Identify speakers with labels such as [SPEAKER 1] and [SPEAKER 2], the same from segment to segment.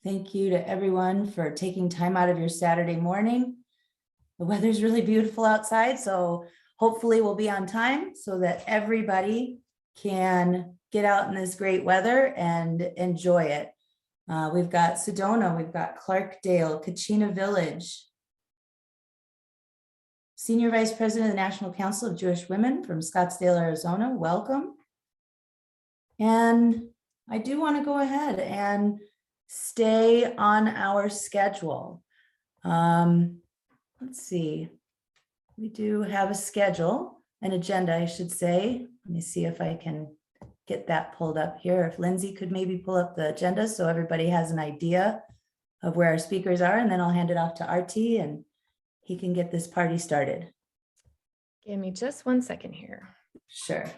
[SPEAKER 1] Thank you to everyone for taking time out of your Saturday morning. The weather's really beautiful outside, so hopefully we'll be on time so that everybody can get out in this great weather and enjoy it. We've got Sedona, we've got Clarkdale, Kachina Village, Senior Vice President of the National Council of Jewish Women from Scottsdale, Arizona, welcome. And I do want to go ahead and stay on our schedule. Let's see. We do have a schedule, an agenda, I should say. Let me see if I can get that pulled up here. If Lindsay could maybe pull up the agenda so everybody has an idea of where our speakers are, and then I'll hand it off to RT and he can get this party started.
[SPEAKER 2] Give me just 1 second here.
[SPEAKER 1] Sure.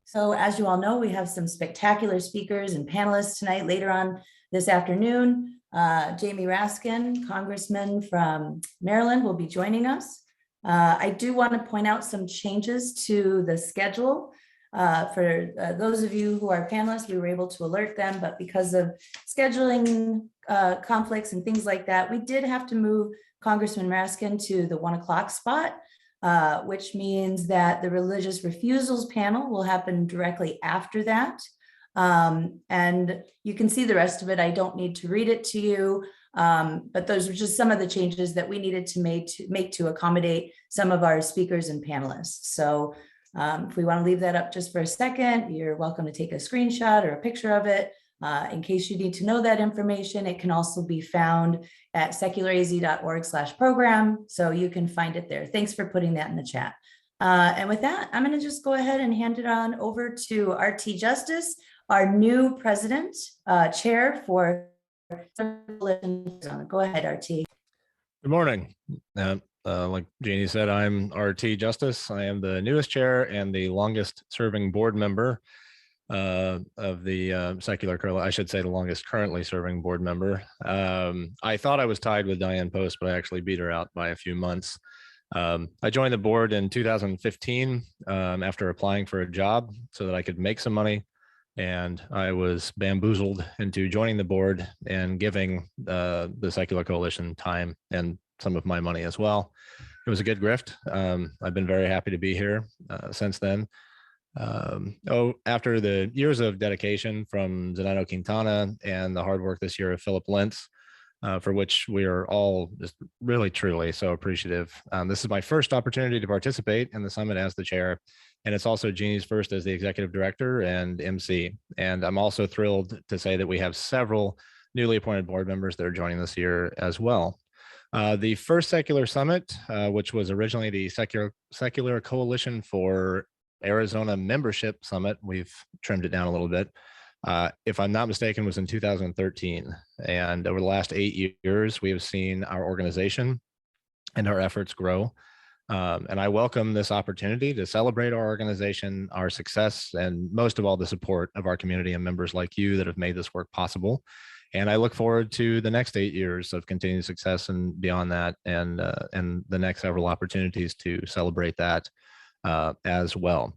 [SPEAKER 1] So as you all know, we have some spectacular speakers and panelists tonight. Later on this afternoon, Jamie Raskin, Congressman from Maryland, will be joining us. I do want to point out some changes to the schedule. For those of you who are panelists, we were able to alert them, but because of scheduling conflicts and things like that, we did have to move Congressman Raskin to the 1 o'clock spot. Which means that the religious refusals panel will happen directly after that. And you can see the rest of it. I don't need to read it to you, but those are just some of the changes that we needed to make to accommodate some of our speakers and panelists. So if we want to leave that up just for a second, you're welcome to take a screenshot or a picture of it. In case you need to know that information, it can also be found at secularaz.org/program. So you can find it there. Thanks for putting that in the chat. And with that, I'm going to just go ahead and hand it on over to RT Justice, our new president, chair for. Go ahead, RT.
[SPEAKER 3] Good morning. Like Jeannie said, I'm RT Justice. I am the newest chair and the longest serving board member of the secular coalition. I should say the longest currently serving board member. I thought I was tied with Dianne Post, but I actually beat her out by a few months. I joined the board in 2015 after applying for a job so that I could make some money. And I was bamboozled into joining the board and giving the secular coalition time and some of my money as well. It was a good grift. I've been very happy to be here since then. After the years of dedication from Zanetto Quintana and the hard work this year of Philip Lentz, for which we are all just really, truly so appreciative. This is my first opportunity to participate in the summit as the chair, and it's also Jeannie's first as the executive director and MC. And I'm also thrilled to say that we have several newly appointed board members that are joining this year as well. The first secular summit, which was originally the Secular Coalition for Arizona Membership Summit, we've trimmed it down a little bit, if I'm not mistaken, was in 2013. And over the last 8 years, we have seen our organization and our efforts grow. And I welcome this opportunity to celebrate our organization, our success, and most of all, the support of our community and members like you that have made this work possible. And I look forward to the next 8 years of continued success and beyond that, and the next several opportunities to celebrate that as well.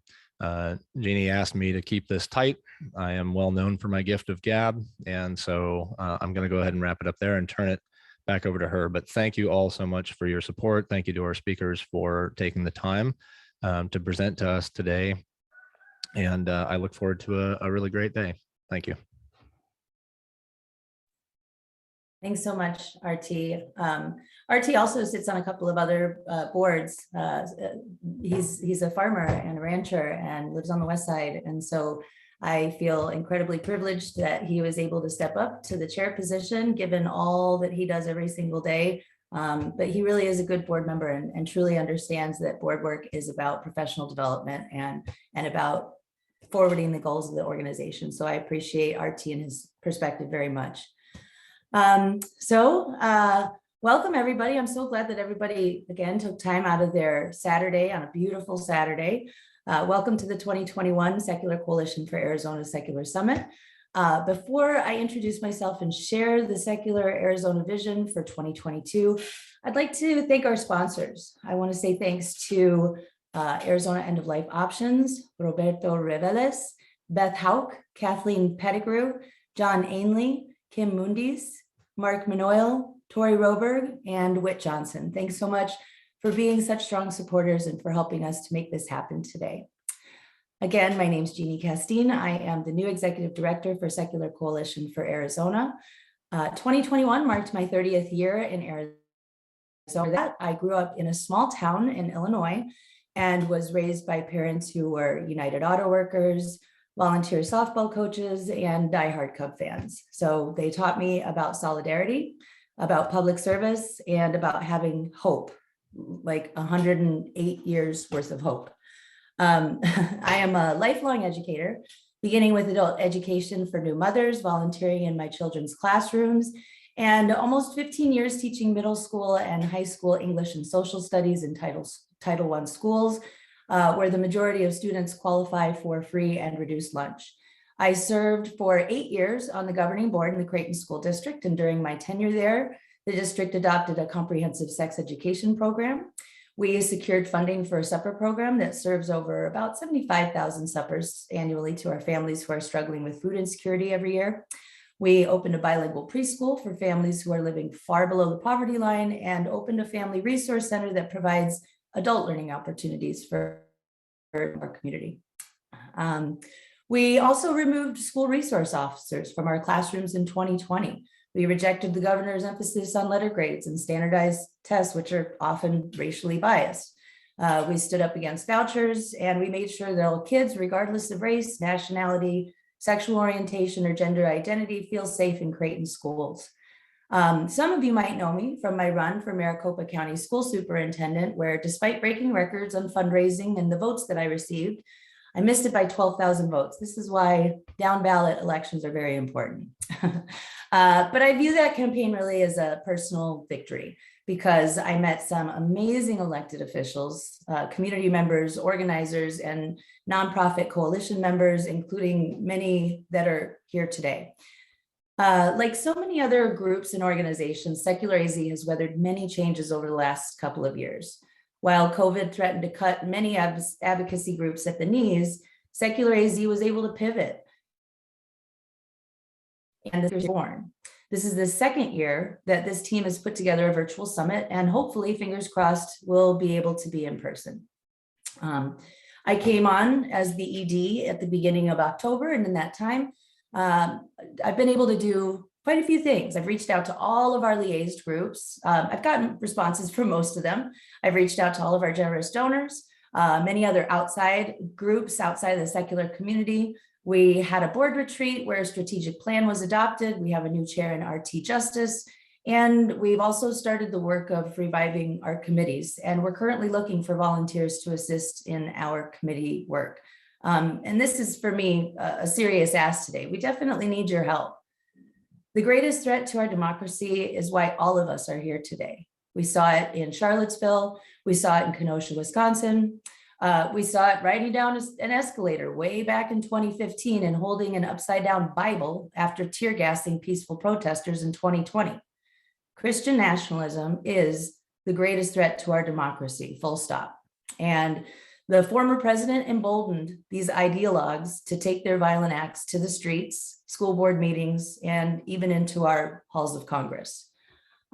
[SPEAKER 3] Jeannie asked me to keep this tight. I am well known for my gift of gab, and so I'm going to go ahead and wrap it up there and turn it back over to her. But thank you all so much for your support. Thank you to our speakers for taking the time to present to us today, and I look forward to a really great day. Thank you.
[SPEAKER 1] Thanks so much, RT. RT also sits on a couple of other boards. He's a farmer and a rancher and lives on the West Side. And so I feel incredibly privileged that he was able to step up to the chair position, given all that he does every single day. But he really is a good board member and truly understands that board work is about professional development and about forwarding the goals of the organization. So I appreciate RT and his perspective very much. Welcome everybody. I'm so glad that everybody again took time out of their Saturday on a beautiful Saturday. Welcome to the 2021 Secular Coalition for Arizona Secular Summit. Before I introduce myself and share the Secular Arizona vision for 2022, I'd like to thank our sponsors. I want to say thanks to Arizona End of Life Options, Roberto Reveles, Beth Hauk, Kathleen Pettigrew, John Ainley, Kim Mundis, Mark Manoyle, Tori Roberg, and Whit Johnson. Thanks so much for being such strong supporters and for helping us to make this happen today. Again, my name is Jeannie Castine. I am the new Executive Director for Secular Coalition for Arizona. 2021 marked my 30th year in Arizona. That I grew up in a small town in Illinois and was raised by parents who were United Auto Workers, volunteer softball coaches, and diehard Cub fans. So they taught me about solidarity, about public service, and about having hope, like 108 years worth of hope. I am a lifelong educator, beginning with adult education for new mothers, volunteering in my children's classrooms, and almost 15 years teaching middle school and high school English and social studies in Title I schools, where the majority of students qualify for free and reduced lunch. I served for 8 years on the governing board in the Creighton School District, and during my tenure there, the district adopted a comprehensive sex education program. We secured funding for a supper program that serves over about 75,000 suppers annually to our families who are struggling with food insecurity every year. We opened a bilingual preschool for families who are living far below the poverty line and opened a family resource center that provides adult learning opportunities for our community. We also removed school resource officers from our classrooms in 2020. We rejected the governor's emphasis on letter grades and standardized tests, which are often racially biased. We stood up against vouchers, and we made sure that all kids, regardless of race, nationality, sexual orientation, or gender identity, feel safe in Creighton schools. Some of you might know me from my run for Maricopa County School Superintendent, where despite breaking records on fundraising and the votes that I received, I missed it by 12,000 votes. This is why down ballot elections are very important. But I view that campaign really as a personal victory because I met some amazing elected officials, community members, organizers, and nonprofit coalition members, including many that are here today. Like so many other groups and organizations, Secular AZ has weathered many changes over the last couple of years. While COVID threatened to cut many advocacy groups at the knees, Secular AZ was able to pivot. And this was born. This is the second year that this team has put together a virtual summit, and hopefully, fingers crossed, we'll be able to be in person. I came on as the ED at the beginning of October, and in that time, I've been able to do quite a few things. I've reached out to all of our liaised groups. I've gotten responses from most of them. I've reached out to all of our generous donors, many other outside groups outside of the secular community. We had a board retreat where a strategic plan was adopted. We have a new chair in RT Justice, and we've also started the work of reviving our committees. And we're currently looking for volunteers to assist in our committee work. And this is, for me, a serious ask today. We definitely need your help. The greatest threat to our democracy is why all of us are here today. We saw it in Charlottesville. We saw it in Kenosha, Wisconsin. We saw it riding down an escalator way back in 2015 and holding an upside down Bible after tear gassing peaceful protesters in 2020. Christian nationalism is the greatest threat to our democracy, full stop. And the former president emboldened these ideologues to take their violent acts to the streets, school board meetings, and even into our halls of Congress.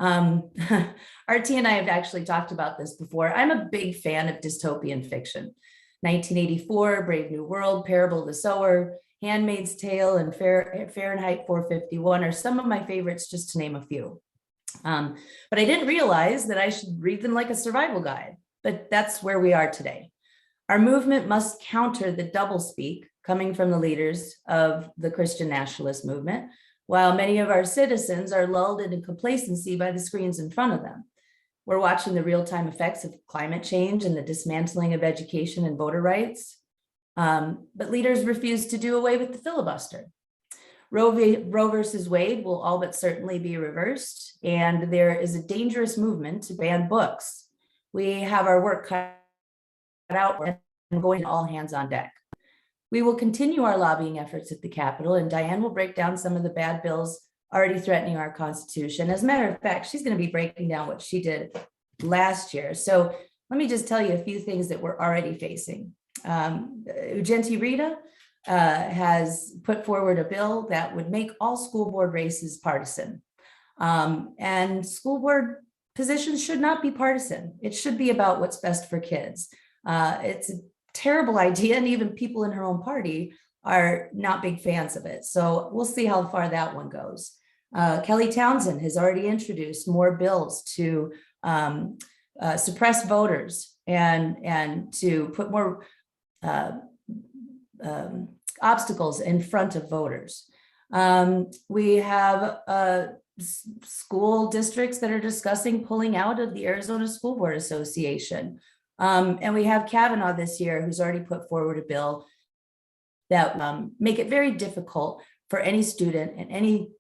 [SPEAKER 1] RT and I have actually talked about this before. I'm a big fan of dystopian fiction. 1984, Brave New World, Parable of the Sower, Handmaid's Tale, and Fahrenheit 451 are some of my favorites, just to name a few. But I didn't realize that I should read them like a survival guide, but that's where we are today. Our movement must counter the doublespeak coming from the leaders of the Christian nationalist movement, while many of our citizens are lulled into complacency by the screens in front of them. We're watching the real-time effects of climate change and the dismantling of education and voter rights, but leaders refuse to do away with the filibuster. Roe versus Wade will all but certainly be reversed, and there is a dangerous movement to ban books. We have our work cut out and going all hands on deck. We will continue our lobbying efforts at the Capitol, and Dianne will break down some of the bad bills already threatening our Constitution. As a matter of fact, she's going to be breaking down what she did last year. So let me just tell you a few things that we're already facing. Ugenti Rita has put forward a bill that would make all school board races partisan. And school board positions should not be partisan. It should be about what's best for kids. It's a terrible idea, and even people in her own party are not big fans of it. So we'll see how far that one goes. Kelly Townsend has already introduced more bills to suppress voters and to put more obstacles in front of voters. We have school districts that are discussing pulling out of the Arizona School Board Association. And we have Kavanaugh this year, who's already put forward a bill that make it very difficult for any student and any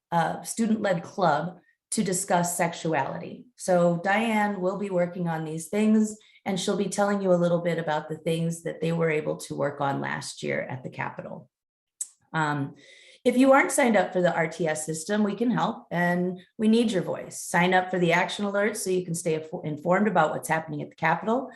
[SPEAKER 1] student-led club to discuss sexuality. So Dianne will be working on these things, and she'll be telling you a little bit about the things that they were able to work on last year at the Capitol. If you aren't signed up for the RTS system, we can help, and we need your voice. Sign up for the action alerts so you can stay informed about what's happening at the Capitol.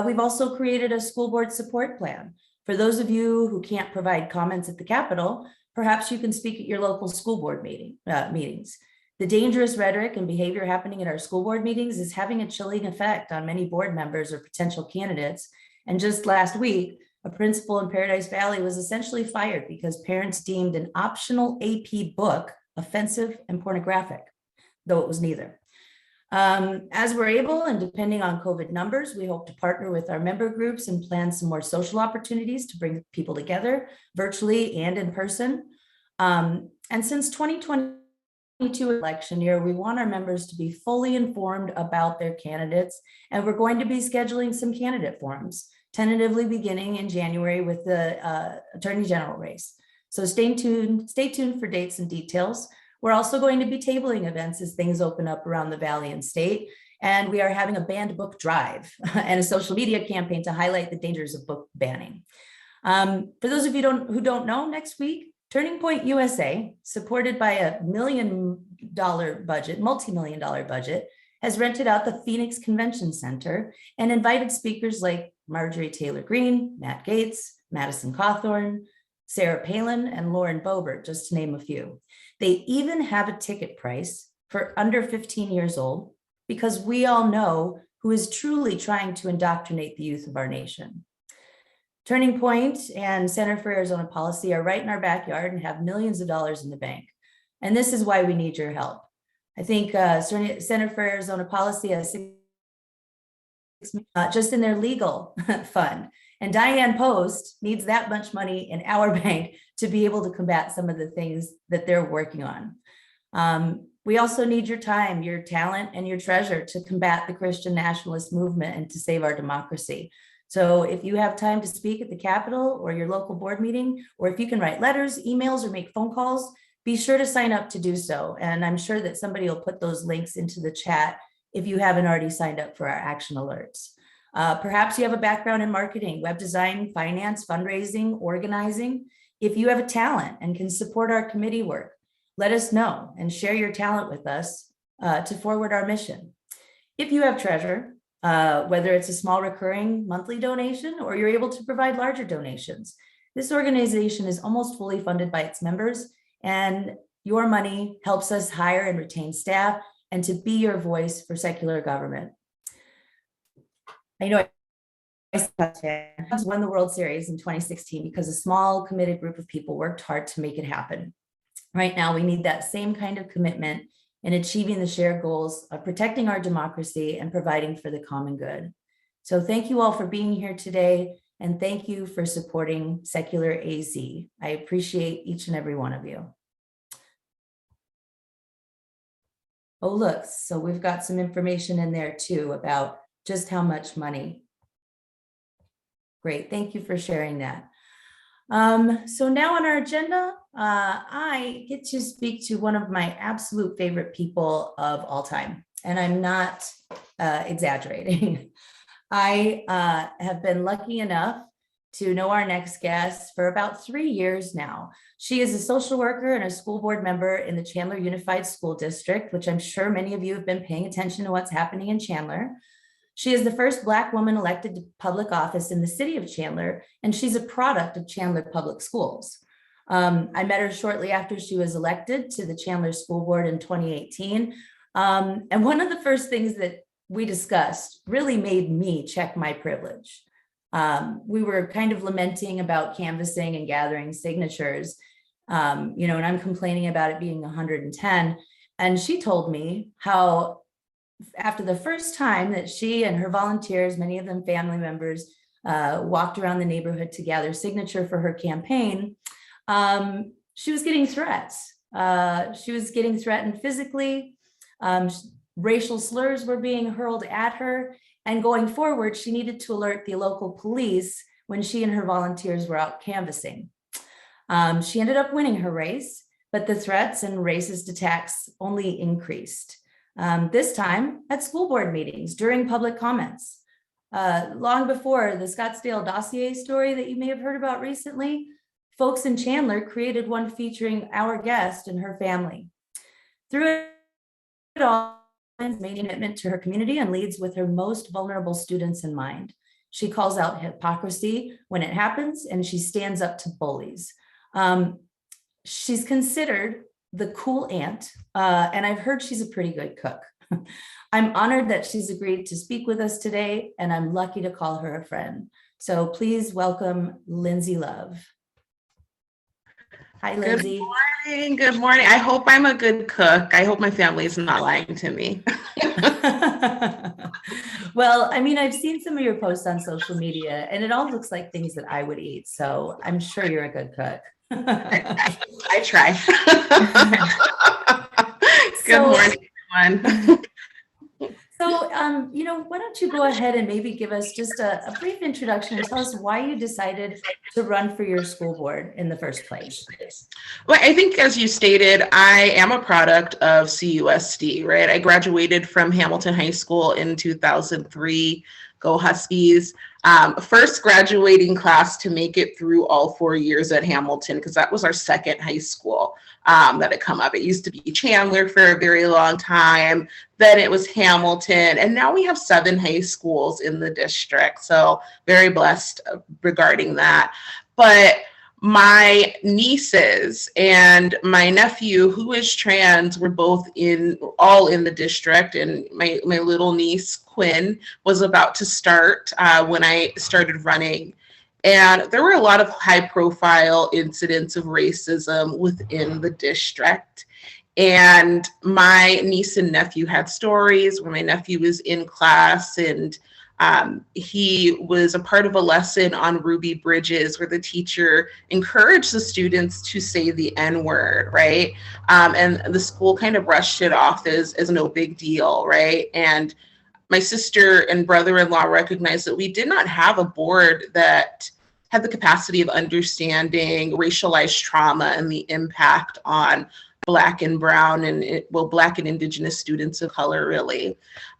[SPEAKER 1] We've also created a school board support plan. For those of you who can't provide comments at the Capitol, perhaps you can speak at your local school board meetings. The dangerous rhetoric and behavior happening at our school board meetings is having a chilling effect on many board members or potential candidates. And just last week, a principal in Paradise Valley was essentially fired because parents deemed an optional AP book offensive and pornographic, though it was neither. As we're able, and depending on COVID numbers, we hope to partner with our member groups and plan some more social opportunities to bring people together virtually and in person. And since 2022 election year, we want our members to be fully informed about their candidates, and we're going to be scheduling some candidate forums, tentatively beginning in January with the Attorney General race. So stay tuned for dates and details. We're also going to be tabling events as things open up around the Valley and state. And we are having a banned book drive and a social media campaign to highlight the dangers of book banning. For those of you who don't know, next week, Turning Point USA, supported by a multi-million-dollar budget, has rented out the Phoenix Convention Center and invited speakers like Marjorie Taylor Greene, Matt Gaetz, Madison Cawthorn, Sarah Palin, and Lauren Boebert, just to name a few. They even have a ticket price for under 15 years old, because we all know who is truly trying to indoctrinate the youth of our nation. Turning Point and Center for Arizona Policy are right in our backyard and have millions of dollars in the bank. And this is why we need your help. I think Center for Arizona Policy has just in their legal fund. And Dianne Post needs that much money in our bank to be able to combat some of the things that they're working on. We also need your time, your talent, and your treasure to combat the Christian nationalist movement and to save our democracy. So if you have time to speak at the Capitol or your local board meeting, or if you can write letters, emails, or make phone calls, be sure to sign up to do so. And I'm sure that somebody will put those links into the chat if you haven't already signed up for our action alerts. Perhaps you have a background in marketing, web design, finance, fundraising, organizing. If you have a talent and can support our committee work, let us know and share your talent with us to forward our mission. If you have treasure, whether it's a small recurring monthly donation or you're able to provide larger donations, this organization is almost fully funded by its members, and your money helps us hire and retain staff and to be your voice for secular government. I know I won the World Series in 2016 because a small committed group of people worked hard to make it happen. Right now, we need that same kind of commitment in achieving the shared goals of protecting our democracy and providing for the common good. So thank you all for being here today, and thank you for supporting Secular AZ. I appreciate each and every one of you. Oh, look, so we've got some information in there too about just how much money. Great, thank you for sharing that. So now on our agenda, I get to speak to one of my absolute favorite people of all time, and I'm not exaggerating. I have been lucky enough to know our next guest for about 3 years now. She is a social worker and a school board member in the Chandler Unified School District, which I'm sure many of you have been paying attention to what's happening in Chandler. She is the first Black woman elected to public office in the city of Chandler, and she's a product of Chandler Public Schools. I met her shortly after she was elected to the Chandler School Board in 2018. And one of the first things that we discussed really made me check my privilege. We were kind of lamenting about canvassing and gathering signatures, and I'm complaining about it being 110. And she told me how after the first time that she and her volunteers, many of them family members, walked around the neighborhood to gather signature for her campaign, she was getting threats. She was getting threatened physically. Racial slurs were being hurled at her. And going forward, she needed to alert the local police when she and her volunteers were out canvassing. She ended up winning her race, but the threats and racist attacks only increased. This time at school board meetings during public comments. Long before the Scottsdale dossier story that you may have heard about recently, folks in Chandler created one featuring our guest and her family. Through it all, made a commitment to her community and leads with her most vulnerable students in mind. She calls out hypocrisy when it happens, and she stands up to bullies. She's considered the cool aunt, and I've heard she's a pretty good cook. I'm honored that she's agreed to speak with us today, and I'm lucky to call her a friend. So please welcome Lindsay Love. Hi, Lindsay.
[SPEAKER 4] Good morning. I hope I'm a good cook. I hope my family is not lying to me.
[SPEAKER 1] Well, I mean, I've seen some of your posts on social media, and it all looks like things that I would eat. So I'm sure you're a good cook.
[SPEAKER 4] I try. Good morning, everyone.
[SPEAKER 1] So, why don't you go ahead and maybe give us just a brief introduction and tell us why you decided to run for your school board in the first place?
[SPEAKER 4] Well, I think as you stated, I am a product of CUSD, right? I graduated from Hamilton High School in 2003. Go Huskies. First graduating class to make it through all 4 years at Hamilton, because that was our second high school that had come up. It used to be Chandler for a very long time. Then it was Hamilton. And now we have 7 high schools in the district. So very blessed regarding that. But my nieces and my nephew, who is trans, were both all in the district. And my little niece, Quinn, was about to start when I started running. And there were a lot of high-profile incidents of racism within the district. And my niece and nephew had stories where my nephew was in class and he was a part of a lesson on Ruby Bridges where the teacher encouraged the students to say the N-word, right? And the school kind of brushed it off as no big deal, right? And my sister and brother-in-law recognized that we did not have a board that had the capacity of understanding racialized trauma and the impact on Black and Brown and Black and Indigenous students of color, really.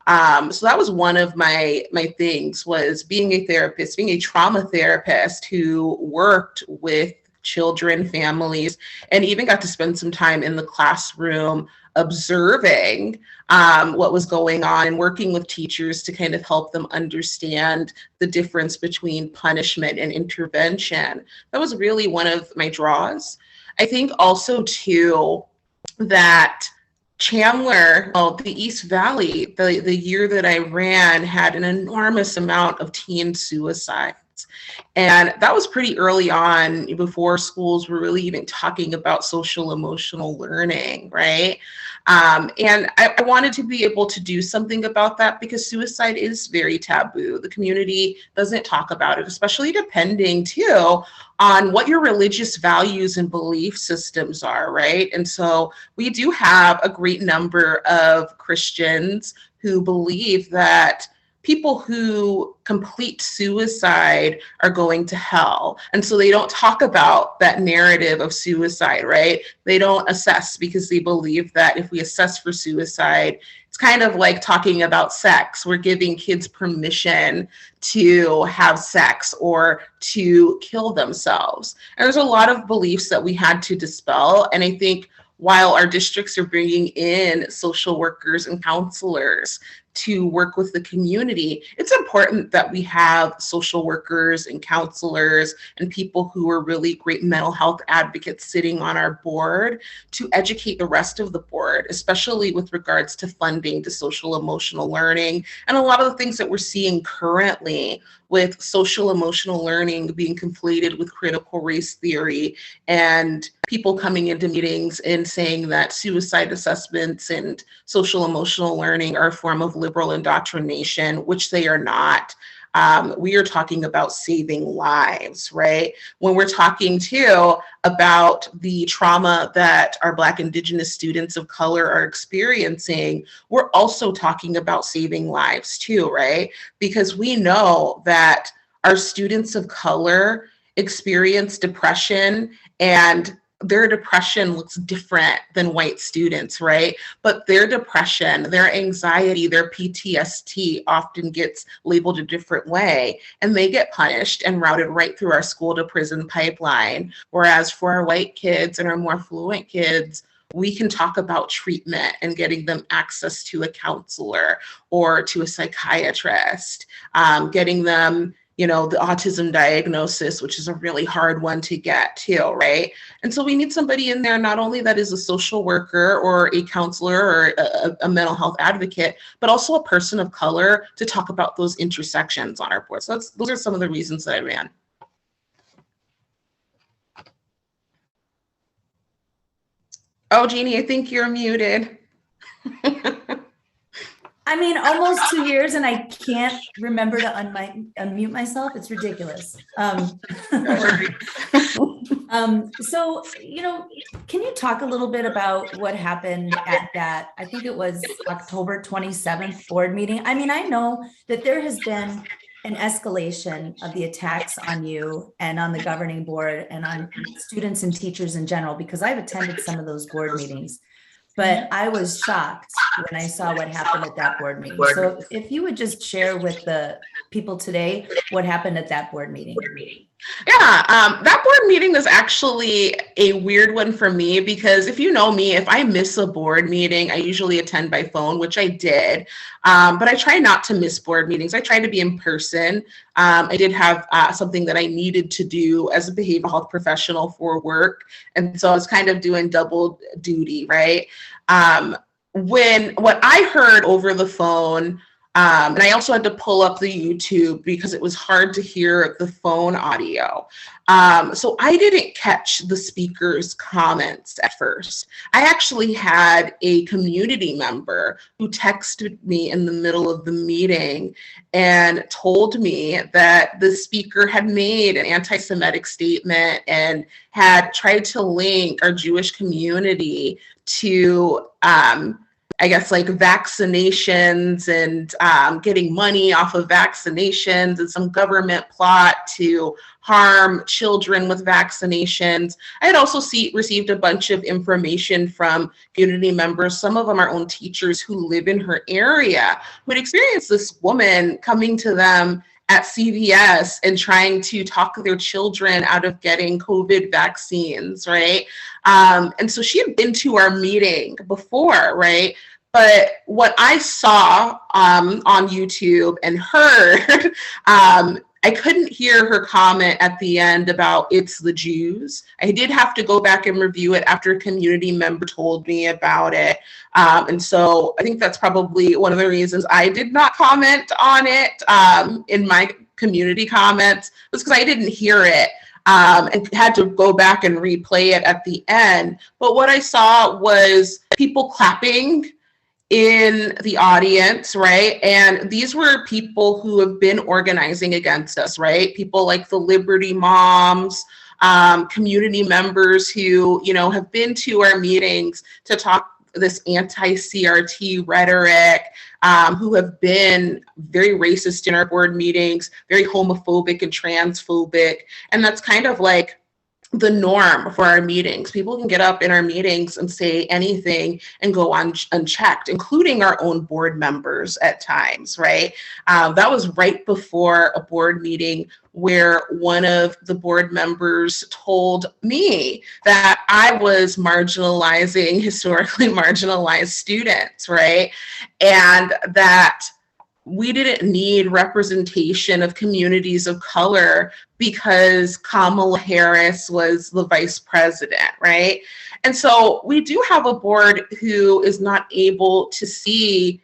[SPEAKER 4] So that was one of my things, was being a therapist, being a trauma therapist who worked with children, families, and even got to spend some time in the classroom observing what was going on and working with teachers to kind of help them understand the difference between punishment and intervention. That was really one of my draws. I think also too that Chandler, the East Valley, the year that I ran, had an enormous amount of teen suicides. And that was pretty early on, before schools were really even talking about social emotional learning, right? And I wanted to be able to do something about that because suicide is very taboo. The community doesn't talk about it, especially depending too on what your religious values and belief systems are, right? And so we do have a great number of Christians who believe that people who complete suicide are going to hell. And so they don't talk about that narrative of suicide, right? They don't assess because they believe that if we assess for suicide, it's kind of like talking about sex. We're giving kids permission to have sex or to kill themselves. And there's a lot of beliefs that we had to dispel. And I think while our districts are bringing in social workers and counselors to work with the community, it's important that we have social workers and counselors and people who are really great mental health advocates sitting on our board to educate the rest of the board, especially with regards to funding to social emotional learning and a lot of the things that we're seeing currently with social emotional learning being conflated with critical race theory, and people coming into meetings and saying that suicide assessments and social emotional learning are a form of liberal indoctrination, which they are not. We are talking about saving lives, right? When we're talking too about the trauma that our Black, Indigenous students of color are experiencing, we're also talking about saving lives too, right? Because we know that our students of color experience depression, and their depression looks different than white students, right? But their depression, their anxiety, their PTSD often gets labeled a different way, and they get punished and routed right through our school to prison pipeline. Whereas for our white kids and our more fluent kids, we can talk about treatment and getting them access to a counselor or to a psychiatrist, getting them the autism diagnosis, which is a really hard one to get too, right? And so we need somebody in there, not only that is a social worker or a counselor or a mental health advocate, but also a person of color to talk about those intersections on our board. So those are some of the reasons that I ran. Oh, Jeannie, I think you're muted.
[SPEAKER 1] I mean, almost 2 years and I can't remember to unmute myself. It's ridiculous. So, can you talk a little bit about what happened at that, I think it was October 27th board meeting? I mean, I know that there has been an escalation of the attacks on you and on the governing board and on students and teachers in general, because I've attended some of those board meetings. But I was shocked when I saw what happened at that board meeting. So if you would just share with the people today what happened at that board meeting.
[SPEAKER 4] Yeah, that board meeting was actually a weird one for me, because if you know me, if I miss a board meeting, I usually attend by phone, which I did. But I try not to miss board meetings. I try to be in person. I did have something that I needed to do as a behavioral health professional for work. And so I was kind of doing double duty, right? What I heard over the phone, and I also had to pull up the YouTube because it was hard to hear the phone audio. So I didn't catch the speaker's comments at first. I actually had a community member who texted me in the middle of the meeting and told me that the speaker had made an anti-Semitic statement and had tried to link our Jewish community to I guess like vaccinations and getting money off of vaccinations and some government plot to harm children with vaccinations. I had also received a bunch of information from community members, some of them our own teachers who live in her area, who had experienced this woman coming to them at CVS and trying to talk their children out of getting COVID vaccines, right? And so she had been to our meeting before, right? But what I saw on YouTube and heard, I couldn't hear her comment at the end about it's the Jews. I did have to go back and review it after a community member told me about it. And so I think that's probably one of the reasons I did not comment on it in my community comments, was because I didn't hear it. And had to go back and replay it at the end. But what I saw was people clapping in the audience, right? And these were people who have been organizing against us, right? People like the Liberty moms, community members who, have been to our meetings to talk this anti-CRT rhetoric, who have been very racist in our board meetings, very homophobic and transphobic. And that's kind of like the norm for our meetings. People can get up in our meetings and say anything and go on unchecked, including our own board members at times, right? That was right before a board meeting where one of the board members told me that I was marginalizing historically marginalized students, right? And that we didn't need representation of communities of color because Kamala Harris was the vice president, right? And so we do have a board who is not able to see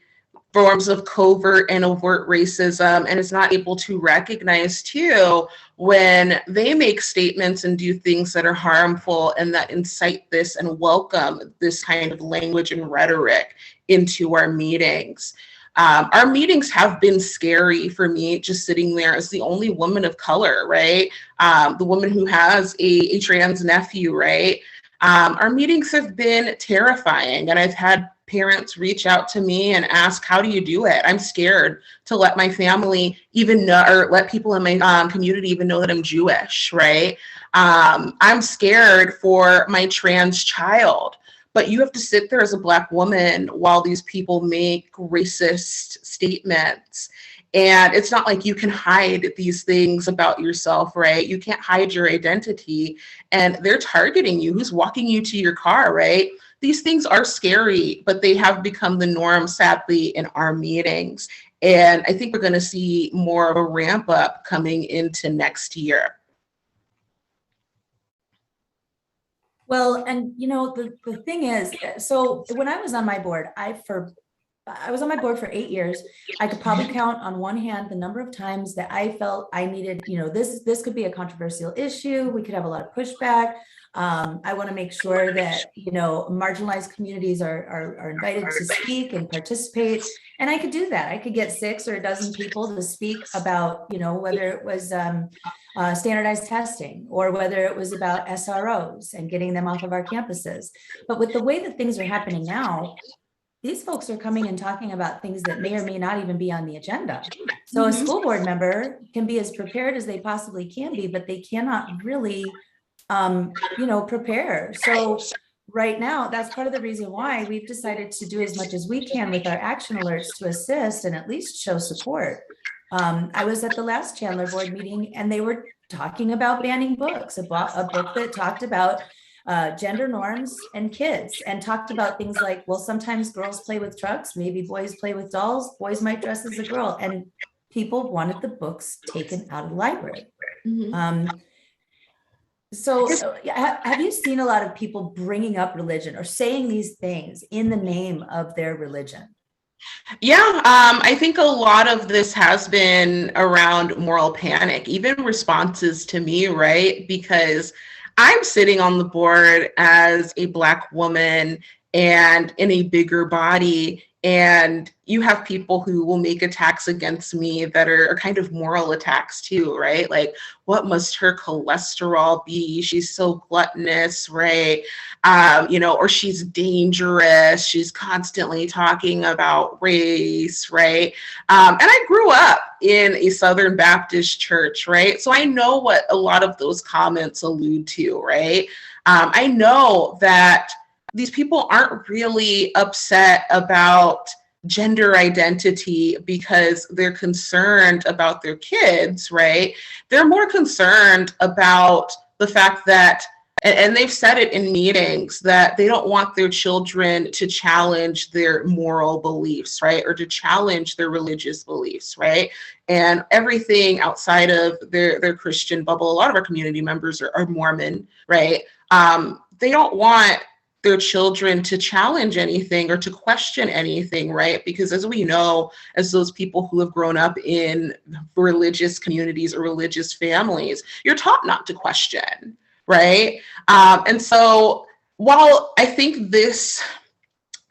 [SPEAKER 4] forms of covert and overt racism and is not able to recognize too when they make statements and do things that are harmful and that incite this and welcome this kind of language and rhetoric into our meetings. Our meetings have been scary for me, just sitting there as the only woman of color, right? The woman who has a trans nephew, right? Our meetings have been terrifying, and I've had parents reach out to me and ask, how do you do it? I'm scared to let my family even know, or let people in my community even know that I'm Jewish, right? I'm scared for my trans child. But you have to sit there as a Black woman while these people make racist statements. And it's not like you can hide these things about yourself, right? You can't hide your identity. And they're targeting you. Who's walking you to your car, right? These things are scary, but they have become the norm, sadly, in our meetings. And I think we're going to see more of a ramp up coming into next year.
[SPEAKER 1] Well, and you know, the thing is, so when I was on my board, I was on my board for 8 years. I could probably count on one hand the number of times that I felt I needed, you know, this could be a controversial issue. We could have a lot of pushback. I want to make sure that, you know, marginalized communities are invited to speak and participate. And I could do that. I could get 6 or a dozen people to speak about, you know, whether it was standardized testing or whether it was about SROs and getting them off of our campuses. But with the way that things are happening now, these folks are coming and talking about things that may or may not even be on the agenda. So a school board member can be as prepared as they possibly can be, but they cannot really, you know, prepare. So right now, that's part of the reason why we've decided to do as much as we can with our action alerts to assist and at least show support. I was at the last Chandler board meeting and they were talking about banning books, a book that talked about gender norms and kids, and talked about things like, well, sometimes girls play with trucks, maybe boys play with dolls, boys might dress as a girl, and people wanted the books taken out of the library. So have you seen a lot of people bringing up religion or saying these things in the name of their religion?
[SPEAKER 4] Yeah, I think a lot of this has been around moral panic, even responses to me, right? Because I'm sitting on the board as a Black woman and in a bigger body, and you have people who will make attacks against me that are kind of moral attacks too, right? Like, what must her cholesterol be? She's so gluttonous, right? You know, or she's dangerous. She's constantly talking about race, right? And I grew up in a Southern Baptist church, right? So I know what a lot of those comments allude to, right? I know that these people aren't really upset about gender identity because they're concerned about their kids, right? They're more concerned about the fact that, and they've said it in meetings, that they don't want their children to challenge their moral beliefs, right? Or to challenge their religious beliefs, right? And everything outside of their Christian bubble. A lot of our community members are Mormon, right? They don't want their children to challenge anything or to question anything, right? Because as we know, as those people who have grown up in religious communities or religious families, you're taught not to question, right? And so while I think this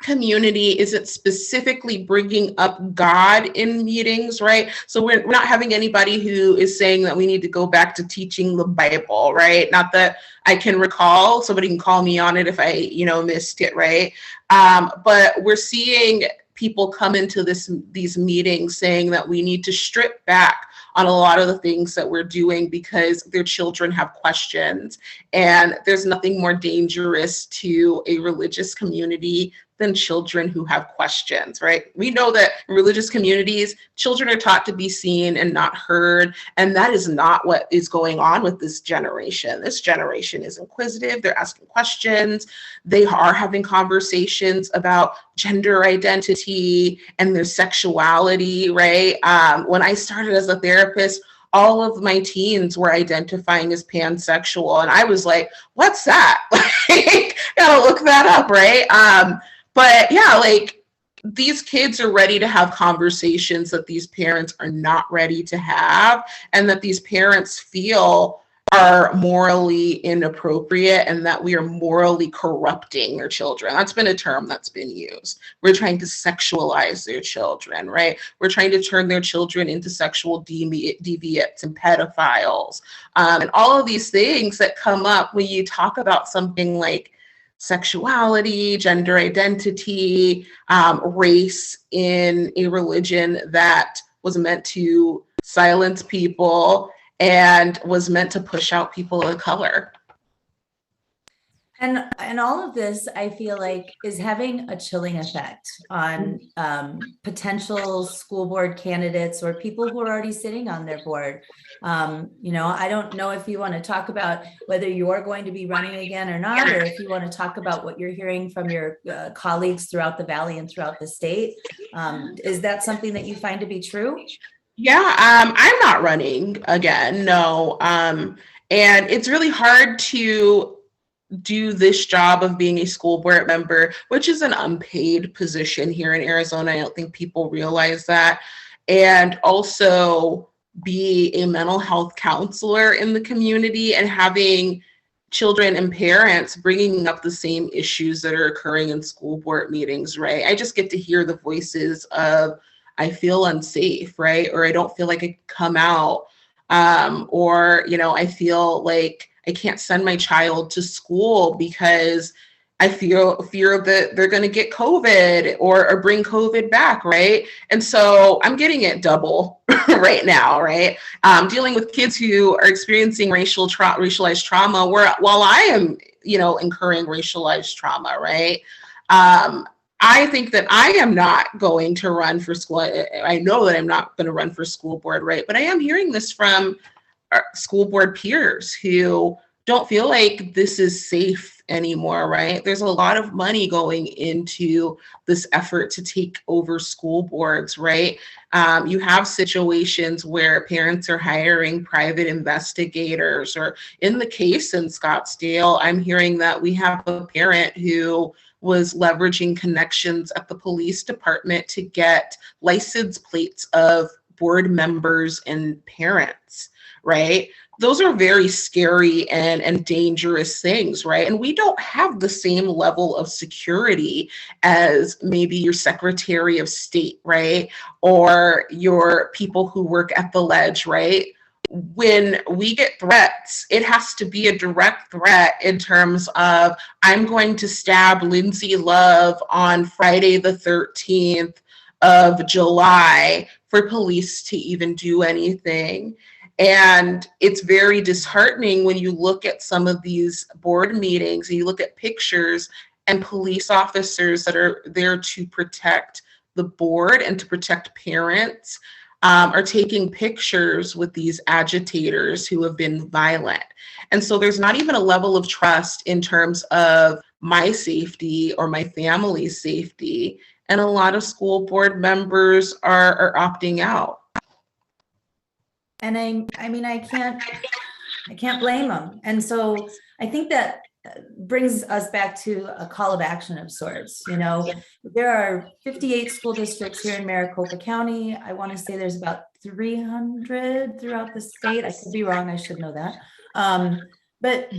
[SPEAKER 4] community isn't specifically bringing up God in meetings, right? So we're not having anybody who is saying that we need to go back to teaching the Bible, right? Not that I can recall. Somebody can call me on it if I, you know, missed it, right? But we're seeing people come into these meetings saying that we need to strip back on a lot of the things that we're doing because their children have questions. And there's nothing more dangerous to a religious community than children who have questions, right? We know that in religious communities, children are taught to be seen and not heard. And that is not what is going on with this generation. This generation is inquisitive. They're asking questions. They are having conversations about gender identity and their sexuality, right? When I started as a therapist, all of my teens were identifying as pansexual. And I was like, what's that? Like, gotta look that up, right? But yeah, like these kids are ready to have conversations that these parents are not ready to have, and that these parents feel are morally inappropriate, and that we are morally corrupting their children. That's been a term that's been used. We're trying to sexualize their children, right? We're trying to turn their children into sexual deviants and pedophiles. And all of these things that come up when you talk about something like sexuality, gender identity, race in a religion that was meant to silence people and was meant to push out people of color.
[SPEAKER 1] And all of this, I feel like, is having a chilling effect on potential school board candidates or people who are already sitting on their board. You know, I don't know if you want to talk about whether you're going to be running again or not, or if you want to talk about what you're hearing from your colleagues throughout the Valley and throughout the state. Is that something that you find to be true?
[SPEAKER 4] Yeah, I'm not running again, no. And it's really hard to do this job of being a school board member, which is an unpaid position here in Arizona. I don't think people realize that. And also be a mental health counselor in the community and having children and parents bringing up the same issues that are occurring in school board meetings, right? I just get to hear the voices of, I feel unsafe, right? Or I don't feel like I can come out. Or, you know, I feel like I can't send my child to school because I fear that they're going to get COVID or bring COVID back, right? And so I'm getting it double right now, right? Dealing with kids who are experiencing racialized trauma while I am, you know, incurring racialized trauma, right? I think that I am not going to run for school. I know that I'm not going to run for school board, right? But I am hearing this from school board peers who don't feel like this is safe anymore, right? There's a lot of money going into this effort to take over school boards, right? You have situations where parents are hiring private investigators, or in the case in Scottsdale, I'm hearing that we have a parent who was leveraging connections at the police department to get license plates of board members and parents, right? Those are very scary and dangerous things, right? And we don't have the same level of security as maybe your Secretary of State, right? Or your people who work at the ledge, right? When we get threats, it has to be a direct threat in terms of, I'm going to stab Lindsay Love on Friday the 13th of July for police to even do anything. And it's very disheartening when you look at some of these board meetings and you look at pictures and police officers that are there to protect the board and to protect parents are taking pictures with these agitators who have been violent. And so there's not even a level of trust in terms of my safety or my family's safety. And a lot of school board members are opting out.
[SPEAKER 1] And I mean, I can't blame them. And so I think that brings us back to a call of action of sorts. You know, there are 58 school districts here in Maricopa County. I want to say there's about 300 throughout the state. I could be wrong. I should know that. But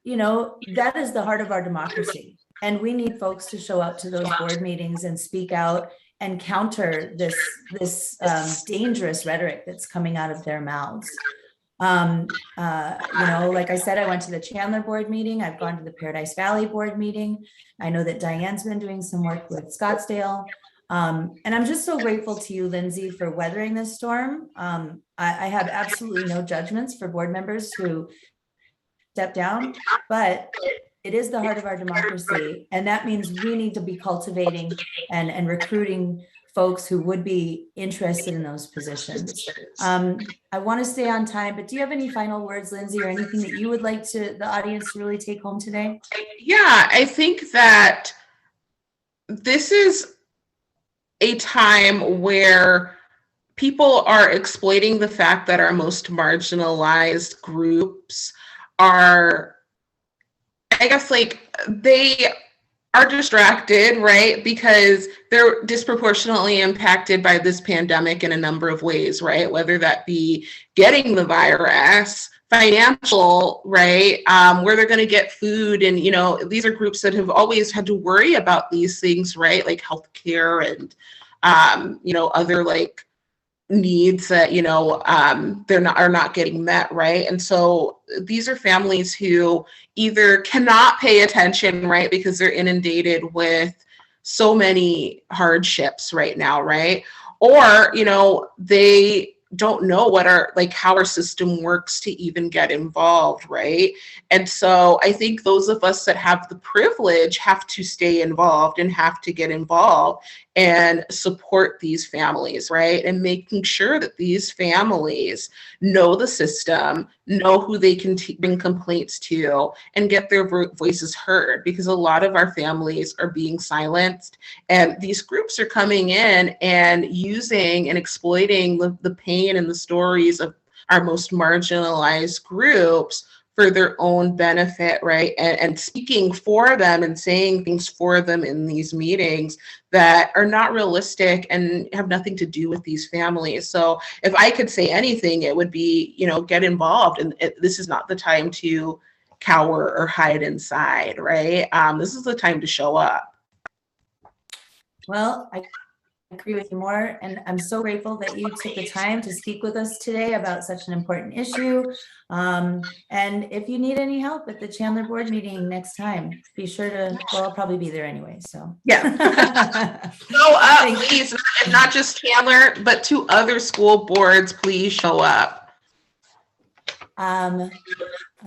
[SPEAKER 1] you know, that is the heart of our democracy. And we need folks to show up to those board meetings and speak out and counter this dangerous rhetoric that's coming out of their mouths. You know, like I said, I went to the Chandler board meeting. I've gone to the Paradise Valley board meeting. I know that Diane's been doing some work with Scottsdale. And I'm just so grateful to you, Lindsay, for weathering this storm. I have absolutely no judgments for board members who step down, but it is the heart of our democracy. And that means we need to be cultivating and recruiting folks who would be interested in those positions. I want to stay on time, but do you have any final words, Lindsay, or anything that you would like the audience to really take home today?
[SPEAKER 4] Yeah, I think that this is a time where people are exploiting the fact that our most marginalized groups are, I guess, like, they are distracted, right? Because they're disproportionately impacted by this pandemic in a number of ways, right? Whether that be getting the virus, financial, right? Where they're going to get food. And, you know, these are groups that have always had to worry about these things, right? Like healthcare and, you know, other like needs that, you know, are not getting met, right? And so these are families who either cannot pay attention, right, because they're inundated with so many hardships right now, right? Or, you know, they don't know what how our system works to even get involved, right? And so I think those of us that have the privilege have to stay involved and have to get involved and support these families, right? And making sure that these families know the system, know who they can bring complaints to, and get their voices heard, because a lot of our families are being silenced, and these groups are coming in and using and exploiting the pain and the stories of our most marginalized groups for their own benefit, right? And speaking for them and saying things for them in these meetings that are not realistic and have nothing to do with these families. So if I could say anything, it would be, you know, get involved. And this is not the time to cower or hide inside, right? This is the time to show up.
[SPEAKER 1] Well, I agree with you more, and I'm so grateful that you took the time to speak with us today about such an important issue. And if you need any help at the Chandler board meeting next time, be sure to, well, I'll probably be there anyway, so.
[SPEAKER 4] Yeah. Show up, please, and not just Chandler, but to other school boards, please show up.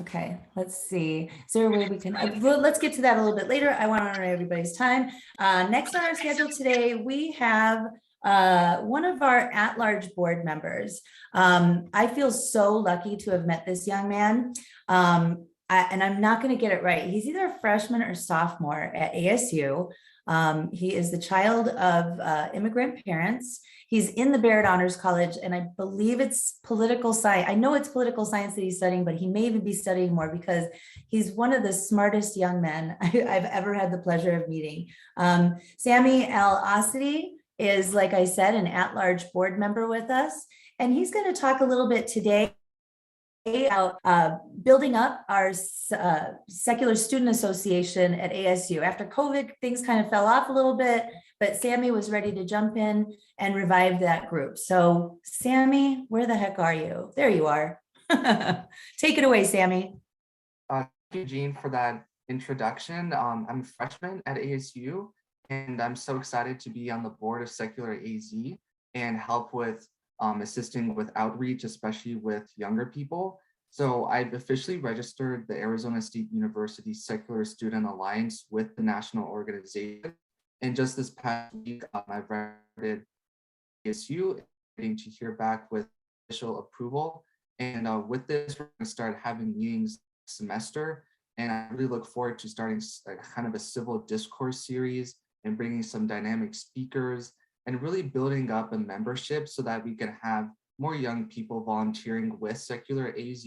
[SPEAKER 1] Okay, let's see. Is there a way we can, let's get to that a little bit later. I want to honor everybody's time. Next on our schedule today, we have one of our at-large board members. I feel so lucky to have met this young man. And I'm not going to get it right. He's either a freshman or sophomore at ASU. He is the child of immigrant parents. He's in the Barrett Honors College, and I believe it's political science. I know it's political science that he's studying, but he may even be studying more because he's one of the smartest young men I've ever had the pleasure of meeting. Sammy Al-Asadi is, like I said, an at-large board member with us, and he's going to talk a little bit today about building up our Secular Student Association at ASU. After COVID, things kind of fell off a little bit, but Sammy was ready to jump in and revive that group. So Sammy, where the heck are you? There you are. Take it away, Sammy.
[SPEAKER 5] Thank you, Jean, for that introduction. I'm a freshman at ASU, and I'm so excited to be on the board of Secular AZ and help with assisting with outreach, especially with younger people. So I've officially registered the Arizona State University Secular Student Alliance with the national organization. And just this past week, I've registered ASU, waiting to hear back with official approval. And with this, we're going to start having meetings this semester. And I really look forward to starting kind of a civil discourse series and bringing some dynamic speakers and really building up a membership so that we can have more young people volunteering with Secular AZ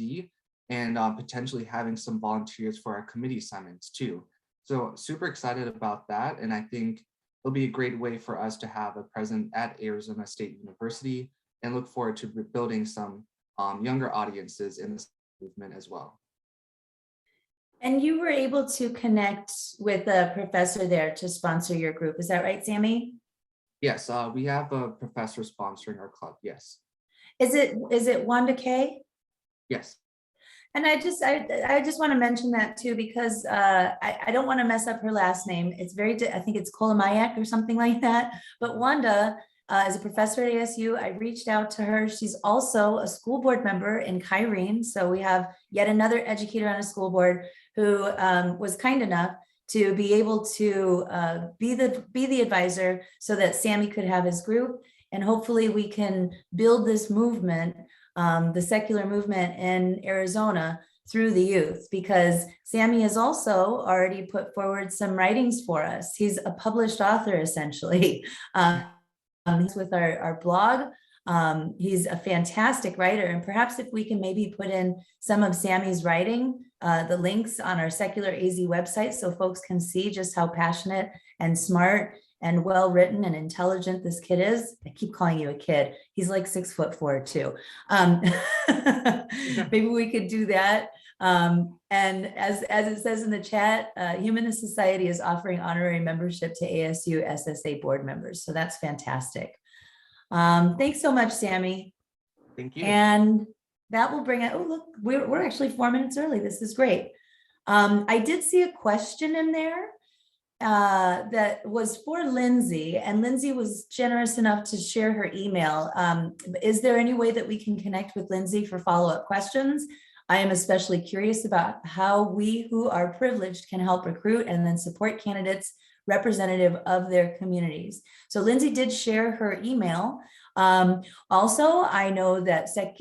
[SPEAKER 5] and potentially having some volunteers for our committee assignments too. So super excited about that. And I think it'll be a great way for us to have a presence at Arizona State University and look forward to building some younger audiences in this movement as well.
[SPEAKER 1] And you were able to connect with a professor there to sponsor your group. Is that right, Sammy?
[SPEAKER 5] Yes, we have a professor sponsoring our club, yes.
[SPEAKER 1] Is it Wanda Kay?
[SPEAKER 5] Yes.
[SPEAKER 1] And I just want to mention that too, because I don't want to mess up her last name. It's I think it's Kolamayak or something like that. But Wanda is a professor at ASU. I reached out to her. She's also a school board member in Kyrene. So we have yet another educator on a school board who was kind enough to be able to be the advisor so that Sammy could have his group. And hopefully we can build this movement, the secular movement in Arizona through the youth, because Sammy has also already put forward some writings for us. He's a published author, essentially. With our blog. He's a fantastic writer, and perhaps if we can maybe put in some of Sammy's writing, the links on our Secular AZ website, so folks can see just how passionate and smart and well-written and intelligent this kid is. I keep calling you a kid. He's like 6'4" too. Maybe we could do that. And as it says in the chat, Humanist Society is offering honorary membership to ASU SSA board members. So that's fantastic. Thanks so much, Sammy.
[SPEAKER 5] Thank you.
[SPEAKER 1] And that will bring it. Oh, look, we're actually 4 minutes early. This is great. I did see a question in there that was for Lindsay, and Lindsay was generous enough to share her email. Is there any way that we can connect with Lindsay for follow-up questions? I am especially curious about how we who are privileged can help recruit and then support candidates representative of their communities. So Lindsay did share her email. Also, I know that State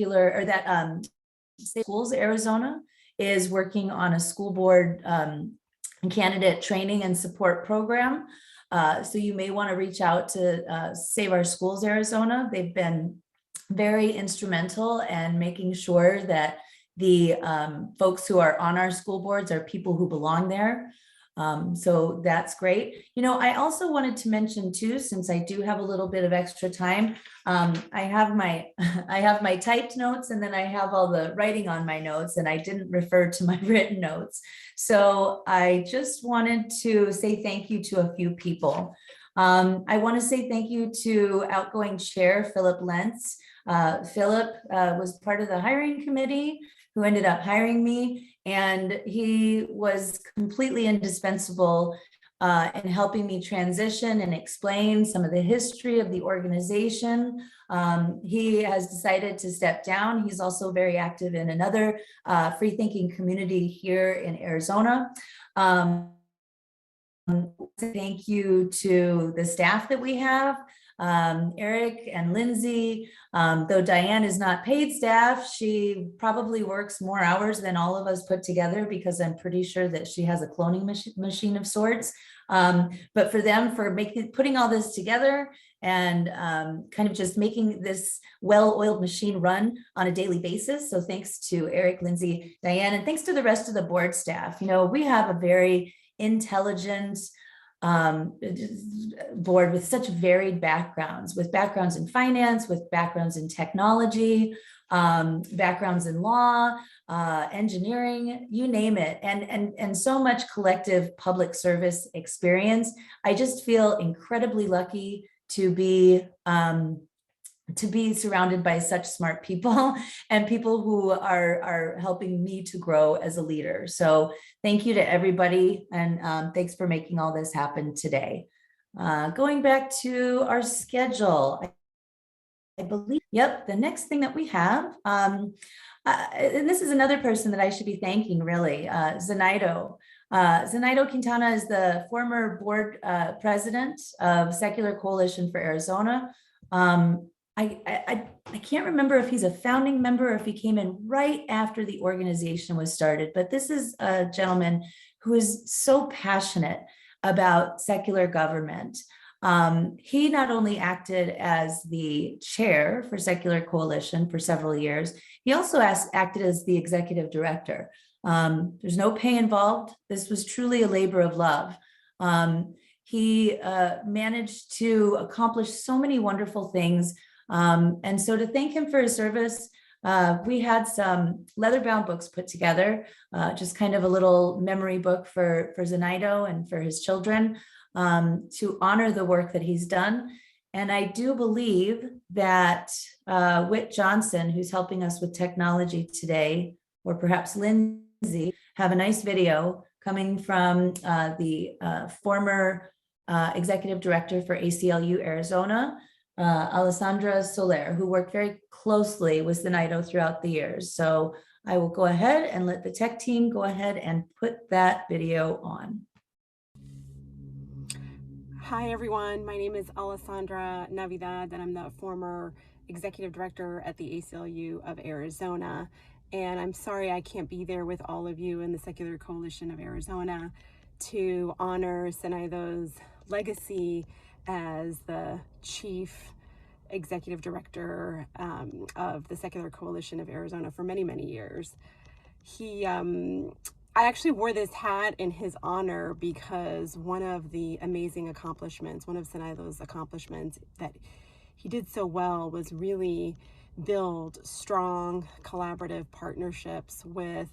[SPEAKER 1] Schools Arizona is working on a school board candidate training and support program. So you may want to reach out to Save Our Schools Arizona. They've been very instrumental in making sure that the folks who are on our school boards are people who belong there. So that's great. You know, I also wanted to mention too, since I do have a little bit of extra time, I have my typed notes, and then I have all the writing on my notes, and I didn't refer to my written notes. So I just wanted to say thank you to a few people. I want to say thank you to outgoing chair Philip Lentz. Philip was part of the hiring committee who ended up hiring me, and he was completely indispensable in helping me transition and explain some of the history of the organization. He has decided to step down. He's also very active in another free thinking community here in Arizona. Thank you to the staff that we have, Eric and Lindsay. Though Dianne is not paid staff, she probably works more hours than all of us put together, because I'm pretty sure that she has a cloning machine of sorts. But for them, for putting all this together and kind of just making this well-oiled machine run on a daily basis. So thanks to Eric, Lindsay, Dianne, and thanks to the rest of the board staff. You know, we have a very intelligent board with such varied backgrounds, with backgrounds in finance, with backgrounds in technology, backgrounds in law, engineering, you name it, and so much collective public service experience. I just feel incredibly lucky to be surrounded by such smart people and people who are helping me to grow as a leader. So thank you to everybody, and thanks for making all this happen today. Going back to our schedule, I believe, yep, the next thing that we have, and this is another person that I should be thanking, really, Zenaido. Zenaido Quintana is the former board president of Secular Coalition for Arizona. I can't remember if he's a founding member or if he came in right after the organization was started, but this is a gentleman who is so passionate about secular government. He not only acted as the chair for Secular Coalition for several years, he also acted as the executive director. There's no pay involved. This was truly a labor of love. He managed to accomplish so many wonderful things. And so to thank him for his service, we had some leather-bound books put together, just kind of a little memory book for Zenaido and for his children, to honor the work that he's done. And I do believe that Whit Johnson, who's helping us with technology today, or perhaps Lindsay, have a nice video coming from the former executive director for ACLU Arizona, Alessandra Soler, who worked very closely with Zenaido throughout the years. So I will go ahead and let the tech team go ahead and put that video on.
[SPEAKER 6] Hi, everyone. My name is Alessandra Navidad, and I'm the former executive director at the ACLU of Arizona. And I'm sorry I can't be there with all of you in the Secular Coalition of Arizona to honor Zenaido's legacy as the chief executive director of the Secular Coalition of Arizona for many, many years. I actually wore this hat in his honor because one of the amazing accomplishments, one of Zenaido's accomplishments that he did so well was really build strong collaborative partnerships with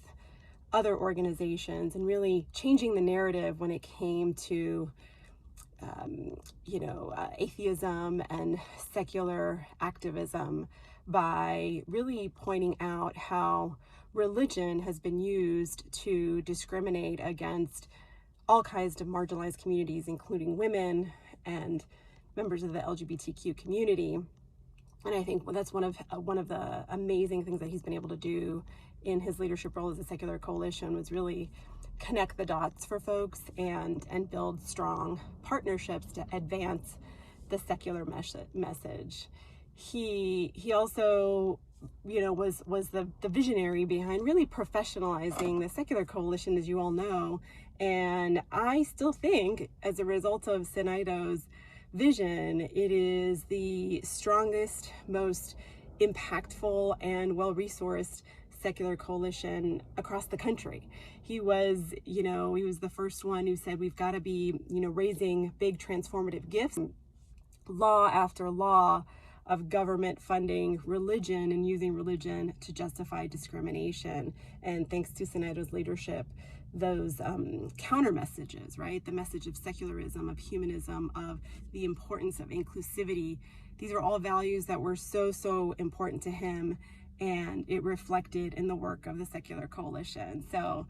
[SPEAKER 6] other organizations and really changing the narrative when it came to atheism and secular activism by really pointing out how religion has been used to discriminate against all kinds of marginalized communities, including women and members of the LGBTQ community. And I think that's one of the amazing things that he's been able to do in his leadership role as a Secular Coalition was really connect the dots for folks and build strong partnerships to advance the secular message. He also was the visionary behind really professionalizing the Secular Coalition, as you all know. And I still think, as a result of Zenaido's vision, it is the strongest, most impactful, and well-resourced Secular Coalition across the country. He was the first one who said we've got to be, raising big transformative gifts. Law after law of government funding religion and using religion to justify discrimination. And thanks to Zenaido's leadership, those counter messages, right? The message of secularism, of humanism, of the importance of inclusivity. These are all values that were so important to him, and it reflected in the work of the Secular Coalition. So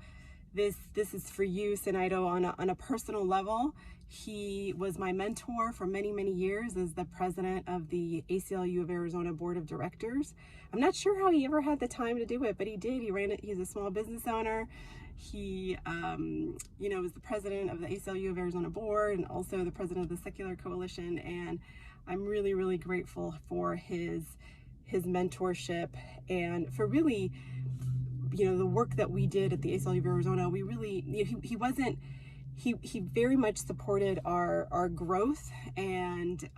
[SPEAKER 6] this is for you, Zenaido, on a personal level. He was my mentor for many, many years as the president of the ACLU of Arizona Board of Directors. I'm not sure how he ever had the time to do it, but he did. He ran it. He's a small business owner. He, was the president of the ACLU of Arizona Board and also the president of the Secular Coalition. And I'm really, really grateful for his mentorship and for really, the work that we did at the ACLU of Arizona. We really, he very much supported our growth, and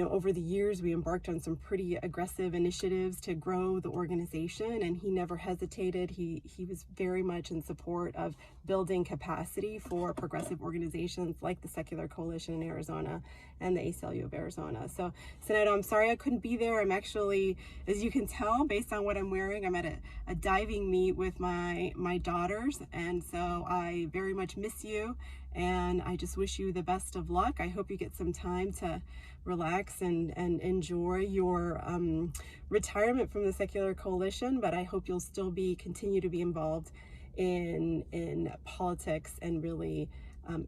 [SPEAKER 6] over the years we embarked on some pretty aggressive initiatives to grow the organization, and he never hesitated. He was very much in support of building capacity for progressive organizations like the Secular Coalition in Arizona and the ACLU of Arizona. So Zenaido, I'm sorry I couldn't be there. I'm actually, as you can tell based on what I'm wearing, I'm at a diving meet with my daughters, and so I very much miss you, and I just wish you the best of luck. I hope you get some time to relax and enjoy your retirement from the Secular Coalition, but I hope you'll still continue to be involved in politics and really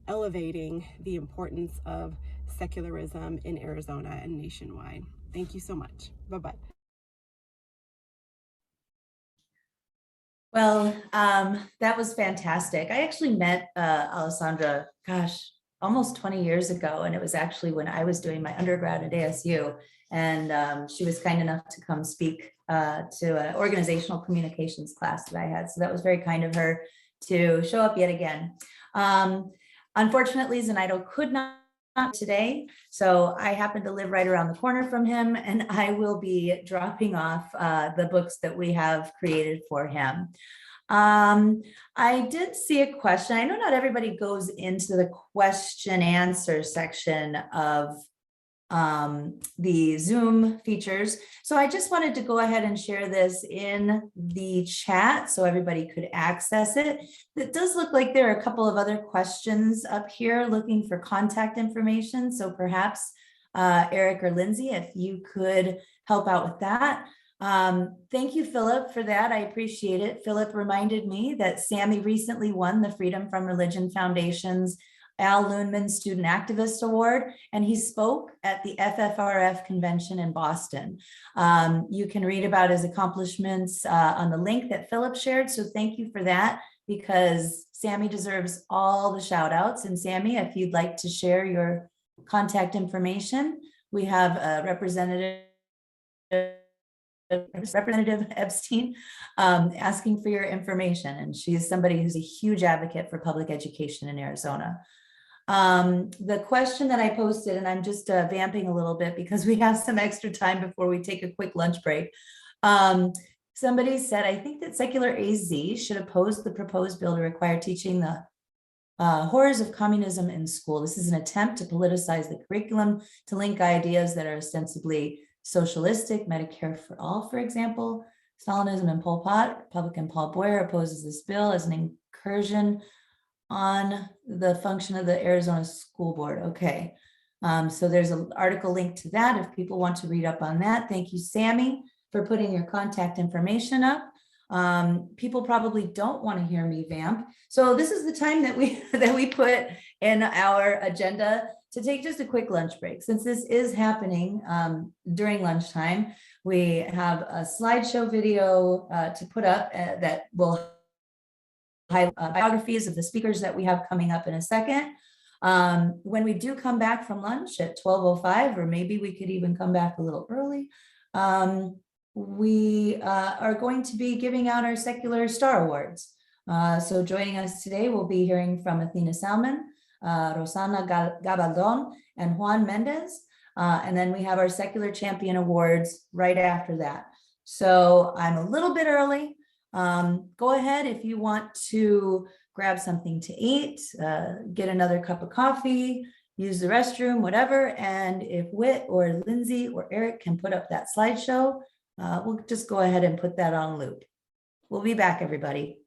[SPEAKER 6] elevating the importance of secularism in Arizona and nationwide. Thank you so much. Bye-bye.
[SPEAKER 1] Well, that was fantastic. I actually met Alessandra, almost 20 years ago, and it was actually when I was doing my undergrad at ASU, and she was kind enough to come speak to an organizational communications class that I had. So that was very kind of her to show up yet again. Unfortunately, Zenaido could not today, so I happen to live right around the corner from him, and I will be dropping off the books that we have created for him. I did see a question. I know not everybody goes into the question answer section of the Zoom features. So I just wanted to go ahead and share this in the chat so everybody could access it. It does look like there are a couple of other questions up here looking for contact information. So perhaps Eric or Lindsay, if you could help out with that. Thank you, Philip, for that. I appreciate it. Philip reminded me that Sammy recently won the Freedom from Religion Foundation's Al Loonman Student Activist Award, and he spoke at the FFRF convention in Boston. You can read about his accomplishments on the link that Philip shared, so thank you for that, because Sammy deserves all the shout outs. And Sammy, if you'd like to share your contact information, we have a Representative Epstein asking for your information, and she is somebody who's a huge advocate for public education in Arizona. The question that I posted, and I'm just vamping a little bit because we have some extra time before we take a quick lunch break. Somebody said, I think that secular AZ should oppose the proposed bill to require teaching the horrors of communism in school. This is an attempt to politicize the curriculum to link ideas that are ostensibly socialistic, Medicare for all, for example, Stalinism and Pol Pot. Republican Paul Boyer opposes this bill as an incursion on the function of the Arizona School Board. Okay, so there's an article linked to that if people want to read up on that. Thank you, Sammy, for putting your contact information up. People probably don't want to hear me vamp, so this is the time that we put in our agenda to take just a quick lunch break. Since this is happening during lunchtime, we have a slideshow video to put up that will highlight biographies of the speakers that we have coming up in a second. When we do come back from lunch at 12:05, or maybe we could even come back a little early, we are going to be giving out our Secular Star Awards. So joining us today, we'll be hearing from Athena Salmon, Rosana Gabaldon, and Juan Mendez. And then we have our Secular Champion Awards right after that. So I'm a little bit early. Go ahead if you want to grab something to eat, get another cup of coffee, use the restroom, whatever. And if Whit or Lindsay or Eric can put up that slideshow, we'll just go ahead and put that on loop. We'll be back, everybody.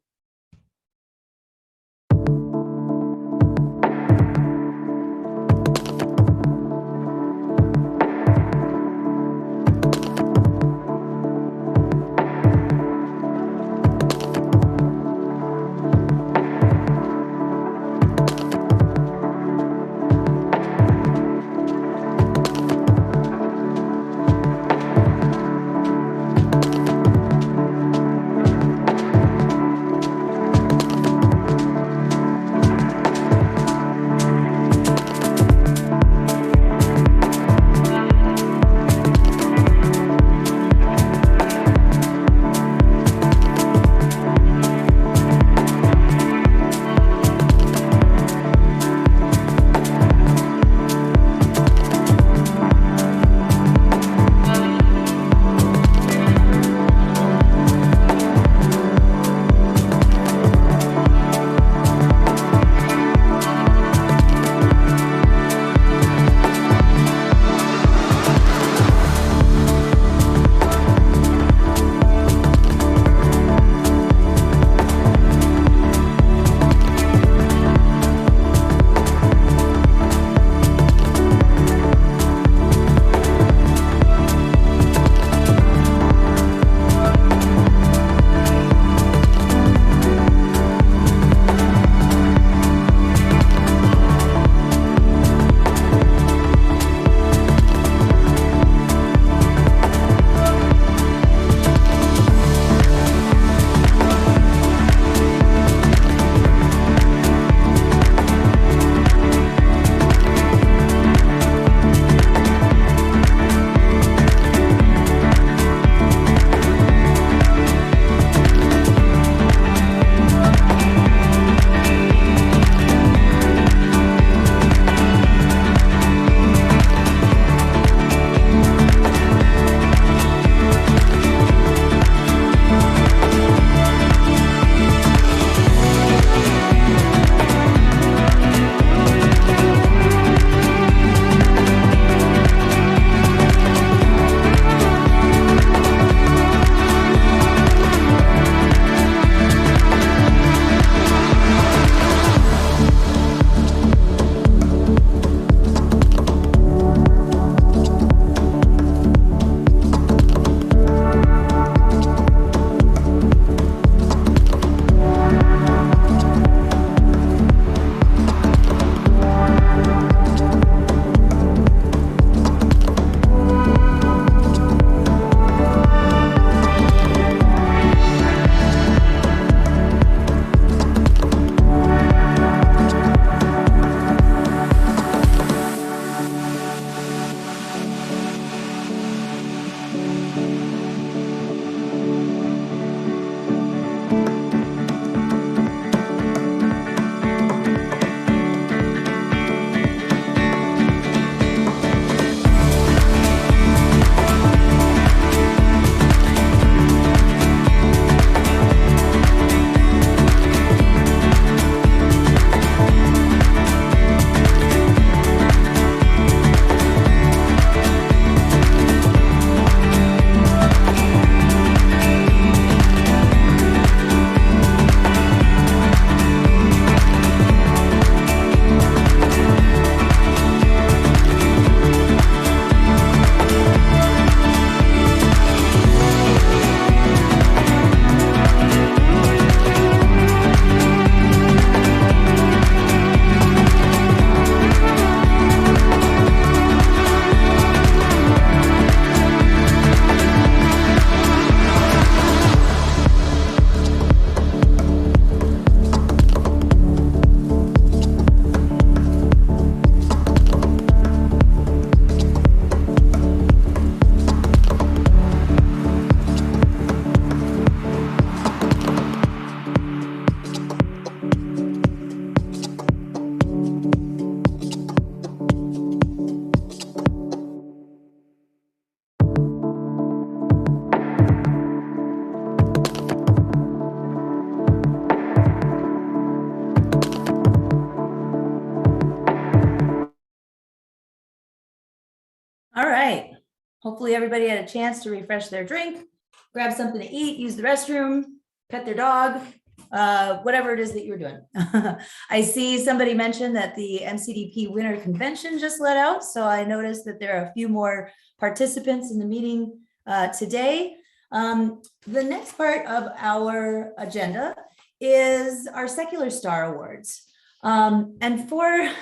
[SPEAKER 1] hopefully everybody had a chance to refresh their drink, grab something to eat, use the restroom, pet their dog, whatever it is that you're doing. I see somebody mentioned that the MCDP Winter Convention just let out. So I noticed that there are a few more participants in the meeting today. The next part of our agenda is our Secular Star Awards. And for,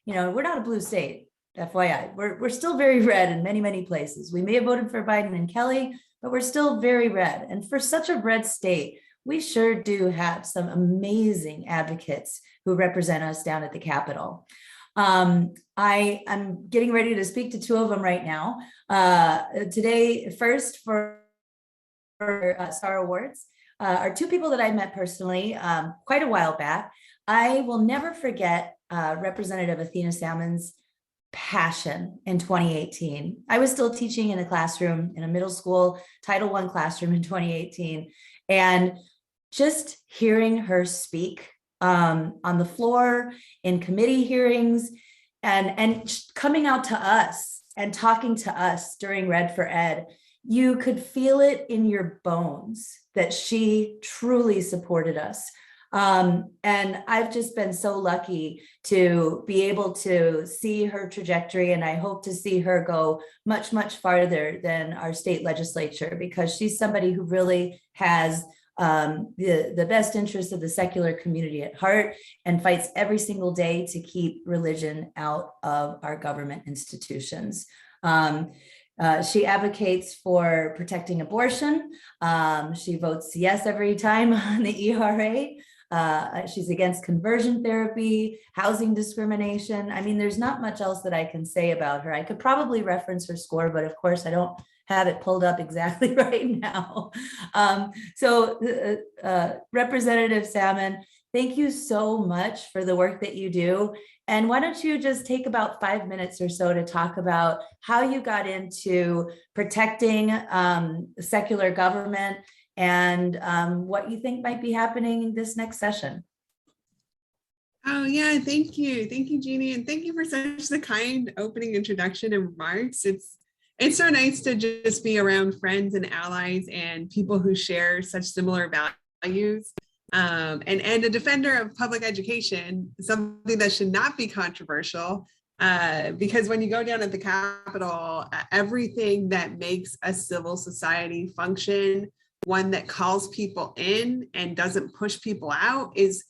[SPEAKER 1] we're not a blue state, FYI. We're still very red in many, many places. We may have voted for Biden and Kelly, but we're still very red. And for such a red state, we sure do have some amazing advocates who represent us down at the Capitol. I am getting ready to speak to two of them right now. Today, first for Star Awards, are two people that I met personally quite a while back. I will never forget Representative Athena Salmon's passion in 2018. I was still teaching in a classroom, in a middle school Title I classroom in 2018. And just hearing her speak on the floor, in committee hearings, and coming out to us and talking to us during Red for Ed, you could feel it in your bones that she truly supported us. And I've just been so lucky to be able to see her trajectory, and I hope to see her go much, much farther than our state legislature, because she's somebody who really has the best interest of the secular community at heart and fights every single day to keep religion out of our government institutions. She advocates for protecting abortion. She votes yes every time on the ERA. She's against conversion therapy, housing discrimination. I mean, there's not much else that I can say about her. I could probably reference her score, but of course I don't have it pulled up exactly right now. Representative Salmon, thank you so much for the work that you do. And why don't you just take about 5 minutes or so to talk about how you got into protecting secular government and what you think might be happening this next session.
[SPEAKER 7] Oh yeah, thank you. Thank you, Jeannie. And thank you for such the kind opening introduction and remarks. It's so nice to just be around friends and allies and people who share such similar values. And a defender of public education, something that should not be controversial, because when you go down at the Capitol, everything that makes a civil society function, one that calls people in and doesn't push people out, it's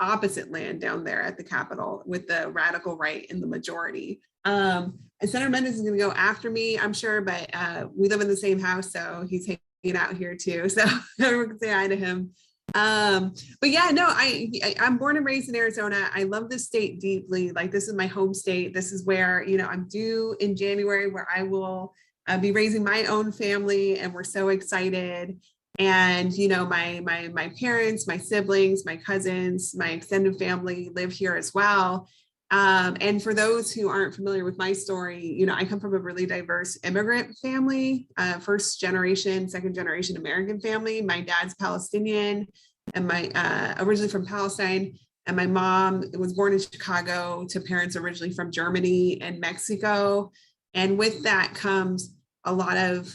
[SPEAKER 7] opposite land down there at the Capitol with the radical right in the majority. And Senator Mendez is going to go after me, I'm sure, but we live in the same house, so he's hanging out here too. So everyone can say hi to him. But yeah, no, I'm born and raised in Arizona. I love this state deeply. Like, this is my home state. This is where, I'm due in January, where I will be raising my own family, and we're so excited. And, my parents, my siblings, my cousins, my extended family live here as well. And for those who aren't familiar with my story, I come from a really diverse immigrant family, first generation, second generation American family. My dad's Palestinian and originally from Palestine. And my mom was born in Chicago to parents originally from Germany and Mexico. And with that comes a lot of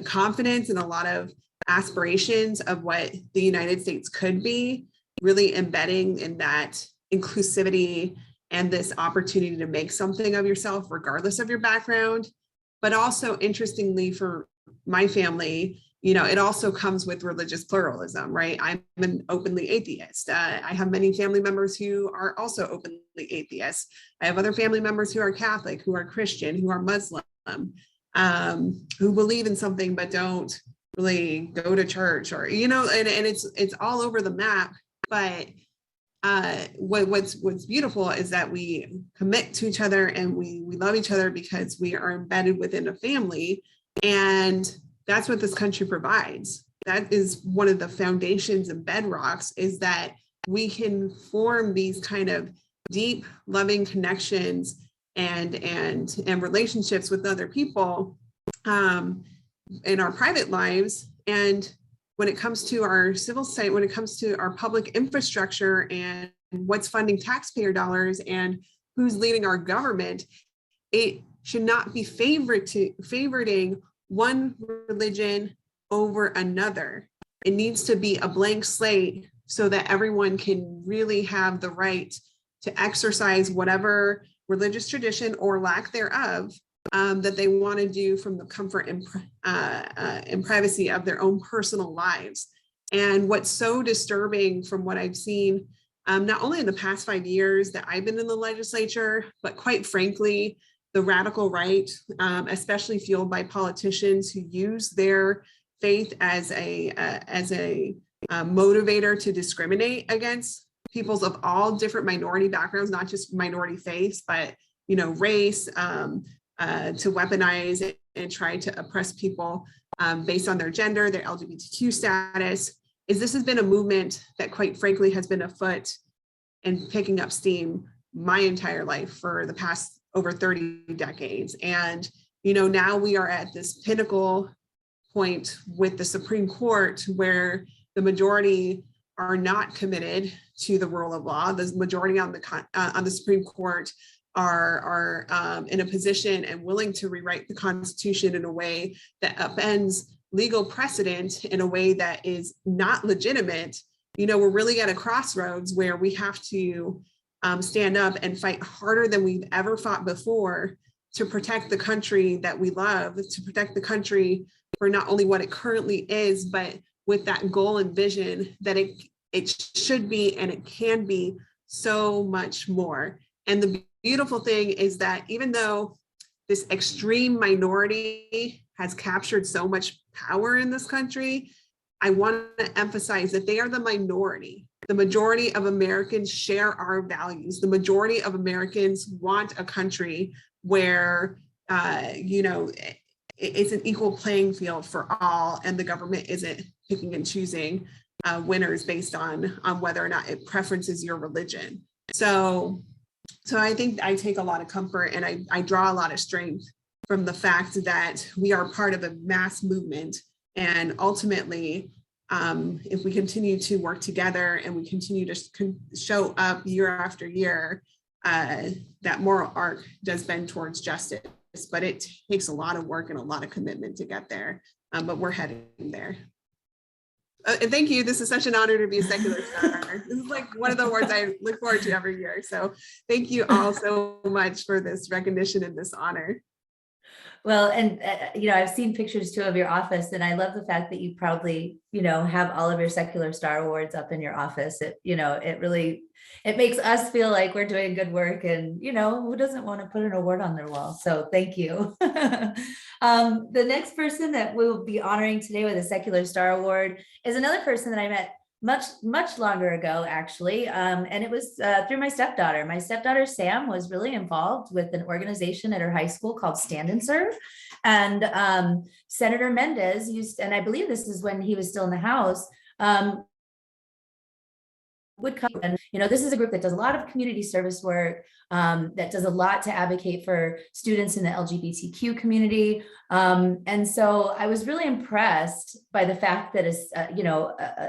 [SPEAKER 7] confidence and a lot of aspirations of what the United States could be, really embedding in that inclusivity and this opportunity to make something of yourself regardless of your background. But also, interestingly, for my family, it also comes with religious pluralism, right? I'm an openly atheist. I have many family members who are also openly atheists. I have other family members who are Catholic, who are Christian, who are Muslim, who believe in something but don't really go to church, or and it's all over the map. But what's beautiful is that we commit to each other and we love each other because we are embedded within a family, and that's what this country provides. That is one of the foundations and bedrocks, is that we can form these kind of deep, loving connections and relationships with other people in our private lives. And when it comes to our civil society, when it comes to our public infrastructure and what's funding taxpayer dollars and who's leading our government, it should not be favoriting one religion over another. It needs to be a blank slate so that everyone can really have the right to exercise whatever religious tradition or lack thereof that they want to do from the comfort and privacy of their own personal lives. And what's so disturbing from what I've seen, not only in the past 5 years that I've been in the legislature, but quite frankly, the radical right, especially fueled by politicians who use their faith as a motivator to discriminate against peoples of all different minority backgrounds, not just minority faiths, but race, to weaponize and try to oppress people based on their gender, their LGBTQ status. This has been a movement that quite frankly has been afoot and picking up steam my entire life for the past over 30 decades. And now we are at this pinnacle point with the Supreme Court where the majority are not committed to the rule of law. The majority on the Supreme Court are in a position and willing to rewrite the Constitution in a way that upends legal precedent in a way that is not legitimate. We're really at a crossroads where we have to stand up and fight harder than we've ever fought before to protect the country that we love, to protect the country for not only what it currently is, but with that goal and vision that it should be and it can be so much more. And the beautiful thing is that even though this extreme minority has captured so much power in this country, I want to emphasize that they are the minority. The majority of Americans share our values. The majority of Americans want a country where, it's an equal playing field for all, and the government isn't picking and choosing winners based on whether or not it preferences your religion. So I think I take a lot of comfort and I draw a lot of strength from the fact that we are part of a mass movement. And ultimately, if we continue to work together and we continue to show up year after year, that moral arc does bend towards justice. But it takes a lot of work and a lot of commitment to get there. But we're heading there. And thank you. This is such an honor to be a secular star. This is like one of the awards I look forward to every year. So thank you all so much for this recognition and this honor.
[SPEAKER 1] Well, and I've seen pictures too of your office, and I love the fact that you proudly, have all of your Secular Star Awards up in your office. It makes us feel like we're doing good work, and who doesn't want to put an award on their wall? So thank you. The next person that we'll be honoring today with a Secular Star Award is another person that I met much longer ago, actually. And it was through my stepdaughter. My stepdaughter, Sam, was really involved with an organization at her high school called Stand and Serve. And Senator Mendez used, and I believe this is when he was still in the House, would come. And this is a group that does a lot of community service work, that does a lot to advocate for students in the LGBTQ community. And so I was really impressed by the fact that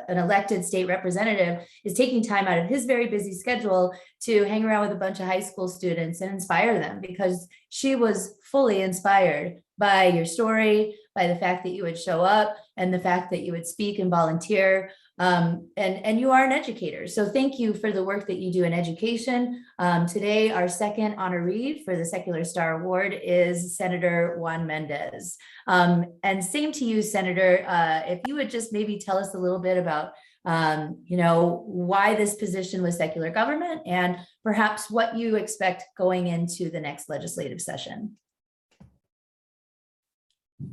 [SPEAKER 1] an elected state representative is taking time out of his very busy schedule to hang around with a bunch of high school students and inspire them, because she was fully inspired by your story, by the fact that you would show up and the fact that you would speak and volunteer. And you are an educator. So thank you for the work that you do in education. Today, our second honoree for the Secular Star Award is Senator Juan Mendez. And same to you, Senator, if you would just maybe tell us a little bit about, why this position with secular government and perhaps what you expect going into the next legislative session.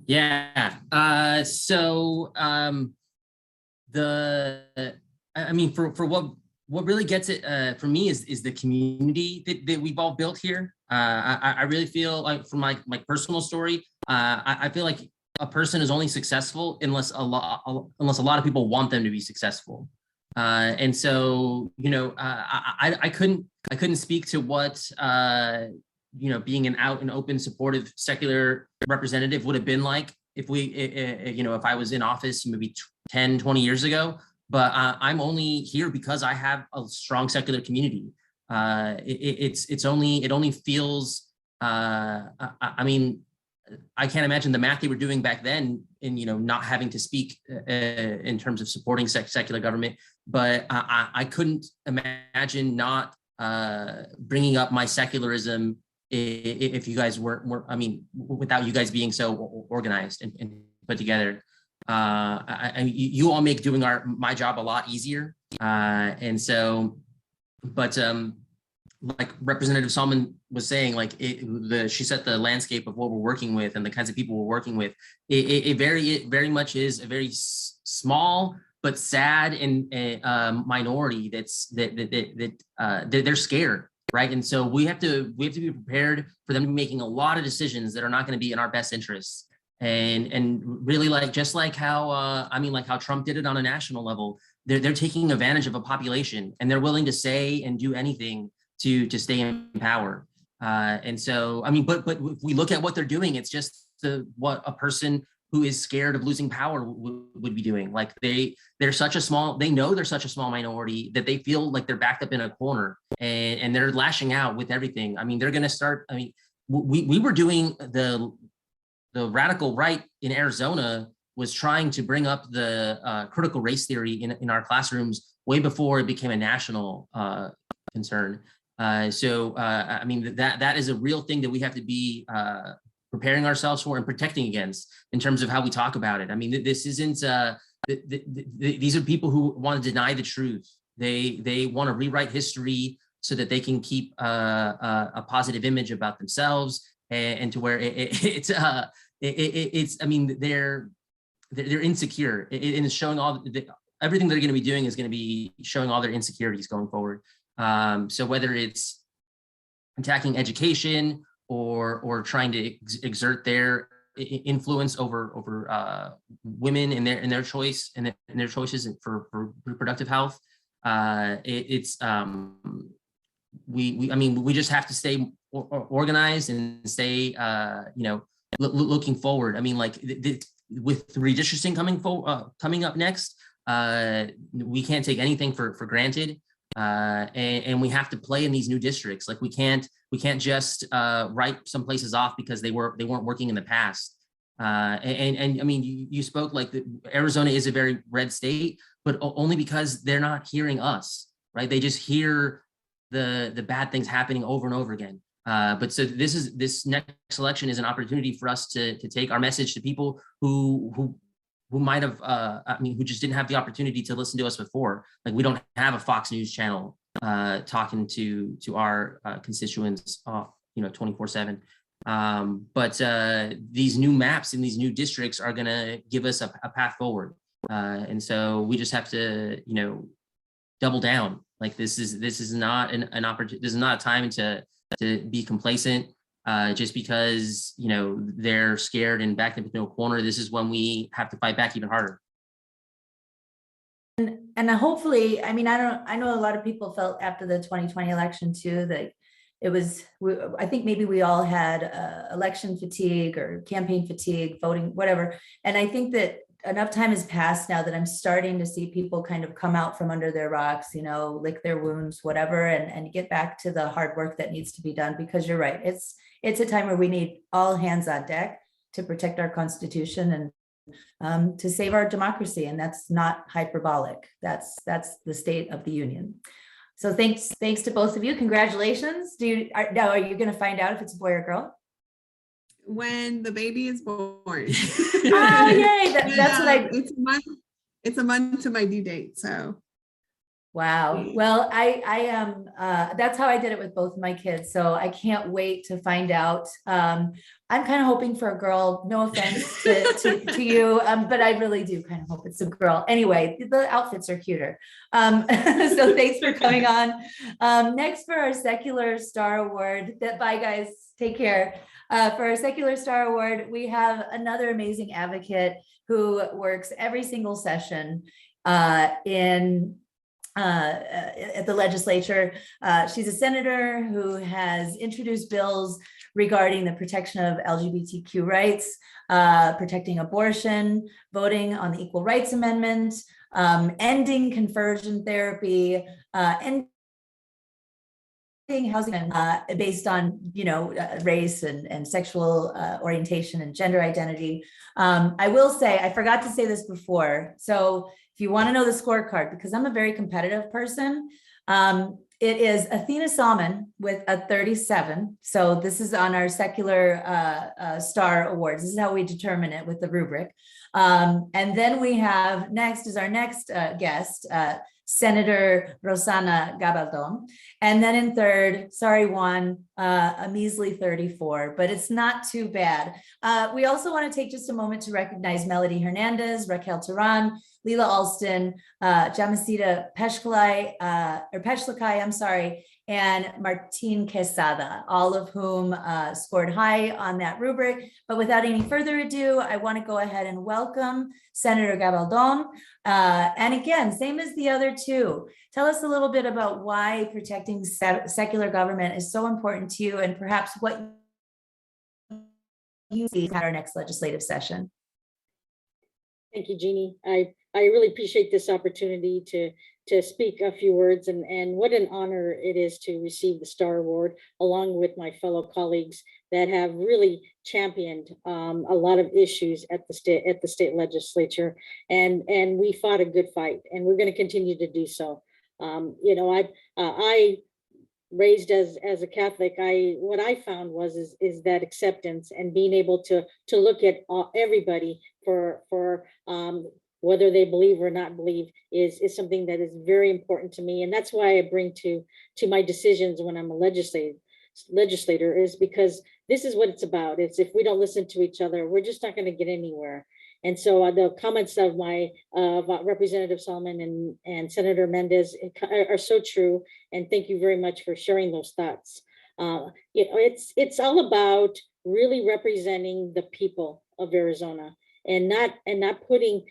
[SPEAKER 8] Yeah. For what really gets it for me is the community that we've all built here. I really feel like, from my personal story, I feel like a person is only successful unless a lot of people want them to be successful. And so, I couldn't speak to what being an out and open supportive secular representative would have been like if I was in office maybe 10, 20 years ago, but I'm only here because I have a strong secular community. It only feels I mean, I can't imagine the math they were doing back then in, not having to speak in terms of supporting secular government, but I couldn't imagine not bringing up my secularism if you guys weren't, I mean, without you guys being so organized and put together. You all make doing my job a lot easier. And so, but like Representative Salmon was saying, like she set the landscape of what we're working with and the kinds of people we're working with. It very much is a very small but sad and minority that they're scared, right? And so we have to be prepared for them to be making a lot of decisions that are not going to be in our best interests. And really, like just like how how Trump did it on a national level, they're taking advantage of a population and they're willing to say and do anything to stay in power. And so, I mean, but if we look at what they're doing, it's just what a person who is scared of losing power would be doing. Like they know they're such a small minority that they feel like they're backed up in a corner and they're lashing out with everything. I mean, they're going to start, I mean, we were doing the radical right in Arizona was trying to bring up the critical race theory in our classrooms way before it became a national concern. I mean, that is a real thing that we have to be preparing ourselves for and protecting against in terms of how we talk about it. I mean, this isn't, these are people who want to deny the truth. They want to rewrite history so that they can keep a positive image about themselves and to where it's, I mean, they're insecure. It is showing everything they're going to be doing is going to be showing all their insecurities going forward. So whether it's attacking education or trying to exert their influence over women in their choice and their choices for reproductive health, we just have to stay organized and stay looking forward. I mean, like with redistricting coming up next, we can't take anything for granted. And we have to play in these new districts. Like we can't just write some places off because they weren't working in the past. And I mean, you spoke like Arizona is a very red state, but only because they're not hearing us, right? They just hear the bad things happening over and over again. But so this next election is an opportunity for us to take our message to people who might have, who just didn't have the opportunity to listen to us before. Like we don't have a Fox News channel talking to our constituents, 24/7. But these new maps in these new districts are gonna give us a path forward. And so we just have to, double down. Like this is not an opportunity. This is not a time to be complacent. Just because, they're scared and backed up into a corner. This is when we have to fight back even harder.
[SPEAKER 1] And hopefully, I mean, I know a lot of people felt after the 2020 election too, that it was, I think maybe we all had election fatigue or campaign fatigue, voting, whatever. And I think that enough time has passed now that I'm starting to see people kind of come out from under their rocks, lick their wounds, whatever, and get back to the hard work that needs to be done, because you're right. It's a time where we need all hands on deck to protect our Constitution and to save our democracy. And that's not hyperbolic. That's the state of the union. So thanks to both of you. Congratulations. Are you going to find out if it's a boy or girl?
[SPEAKER 7] When the baby is born.
[SPEAKER 1] Oh, yay. That's what
[SPEAKER 7] it's a month to my due date. So.
[SPEAKER 1] Wow. Well, I am, that's how I did it with both of my kids. So I can't wait to find out. I'm kind of hoping for a girl, no offense to you, but I really do kind of hope it's a girl. Anyway, the outfits are cuter. So thanks for coming on. Next for our Secular Star Award, bye guys, take care. For our Secular Star Award, we have another amazing advocate who works every single session at the legislature. She's a senator who has introduced bills regarding the protection of LGBTQ rights, protecting abortion, voting on the Equal Rights Amendment, ending conversion therapy, ending housing based on, race and sexual orientation and gender identity. I will say, I forgot to say this before. So if you want to know the scorecard, because I'm a very competitive person, it is Athena Salmon with a 37. So this is on our secular star awards. This is how we determine it with the rubric. And then we have next is our next guest, Senator Rosanna Gabaldon. And then in third, sorry, Juan, a measly 34, but it's not too bad. We also want to take just a moment to recognize Melody Hernandez, Raquel Turan, Leela Alston, Jamasita Peshlikai, I'm sorry, and Martin Quesada, all of whom scored high on that rubric. But without any further ado, I want to go ahead and welcome Senator Gabaldon. And again, same as the other two, tell us a little bit about why protecting secular government is so important to you, and perhaps what you see at our next legislative session.
[SPEAKER 9] Thank you, Jeannie. I really appreciate this opportunity to speak a few words, and what an honor it is to receive the Star Award along with my fellow colleagues that have really championed a lot of issues at the state legislature, and we fought a good fight, and we're going to continue to do so. I raised as a Catholic, what I found is that acceptance and being able to look at everybody for whether they believe or not believe is something that is very important to me. And that's why I bring to my decisions when I'm a legislator, is because this is what it's about. It's if we don't listen to each other, we're just not going to get anywhere. And so the comments of my Representative Solomon and Senator Mendez are so true. And thank you very much for sharing those thoughts. It's all about really representing the people of Arizona, and not putting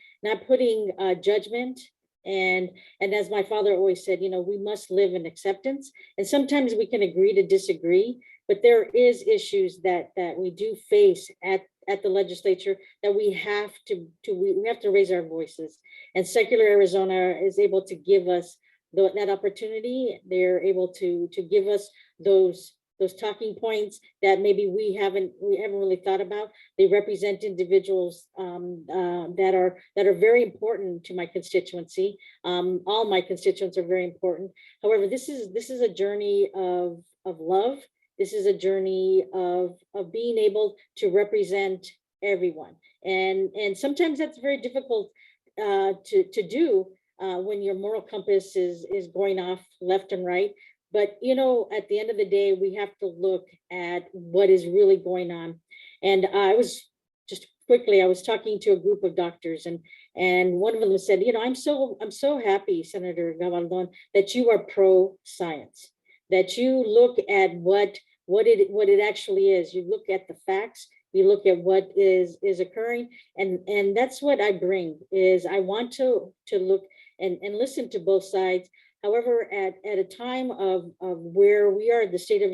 [SPEAKER 9] judgment. And as my father always said, we must live in acceptance. And sometimes we can agree to disagree, but there is issues that we do face at the legislature that we have to raise our voices. And secular Arizona is able to give us that opportunity. They're able to give us those talking points that maybe we haven't really thought about. They represent individuals that are very important to my constituency. All my constituents are very important. However, this is a journey of love. This is a journey of being able to represent everyone, and sometimes that's very difficult to do when your moral compass is going off left and right. But, at the end of the day, we have to look at what is really going on. And I was talking to a group of doctors, and one of them said, I'm so happy, Senator Gabaldon, that you are pro-science, that you look at what it actually is. You look at the facts, you look at what is occurring. And that's what I bring, is I want to look and listen to both sides. However, at a time of where we are, the state of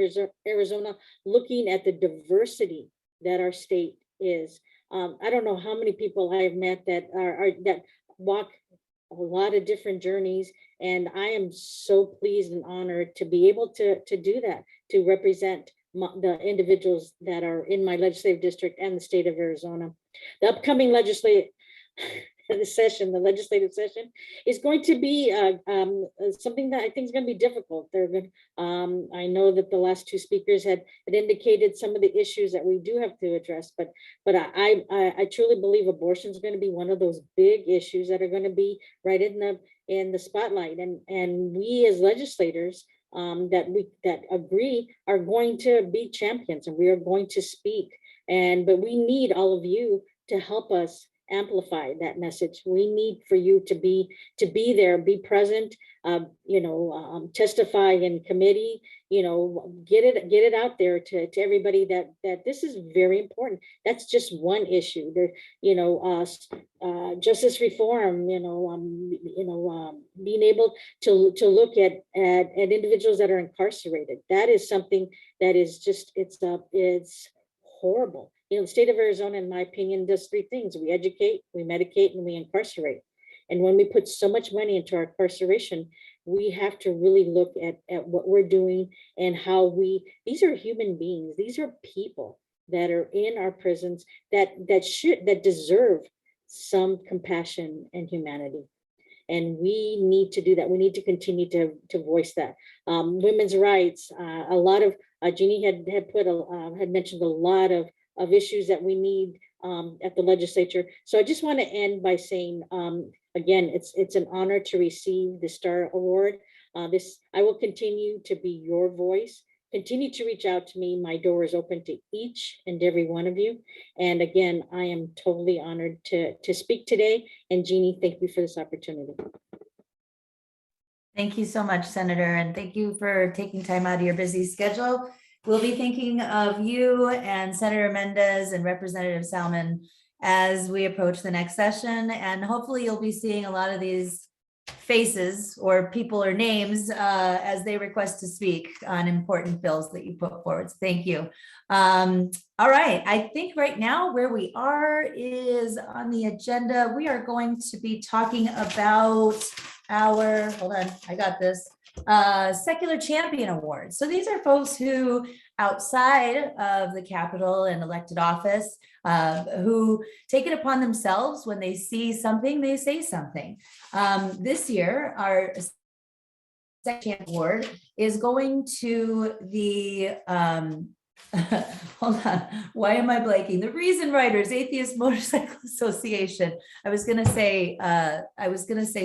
[SPEAKER 9] Arizona, looking at the diversity that our state is, I don't know how many people I have met that walk a lot of different journeys, and I am so pleased and honored to be able to do that, to represent the individuals that are in my legislative district and the state of Arizona. The upcoming legislative session is going to be something that I think is going to be difficult. I know that the last two speakers had indicated some of the issues that we do have to address, but I truly believe abortion is going to be one of those big issues that are going to be right in the spotlight, and we as legislators that agree are going to be champions, and we are going to speak. But we need all of you to help us amplify that message. We need for you to be there, be present, testify in committee, get it out there to everybody that this is very important. That's just one issue. There, justice reform, being able to look at individuals that are incarcerated. That is something that is just, it's horrible. The state of Arizona, in my opinion, does three things: we educate, we medicate, and we incarcerate. And when we put so much money into our incarceration, we have to really look at what we're doing and how these are human beings. These are people that are in our prisons that deserve some compassion and humanity. And we need to do that. We need to continue to voice that. Women's rights, a lot of, Jeannie had mentioned a lot of issues that we need at the legislature. So I just want to end by saying, again, it's an honor to receive the Star Award. I will continue to be your voice. Continue to reach out to me. My door is open to each and every one of you. And again, I am totally honored to speak today. And Jeannie, thank you for this opportunity.
[SPEAKER 1] Thank you so much, Senator, and thank you for taking time out of your busy schedule. We'll be thinking of you and Senator Mendez and Representative Salmon as we approach the next session, and hopefully you'll be seeing a lot of these faces or people or names as they request to speak on important bills that you put forward. So thank you. All right, I think right now where we are is on the agenda. We are going to be talking about our, hold on, I got this, Secular Champion Awards. So these are folks who outside of the Capitol and elected office who take it upon themselves when they see something, they say something. This year, our Secular Award is going to the, hold on, why am I blanking? The Reason Writers Atheist Motorcycle Association. I was gonna say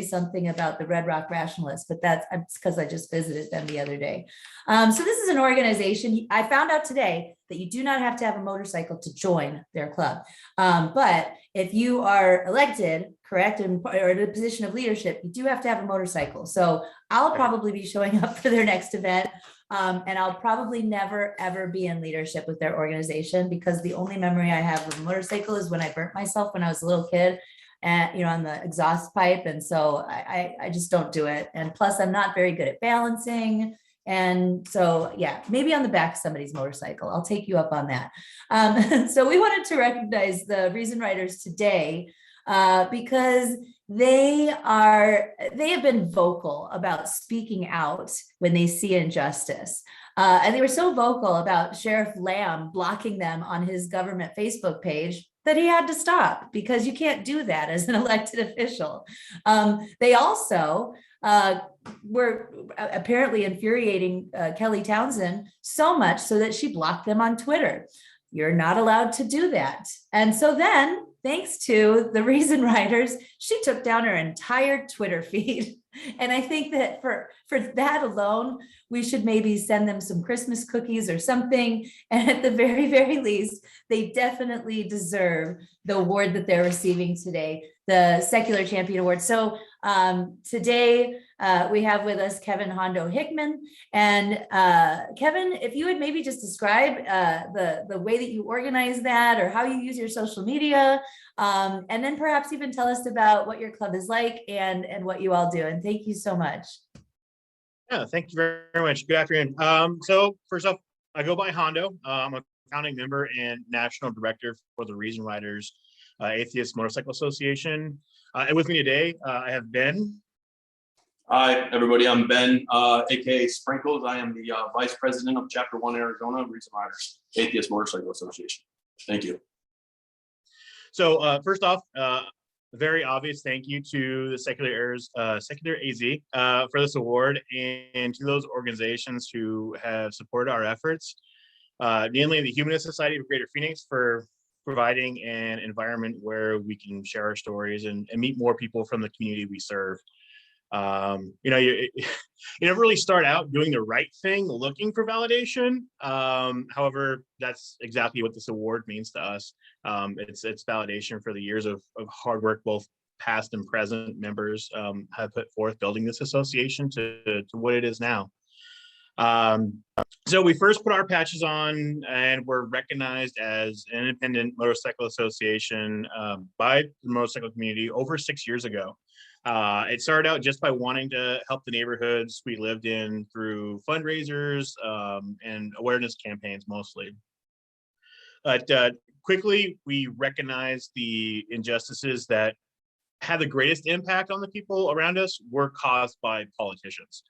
[SPEAKER 1] something about the Rock Rationalists, but that's because I just visited them the other day. So this is an organization. I found out today that you do not have to have a motorcycle to join their club. But if you are elected, correct, or in a position of leadership, you do have to have a motorcycle. So I'll probably be showing up for their next event. And I'll probably never, ever be in leadership with their organization, because the only memory I have of a motorcycle is when I burnt myself when I was a little kid and, on the exhaust pipe. And so I just don't do it. And plus I'm not very good at balancing. And so, yeah, maybe on the back of somebody's motorcycle, I'll take you up on that. So we wanted to recognize the Reason Writers today because they have been vocal about speaking out when they see injustice. And they were so vocal about Sheriff Lamb blocking them on his government Facebook page that he had to stop, because you can't do that as an elected official. They also were apparently infuriating Kelly Townsend so much so that she blocked them on Twitter. You're not allowed to do that. And so then, thanks to the Reason Writers, she took down her entire Twitter feed. And I think that for that alone, we should maybe send them some Christmas cookies or something. And at the very, very least, they definitely deserve the award that they're receiving today, the Secular Champion Award. So today we have with us Kevin Hondo Hickman. And Kevin, if you would maybe just describe the way that you organize that, or how you use your social media, and then perhaps even tell us about what your club is like and what you all do. And thank you so much.
[SPEAKER 10] Yeah, thank you very much. Good afternoon. So first off, I go by Hondo. I'm a founding member and national director for the Reason Writers Atheist Motorcycle Association. And with me today, I have Ben.
[SPEAKER 11] Hi, everybody. I'm Ben, aka Sprinkles. I am the vice president of Chapter 1 Arizona Reason Writers Atheist Motorcycle Association. Thank you.
[SPEAKER 10] So first off, a very obvious thank you to the Secular AZ for this award, and to those organizations who have supported our efforts, namely the Humanist Society of Greater Phoenix for providing an environment where we can share our stories and meet more people from the community we serve. You never really start out doing the right thing, looking for validation. However, that's exactly what this award means to us. It's validation for the years of hard work both past and present members have put forth building this association to what it is now. So we first put our patches on and were recognized as an independent motorcycle association by the motorcycle community over 6 years ago. It started out just by wanting to help the neighborhoods we lived in through fundraisers and awareness campaigns mostly. But quickly, we recognized the injustices that had the greatest impact on the people around us were caused by politicians.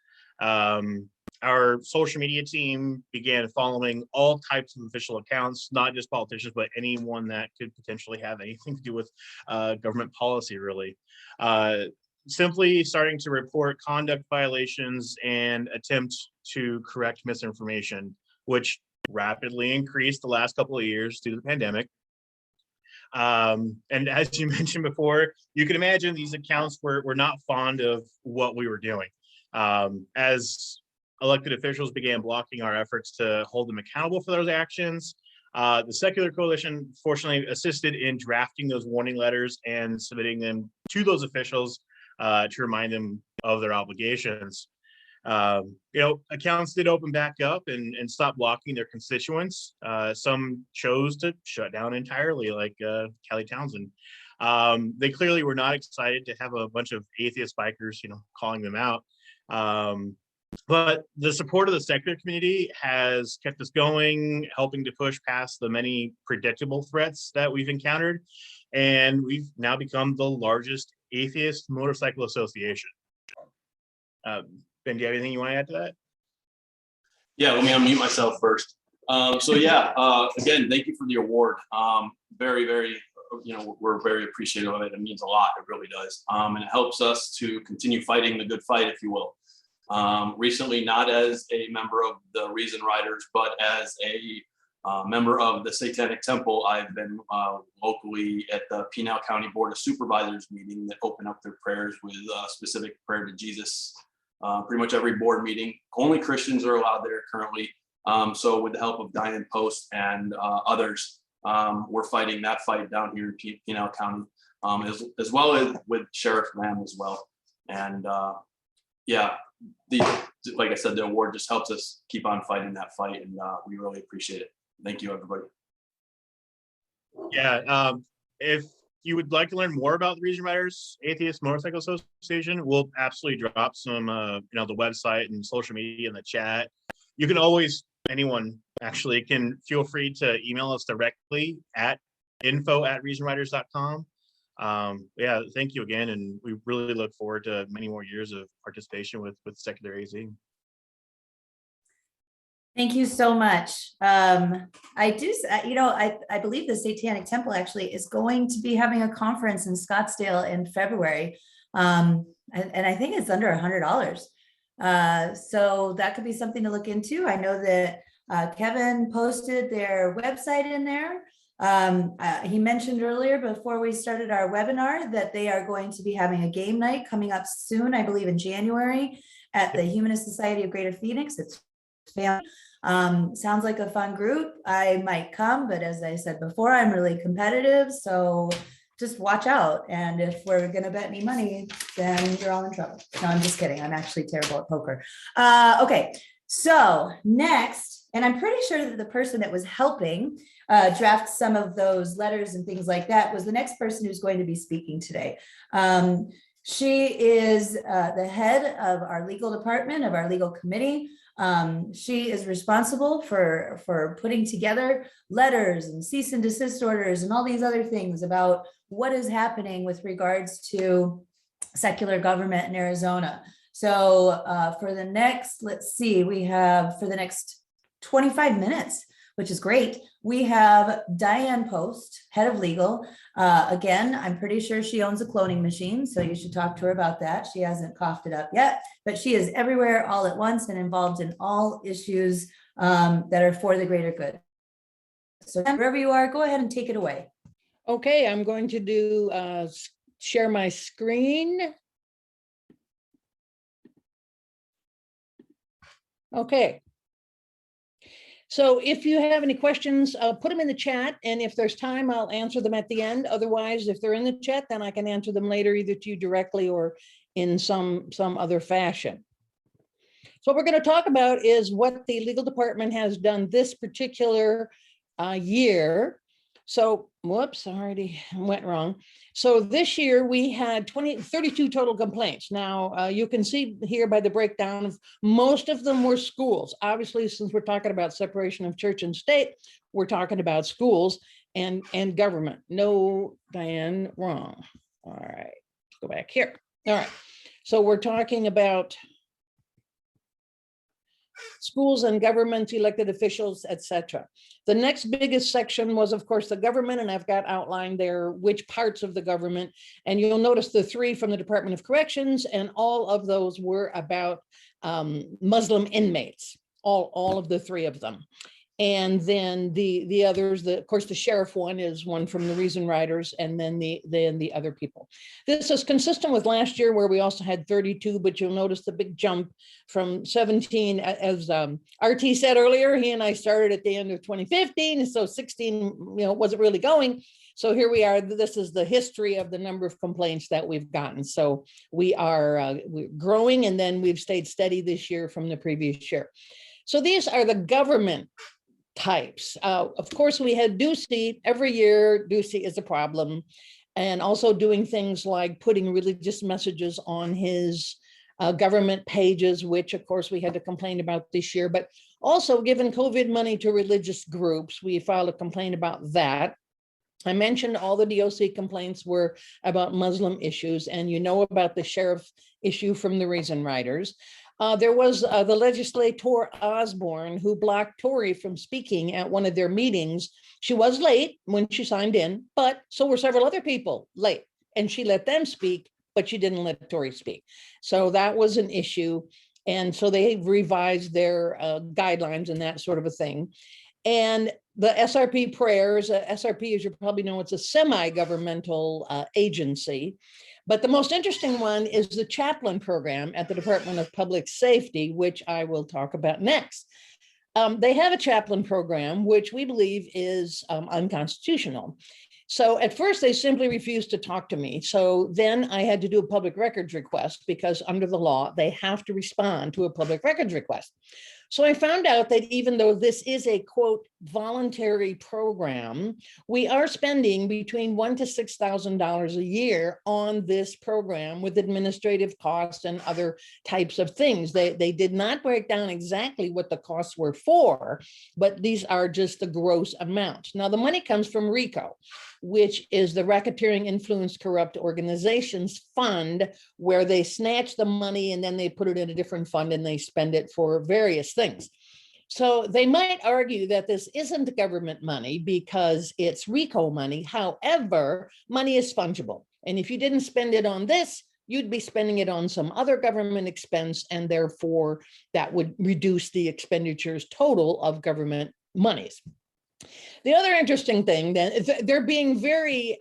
[SPEAKER 10] Our social media team began following all types of official accounts, not just politicians, but anyone that could potentially have anything to do with government policy, really. Simply starting to report conduct violations and attempt to correct misinformation, which rapidly increased the last couple of years due to the pandemic. And as you mentioned before, you can imagine these accounts were not fond of what we were doing. As elected officials began blocking our efforts to hold them accountable for those actions, the Secular Coalition fortunately assisted in drafting those warning letters and submitting them to those officials to remind them of their obligations. Accounts did open back up and stop blocking their constituents. Some chose to shut down entirely, like Kelly Townsend. They clearly were not excited to have a bunch of atheist bikers, calling them out. But the support of the secular community has kept us going, helping to push past the many predictable threats that we've encountered. And we've now become the largest atheist motorcycle association. Ben, do you have anything you want to add to that?
[SPEAKER 11] Yeah, let me unmute myself first. Again, thank you for the award. Very, very, we're very appreciative of it. It means a lot. It really does. And it helps us to continue fighting the good fight, if you will. Recently, not as a member of the Reason Riders, but as a member of the Satanic Temple, I've been locally at the Pinal County Board of Supervisors meeting that open up their prayers with a specific prayer to Jesus. Pretty much every board meeting. Only Christians are allowed there currently. So with the help of Dianne Post and others, we're fighting that fight down here in Pinal County, as well as with Sheriff Lamb as well. And like I said, the award just helps us keep on fighting that fight, and we really appreciate it. Thank you, everybody.
[SPEAKER 10] Yeah, if you would like to learn more about the Reason Riders Atheist Motorcycle Association, we'll absolutely drop some, the website and social media in the chat. You can always, anyone actually can feel free to email us directly at info@reasonriders.com. Thank you again, and we really look forward to many more years of participation with Secular AZ.
[SPEAKER 1] Thank you so much. I believe the Satanic Temple actually is going to be having a conference in Scottsdale in February. And I think it's under $100. So that could be something to look into. I know that Kevin posted their website in there. He mentioned earlier before we started our webinar that they are going to be having a game night coming up soon, I believe in January, at the Humanist Society of Greater Phoenix. It's family. Sounds like a fun group. I might come, but as I said before, I'm really competitive, so just watch out. And if we're gonna bet me money, then you're all in trouble. No, I'm just kidding. I'm actually terrible at poker. Okay, so next, and I'm pretty sure that the person that was helping draft some of those letters and things like that was the next person who's going to be speaking today. She is the head of our legal department, of our legal committee. She is responsible for putting together letters and cease and desist orders and all these other things about what is happening with regards to secular government in Arizona. So for the next, we have for the next 25 minutes, which is great. We have Dianne Post, head of legal. Again, I'm pretty sure she owns a cloning machine, so you should talk to her about that. She hasn't coughed it up yet, but she is everywhere all at once and involved in all issues that are for the greater good. So wherever you are, go ahead and take it away.
[SPEAKER 12] Okay, I'm going to do share my screen. Okay. So if you have any questions, put them in the chat, and if there's time, I'll answer them at the end. Otherwise, if they're in the chat, then I can answer them later, either to you directly or in some other fashion. So what we're going to talk about is what the legal department has done this particular year. So, whoops, I already went wrong. So this year we had 32 total complaints. Now you can see here by the breakdown of most of them were schools. Obviously, since we're talking about separation of church and state, we're talking about schools and government. No, Dianne, wrong. All right. go back here. All right. So we're talking about schools and government, elected officials, etc. The next biggest section was, of course, the government, and I've got outlined there which parts of the government. And you'll notice the 3 from the Department of Corrections, and all of those were about Muslim inmates, all of the 3 of them. And then the others, of course, the sheriff one is one from the Reason Riders, and then the other people. This is consistent with last year, where we also had 32, but you'll notice the big jump from 17. As RT said earlier, he and I started at the end of 2015, so 16, wasn't really going. So here we are. This is the history of the number of complaints that we've gotten. So we're growing, and then we've stayed steady this year from the previous year. So these are the government types. Of course, we had Ducey every year. Ducey is a problem, and also doing things like putting religious messages on his government pages, which of course we had to complain about this year, but also giving COVID money to religious groups. We filed a complaint about that. I mentioned all the DOC complaints were about Muslim issues, and you know about the sheriff issue from the Reason Riders. There was the legislator Osborne, who blocked Tory from speaking at one of their meetings. She was late when she signed in, but so were several other people late, and she let them speak, but she didn't let Tory speak. So that was an issue. And so they revised their guidelines and that sort of a thing. And the SRP prayers, SRP, as you probably know, it's a semi-governmental agency. But the most interesting one is the Chaplain program at the Department of Public Safety, which I will talk about next. They have a chaplain program, which we believe is unconstitutional. So at first, they simply refused to talk to me. So then I had to do a public records request, because under the law, they have to respond to a public records request. So I found out that even though this is a, quote, voluntary program, we are spending between $1,000 to $6,000 a year on this program, with administrative costs and other types of things. They did not break down exactly what the costs were for, but these are just the gross amounts. Now, the money comes from RICO, which is the Racketeering Influenced Corrupt Organizations Fund, where they snatch the money and then they put it in a different fund and they spend it for various things. So they might argue that this isn't government money because it's RICO money. However, money is fungible. And if you didn't spend it on this, you'd be spending it on some other government expense, and therefore that would reduce the expenditures total of government monies. The other interesting thing, then, is they're being very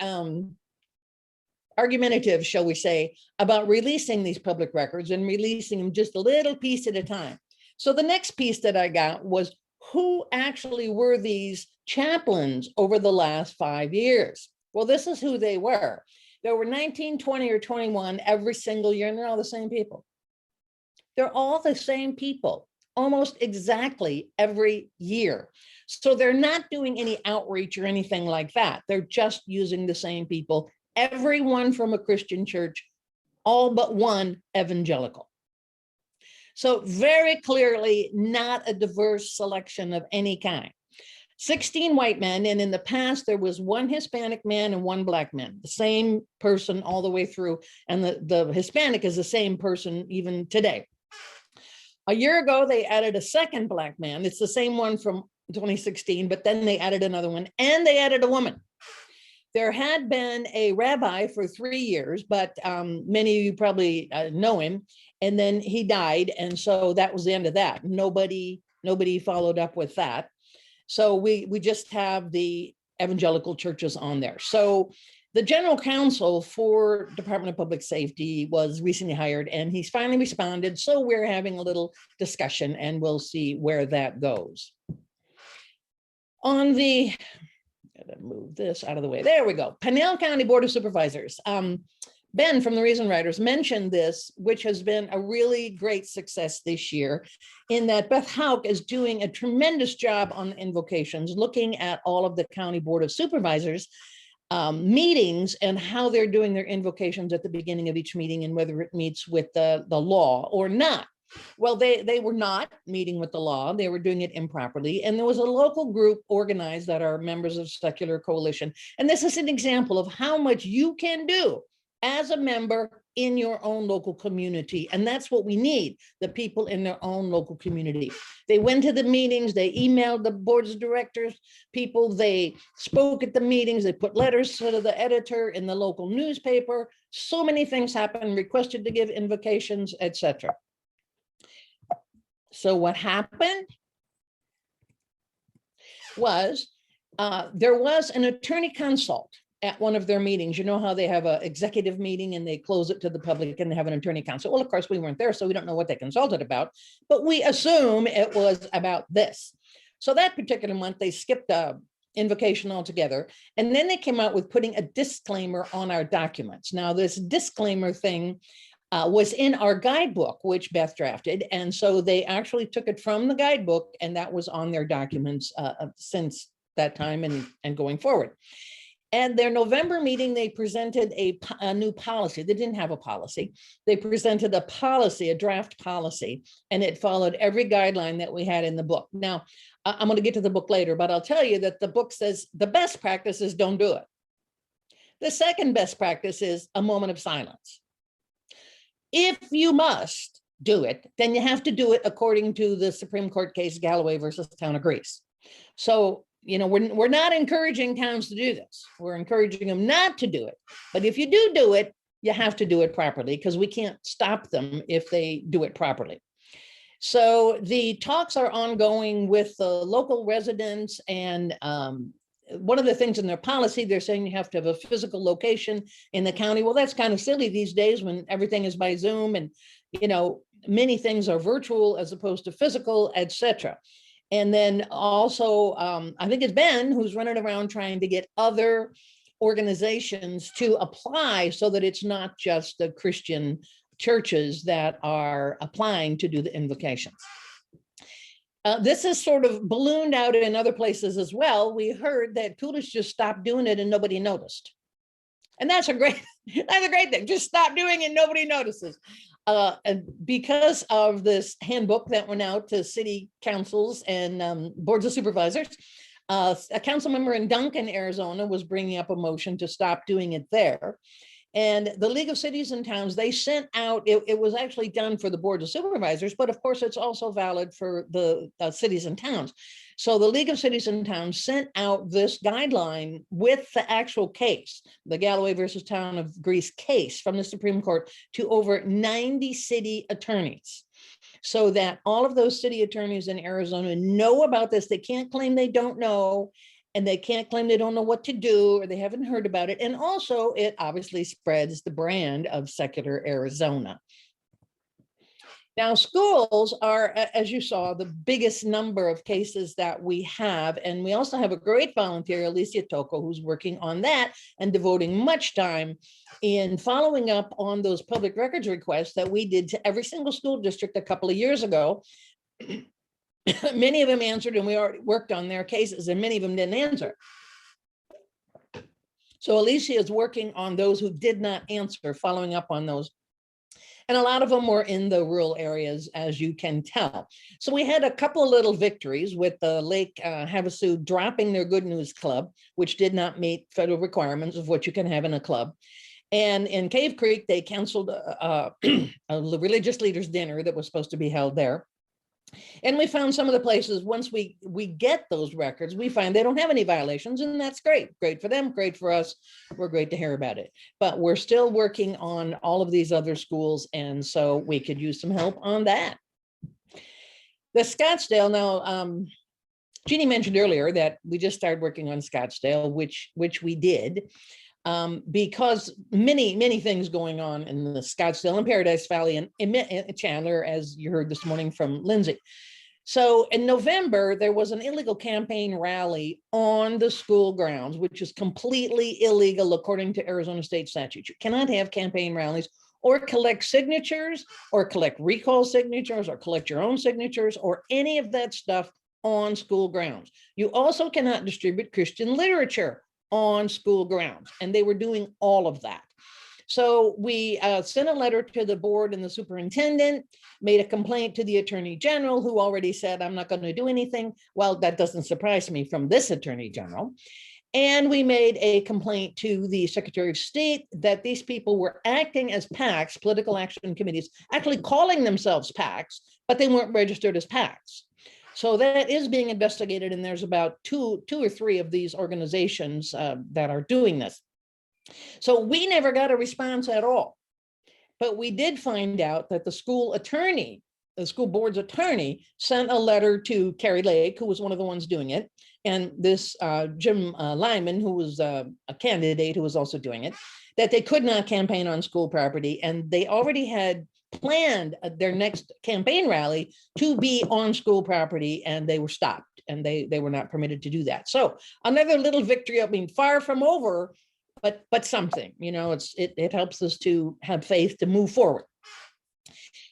[SPEAKER 12] argumentative, shall we say, about releasing these public records and releasing them just a little piece at a time. So the next piece that I got was, who actually were these chaplains over the last 5 years? Well, this is who they were. There were 19, 20, or 21 every single year, and they're all the same people. They're all the same people, almost exactly every year. So they're not doing any outreach or anything like that. They're just using the same people, everyone from a Christian church, all but one evangelical. So very clearly not a diverse selection of any kind. 16 white men, and in the past there was one Hispanic man and one black man, the same person all the way through, and the Hispanic is the same person even today. A year ago, they added a second black man. It's the same one from 2016, but then they added another one, and they added a woman. There had been a rabbi for 3 years, but many of you probably know him, and then he died, and so that was the end of that. Nobody followed up with that. So we just have the evangelical churches on there. So the general counsel for Department of Public Safety was recently hired, and he's finally responded. So we're having a little discussion, and we'll see where that goes. On the, gotta move this out of the way. There we go. Pinal County Board of Supervisors. Ben from the Reason Riders mentioned this, which has been a really great success this year, in that Beth Hauk is doing a tremendous job on invocations, looking at all of the County Board of Supervisors meetings and how they're doing their invocations at the beginning of each meeting, and whether it meets with the law or not. Well, they were not meeting with the law. They were doing it improperly. And there was a local group organized that are members of Secular Coalition. And this is an example of how much you can do as a member in your own local community. And that's what we need, the people in their own local community. They went to the meetings, they emailed the boards of directors, people, they spoke at the meetings, they put letters to the editor in the local newspaper. So many things happened, requested to give invocations, etc. So what happened was there was an attorney consult at one of their meetings. You know how they have an executive meeting and they close it to the public and they have an attorney consult. Well, of course, we weren't there, so we don't know what they consulted about, but we assume it was about this. So that particular month, they skipped a invocation altogether. And then they came out with putting a disclaimer on our documents. Now, this disclaimer thing was in our guidebook, which Beth drafted. And so they actually took it from the guidebook, and that was on their documents since that time and going forward. And their November meeting, they presented a new policy. They didn't have a policy. They presented a policy, a draft policy, and it followed every guideline that we had in the book. Now, I'm going to get to the book later, but I'll tell you that the book says the best practice is don't do it. The second best practice is a moment of silence. If you must do it, then you have to do it according to the Supreme Court case Galloway versus Town of Greece. So, you know, we're not encouraging towns to do this. We're encouraging them not to do it. But if you do it, you have to do it properly, because we can't stop them if they do it properly. So the talks are ongoing with the local residents, and one of the things in their policy, they're saying you have to have a physical location in the county. Well, that's kind of silly these days when everything is by Zoom and, you know, many things are virtual as opposed to physical, etc. And then also, I think it's Ben who's running around trying to get other organizations to apply so that it's not just the Christian churches that are applying to do the invocations. This is sort of ballooned out in other places as well. We heard that Coolidge just stopped doing it and nobody noticed. And that's a great thing. Just stop doing it, nobody notices. And because of this handbook that went out to city councils and boards of supervisors, a council member in Duncan, Arizona was bringing up a motion to stop doing it there. And the League of Cities and Towns, they sent out, it was actually done for the board of supervisors, but of course it's also valid for the cities and towns. So the League of Cities and Towns sent out this guideline with the actual case, the Galloway versus Town of Greece case from the Supreme Court, to over 90 city attorneys, so that all of those city attorneys in Arizona know about this. They can't claim they don't know, and they can't claim they don't know what to do or they haven't heard about it. And also it obviously spreads the brand of secular Arizona. Now, schools are, as you saw, the biggest number of cases that we have. And we also have a great volunteer, Alicia Toko, who's working on that and devoting much time in following up on those public records requests that we did to every single school district a couple of years ago. Many of them answered, and we already worked on their cases, and many of them didn't answer. So Alicia is working on those who did not answer, following up on those. And a lot of them were in the rural areas, as you can tell. So we had a couple of little victories with the Lake Havasu dropping their Good News Club, which did not meet federal requirements of what you can have in a club. And in Cave Creek, they canceled a religious leaders dinner that was supposed to be held there. And we found some of the places, once we get those records, we find they don't have any violations, and that's great. Great for them, great for us. We're great to hear about it. But we're still working on all of these other schools, and so we could use some help on that. The Scottsdale, now, Jeannie mentioned earlier that we just started working on Scottsdale, which we did. Because many things going on in the Scottsdale and Paradise Valley and in Chandler, as you heard this morning from Lindsay. So in November, there was an illegal campaign rally on the school grounds, which is completely illegal according to Arizona state statute. You cannot have campaign rallies or collect signatures or collect recall signatures or collect your own signatures or any of that stuff on school grounds. You also cannot distribute Christian literature on school grounds, and they were doing all of that. So we sent a letter to the board and the superintendent, made a complaint to the attorney general, who already said, I'm not going to do anything. Well, that doesn't surprise me from this attorney general. And we made a complaint to the Secretary of State that these people were acting as PACs, political action committees, actually calling themselves PACs, but they weren't registered as PACs. So that is being investigated, and there's about two or three of these organizations that are doing this. So we never got a response at all, but we did find out that the school attorney, the school board's attorney, sent a letter to Carrie Lake, who was one of the ones doing it, and this Jim Lyman, who was a candidate who was also doing it, that they could not campaign on school property, and they already had planned their next campaign rally to be on school property, and they were stopped, and they were not permitted to do that. So another little victory, I mean, far from over, but something, you know, it helps us to have faith to move forward.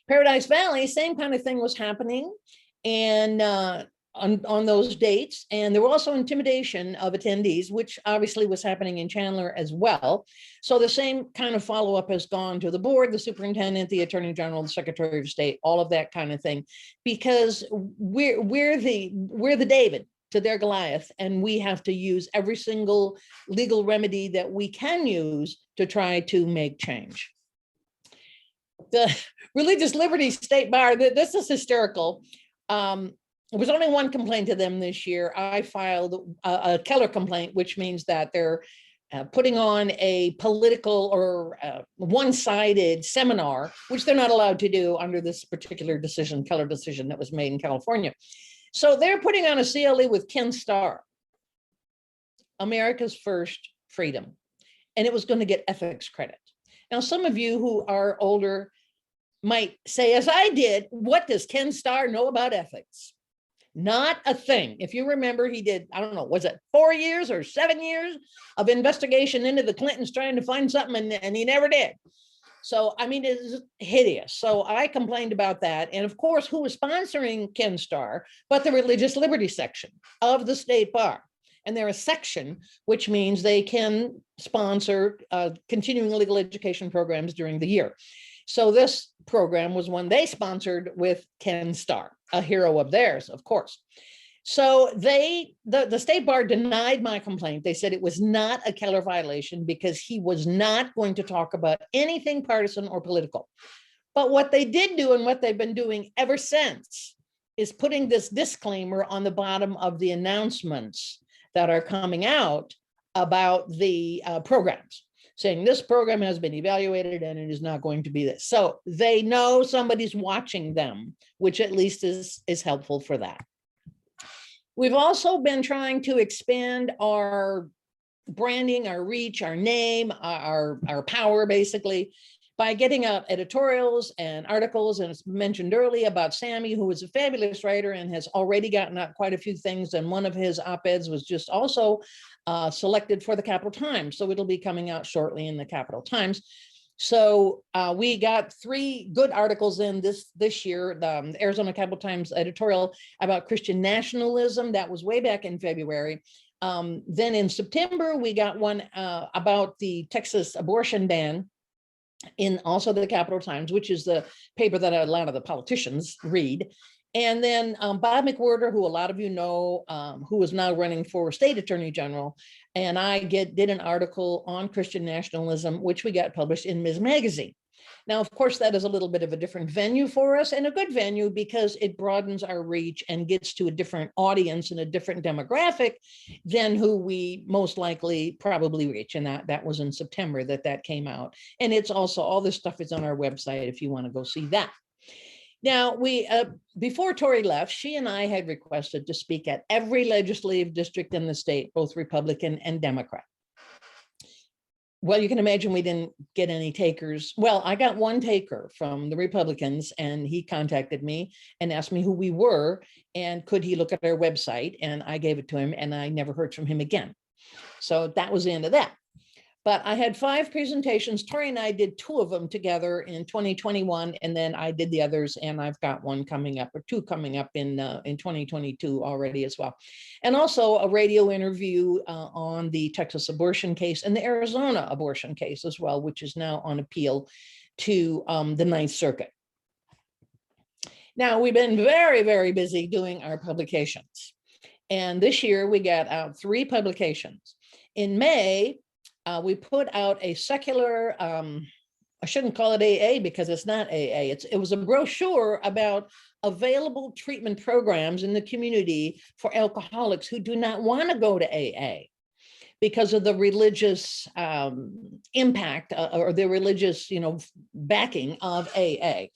[SPEAKER 12] Paradise Valley, same kind of thing was happening, and on those dates, and there were also intimidation of attendees, which obviously was happening in Chandler as well. So the same kind of follow-up has gone to the board, the superintendent, the attorney general, the secretary of state, all of that kind of thing, because we're the David to their Goliath, and we have to use every single legal remedy that we can use to try to make change. The Religious Liberties State Bar, this is hysterical. There was only one complaint to them this year. I filed a Keller complaint, which means that they're putting on a political or one-sided seminar, which they're not allowed to do under this particular decision, Keller decision that was made in California. So they're putting on a CLE with Ken Starr, America's First Freedom, and it was going to get ethics credit. Now, some of you who are older might say, as I did, what does Ken Starr know about ethics? Not a thing. If you remember, he did, I don't know, was it 4 years or 7 years of investigation into the Clintons trying to find something, and he never did. So, I mean, it is hideous. So I complained about that. And of course, who was sponsoring Ken Starr, but the religious liberty section of the state bar. And they're a section, which means they can sponsor continuing legal education programs during the year. So this program was one they sponsored with Ken Starr, a hero of theirs, of course. So the state bar denied my complaint. They said it was not a Keller violation because he was not going to talk about anything partisan or political. But what they did do, and what they've been doing ever since, is putting this disclaimer on the bottom of the announcements that are coming out about the programs, saying this program has been evaluated and it is not going to be this. So they know somebody's watching them, which at least is helpful for that. We've also been trying to expand our branding, our reach, our name, our power, basically, by getting out editorials and articles. And it's mentioned earlier about Sammy, who is a fabulous writer and has already gotten out quite a few things. And one of his op-eds was just also selected for the Capital Times. So it'll be coming out shortly in the Capital Times. So we got 3 good articles in this year. The Arizona Capital Times editorial about Christian nationalism, that was way back in February. Then in September, we got one about the Texas abortion ban in also the Capital Times, which is the paper that a lot of the politicians read. And then Bob McWhorter, who a lot of you know, who is now running for state attorney general, and I did an article on Christian nationalism, which we got published in Ms. Magazine. Now, of course, that is a little bit of a different venue for us, and a good venue because it broadens our reach and gets to a different audience and a different demographic than who we most likely probably reach. And that was in September that came out. And it's also, all this stuff is on our website if you want to go see that. Now, before Tori left, she and I had requested to speak at every legislative district in the state, both Republican and Democrat. Well, you can imagine we didn't get any takers. Well, I got one taker from the Republicans, and he contacted me and asked me who we were and could he look at our website, and I gave it to him, and I never heard from him again. So that was the end of that. But I had 5 presentations. Tori and I did 2 of them together in 2021, and then I did the others, and I've got one coming up, or 2 coming up in 2022 already as well. And also a radio interview on the Texas abortion case and the Arizona abortion case as well, which is now on appeal to the 9th Circuit. Now, we've been very, very busy doing our publications. And this year we got out 3 publications. In May, we put out a secular, I shouldn't call it AA because it's not AA. It was a brochure about available treatment programs in the community for alcoholics who do not want to go to AA because of the religious impact or the religious, backing of AA.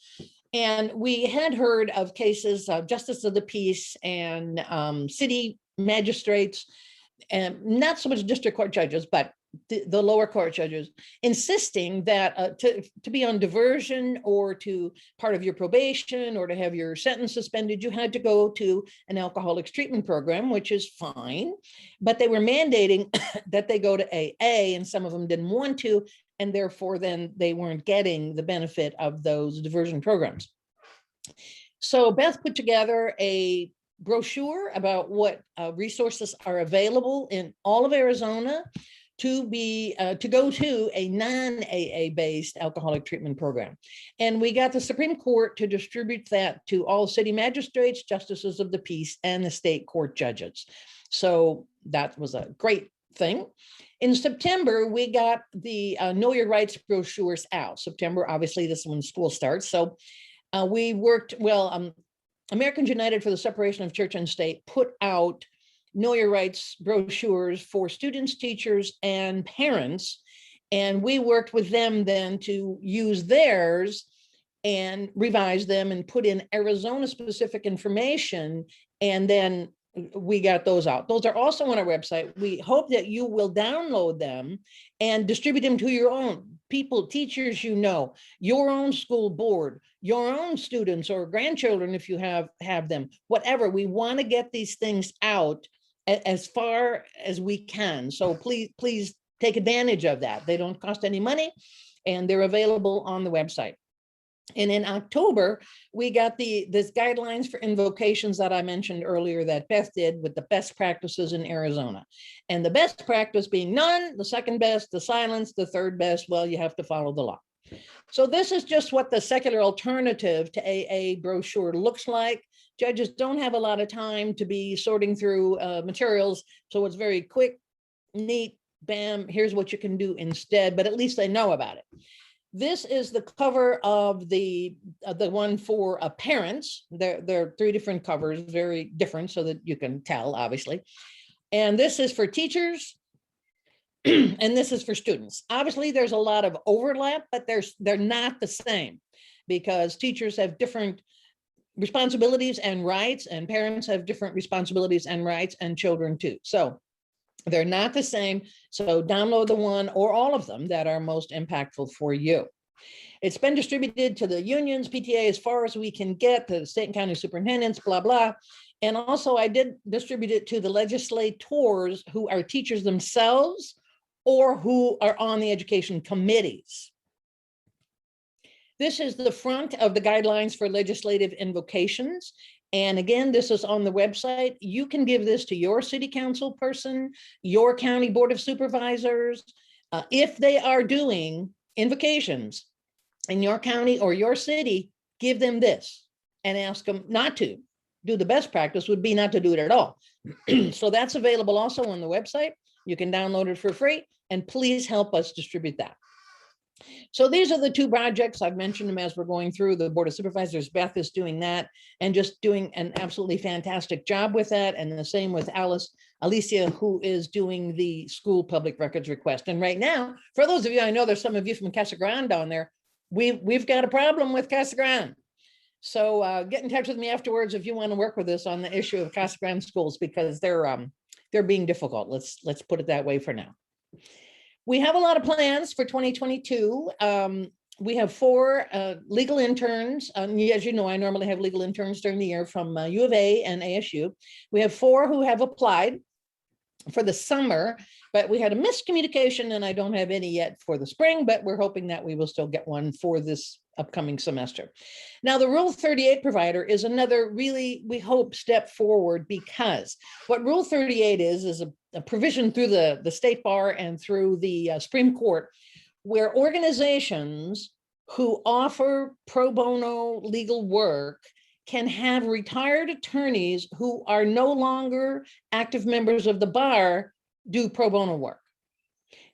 [SPEAKER 12] And we had heard of cases of justice of the peace and city magistrates, and not so much district court judges, but the lower court judges insisting that to be on diversion or to part of your probation or to have your sentence suspended, you had to go to an alcoholics treatment program, which is fine, but they were mandating that they go to AA, and some of them didn't want to, and therefore then they weren't getting the benefit of those diversion programs. So Beth put together a brochure about what resources are available in all of Arizona to go to a non-AA based alcoholic treatment program. And we got the Supreme Court to distribute that to all city magistrates, justices of the peace, and the state court judges. So that was a great thing. In September, we got the Know Your Rights brochures out. September, obviously, this is when school starts. So we worked, Americans United for the Separation of Church and State put out Know Your Rights brochures for students, teachers, and parents. And we worked with them then to use theirs and revise them and put in Arizona specific information. And then we got those out. Those are also on our website. We hope that you will download them and distribute them to your own people, teachers, your own school board, your own students or grandchildren, if you have them, whatever. We want to get these things out as far as we can. So please take advantage of that. They don't cost any money and they're available on the website. And in October, we got this guidelines for invocations that I mentioned earlier that Beth did with the best practices in Arizona. And the best practice being none, the second best, the silence, the third best, well, you have to follow the law. So this is just what the secular alternative to AA brochure looks like. Judges don't have a lot of time to be sorting through materials. So it's very quick, neat, bam, here's what you can do instead, but at least they know about it. This is the cover of the one for parents. There are 3 different covers, very different so that you can tell, obviously. And this is for teachers and this is for students. Obviously, there's a lot of overlap, but they're not the same because teachers have different responsibilities and rights, and parents have different responsibilities and rights, and children too. So they're not the same. So download the one or all of them that are most impactful for you. It's been distributed to the unions, PTA, as far as we can get, to the state and county superintendents, blah, blah. And also I did distribute it to the legislators who are teachers themselves or who are on the education committees. This is the front of the guidelines for legislative invocations. And again, this is on the website. You can give this to your city council person, your county board of supervisors. If they are doing invocations in your county or your city, give them this and ask them not to. Do the best practice would be not to do it at all. So that's available also on the website. You can download it for free, and please help us distribute that. So these are the 2 projects. I've mentioned them as we're going through. The Board of Supervisors, Beth is doing that and just doing an absolutely fantastic job with that. And the same with Alicia, who is doing the school public records request. And right now, for those of you, I know there's some of you from Casa Grande down there, we've got a problem with Casa Grande. So get in touch with me afterwards if you want to work with us on the issue of Casa Grande schools, because they're being difficult. Let's put it that way for now. We have a lot of plans for 2022. We have 4 legal interns. As you know, I normally have legal interns during the year from U of A and ASU. We have 4 who have applied for the summer, but we had a miscommunication and I don't have any yet for the spring, but we're hoping that we will still get one for this upcoming semester. Now, the Rule 38 provider is another really, we hope, step forward, because what Rule 38 is a provision through the state bar and through the Supreme Court, where organizations who offer pro bono legal work can have retired attorneys who are no longer active members of the bar do pro bono work.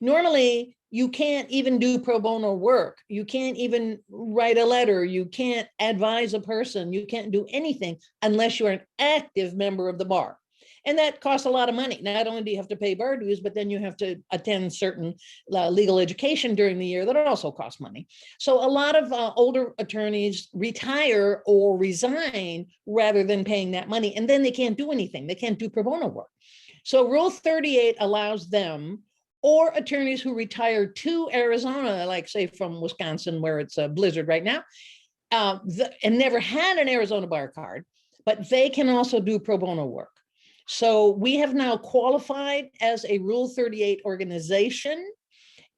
[SPEAKER 12] Normally, you can't even do pro bono work. You can't even write a letter. You can't advise a person. You can't do anything unless you're an active member of the bar. And that costs a lot of money. Not only do you have to pay bar dues, but then you have to attend certain legal education during the year that also costs money. So a lot of older attorneys retire or resign rather than paying that money. And then they can't do anything. They can't do pro bono work. So Rule 38 allows them, or attorneys who retire to Arizona, like say from Wisconsin, where it's a blizzard right now, and never had an Arizona bar card, but they can also do pro bono work. So we have now qualified as a Rule 38 organization.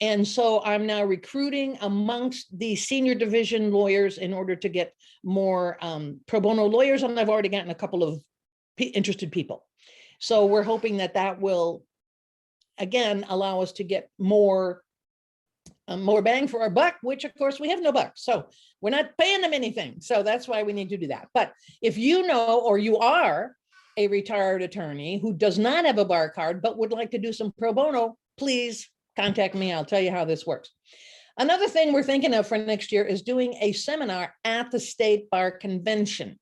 [SPEAKER 12] And so I'm now recruiting amongst the senior division lawyers in order to get more pro bono lawyers. And I've already gotten a couple of interested people. So we're hoping that that will, again, allow us to get more bang for our buck, which of course we have no buck. So we're not paying them anything. So that's why we need to do that. But if you know, or you are a retired attorney who does not have a bar card, but would like to do some pro bono, please contact me. I'll tell you how this works. Another thing we're thinking of for next year is doing a seminar at the State Bar Convention.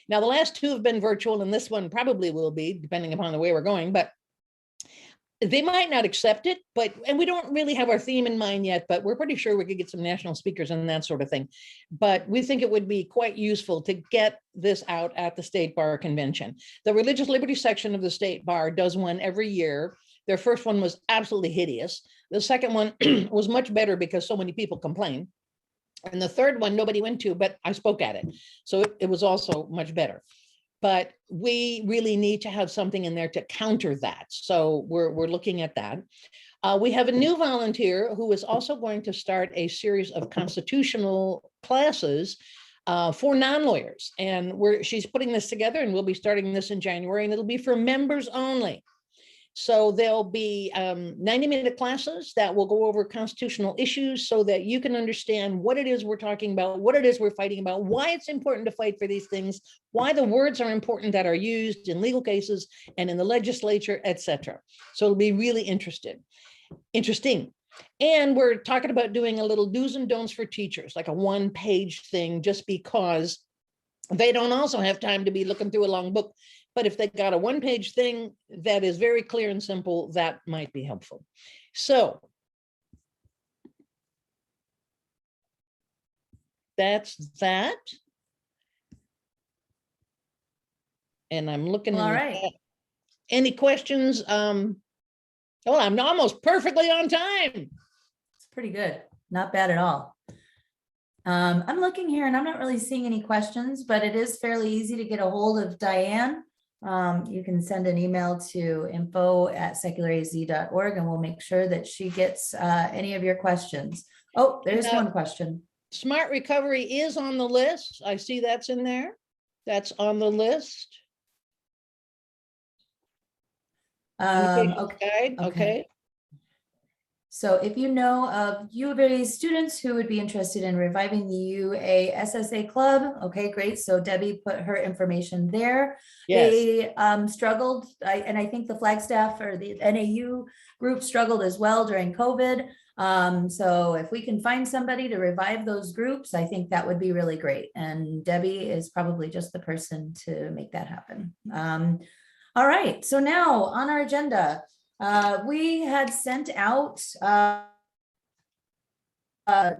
[SPEAKER 12] Now, the last two have been virtual, and this one probably will be, depending upon the way we're going, but they might not accept it, and we don't really have our theme in mind yet, but we're pretty sure we could get some national speakers and that sort of thing. But we think it would be quite useful to get this out at the State Bar Convention. The Religious Liberty section of the State Bar does one every year. Their first one was absolutely hideous. The second one was much better because so many people complained. And the third one, nobody went to, but I spoke at it. So it was also much better. But we really need to have something in there to counter that. So we're looking at that. We have a new volunteer who is also going to start a series of constitutional classes for non-lawyers. And she's putting this together, and we'll be starting this in January, and it'll be for members only. So there'll be 90-minute classes that will go over constitutional issues so that you can understand what it is we're talking about, what it is we're fighting about, why it's important to fight for these things, why the words are important that are used in legal cases and in the legislature, etc. So it'll be really interesting. And we're talking about doing a little do's and don'ts for teachers, like a one-page thing, just because they don't also have time to be looking through a long book. But if they got a one-page thing that is very clear and simple, that might be helpful. So that's that. And I'm looking.
[SPEAKER 1] All right.
[SPEAKER 12] Any questions? Oh, I'm almost perfectly on time.
[SPEAKER 1] It's pretty good. Not bad at all. I'm looking here and I'm not really seeing any questions, but it is fairly easy to get a hold of Dianne. You can send an email to info@secularaz.org and we'll make sure that she gets any of your questions. Oh, there's one question.
[SPEAKER 12] Smart recovery is on the list. I see that's in there. That's on the list. Okay.
[SPEAKER 1] So if you know of U of A students who would be interested in reviving the UA SSA club, okay, great. So Debbie put her information there.
[SPEAKER 12] Yes.
[SPEAKER 1] They struggled, and I think the Flagstaff or the NAU group struggled as well during COVID. So if we can find somebody to revive those groups, I think that would be really great. And Debbie is probably just the person to make that happen. All right, so now on our agenda, we had sent out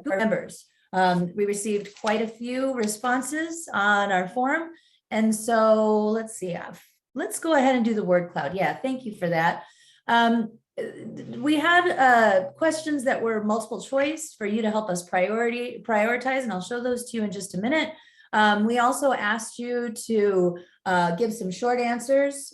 [SPEAKER 1] members. We received quite a few responses on our form. And so let's see, let's go ahead and do the word cloud. Yeah, thank you for that. We had questions that were multiple choice for you to help us prioritize, and I'll show those to you in just a minute. We also asked you to give some short answers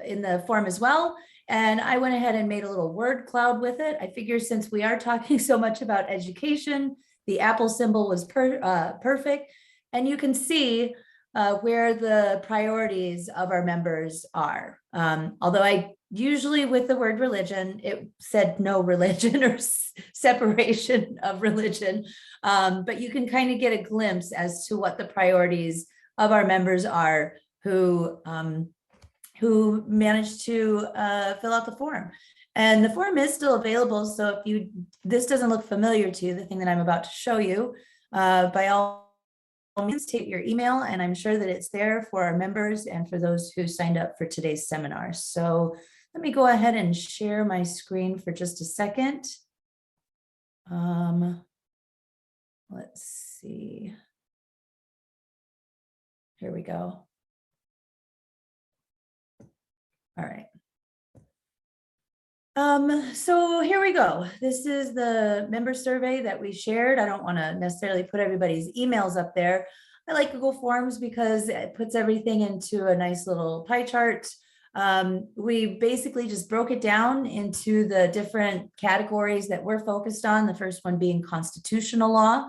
[SPEAKER 1] in the form as well. And I went ahead and made a little word cloud with it. I figure since we are talking so much about education, the Apple symbol was perfect. And you can see where the priorities of our members are. Although I usually with the word religion, it said no religion or separation of religion. But you can kind of get a glimpse as to what the priorities of our members are who managed to fill out the form. And the form is still available. So if this doesn't look familiar to you, the thing that I'm about to show you, by all means, take your email, and I'm sure that it's there for our members and for those who signed up for today's seminar. So let me go ahead and share my screen for just a second. Let's see. Here we go. All right. So here we go. This is the member survey that we shared. I don't want to necessarily put everybody's emails up there. I like Google Forms because it puts everything into a nice little pie chart. We basically just broke it down into the different categories that we're focused on. The first one being constitutional law.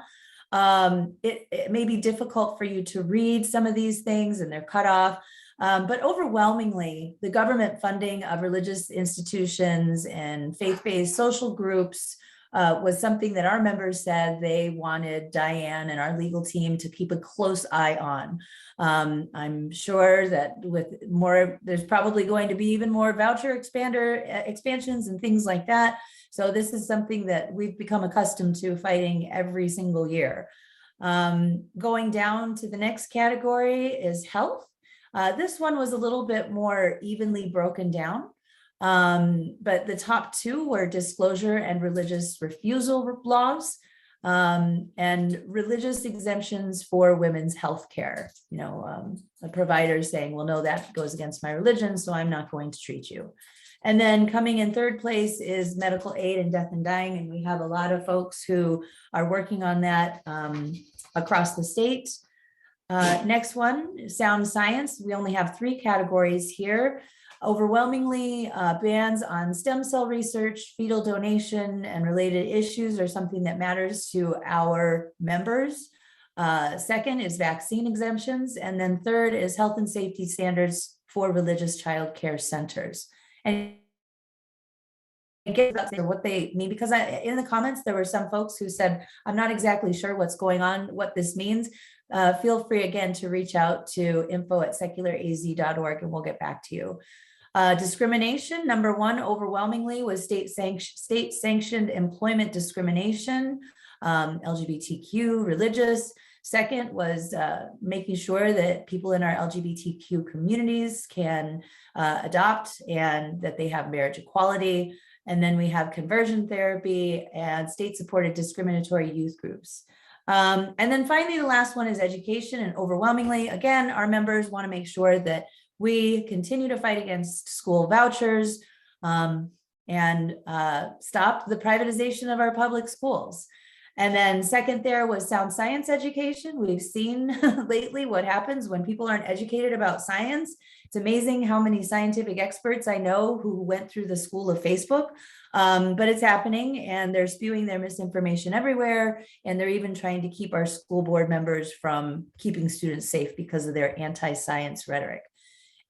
[SPEAKER 1] It may be difficult for you to read some of these things and they're cut off. But overwhelmingly, the government funding of religious institutions and faith-based social groups was something that our members said they wanted Dianne and our legal team to keep a close eye on. I'm sure that with more, there's probably going to be even more voucher expansions and things like that. So this is something that we've become accustomed to fighting every single year. Going down to the next category is health. This one was a little bit more evenly broken down, but the top two were disclosure and religious refusal laws, and religious exemptions for women's health care. You know, a provider saying, well, no, that goes against my religion, so I'm not going to treat you. And then coming in third place is medical aid and death and dying, and we have a lot of folks who are working on that across the state. Next one, sound science. We only have 3 categories here. Overwhelmingly, bans on stem cell research, fetal donation, and related issues are something that matters to our members. Second is vaccine exemptions. And then third is health and safety standards for religious child care centers. And get what they mean, because in the comments, there were some folks who said, I'm not exactly sure what's going on, what this means. Feel free again to reach out to info@secularaz.org and we'll get back to you. Discrimination, number 1, overwhelmingly was state-sanctioned employment discrimination, LGBTQ, religious. Second was making sure that people in our LGBTQ communities can adopt and that they have marriage equality. And then we have conversion therapy and state-supported discriminatory youth groups. And then finally, the last one is education. And overwhelmingly, again, our members want to make sure that we continue to fight against school vouchers and stop the privatization of our public schools. And then second there was sound science education. We've seen lately what happens when people aren't educated about science. It's amazing how many scientific experts I know who went through the school of Facebook, but it's happening and they're spewing their misinformation everywhere. And they're even trying to keep our school board members from keeping students safe because of their anti-science rhetoric.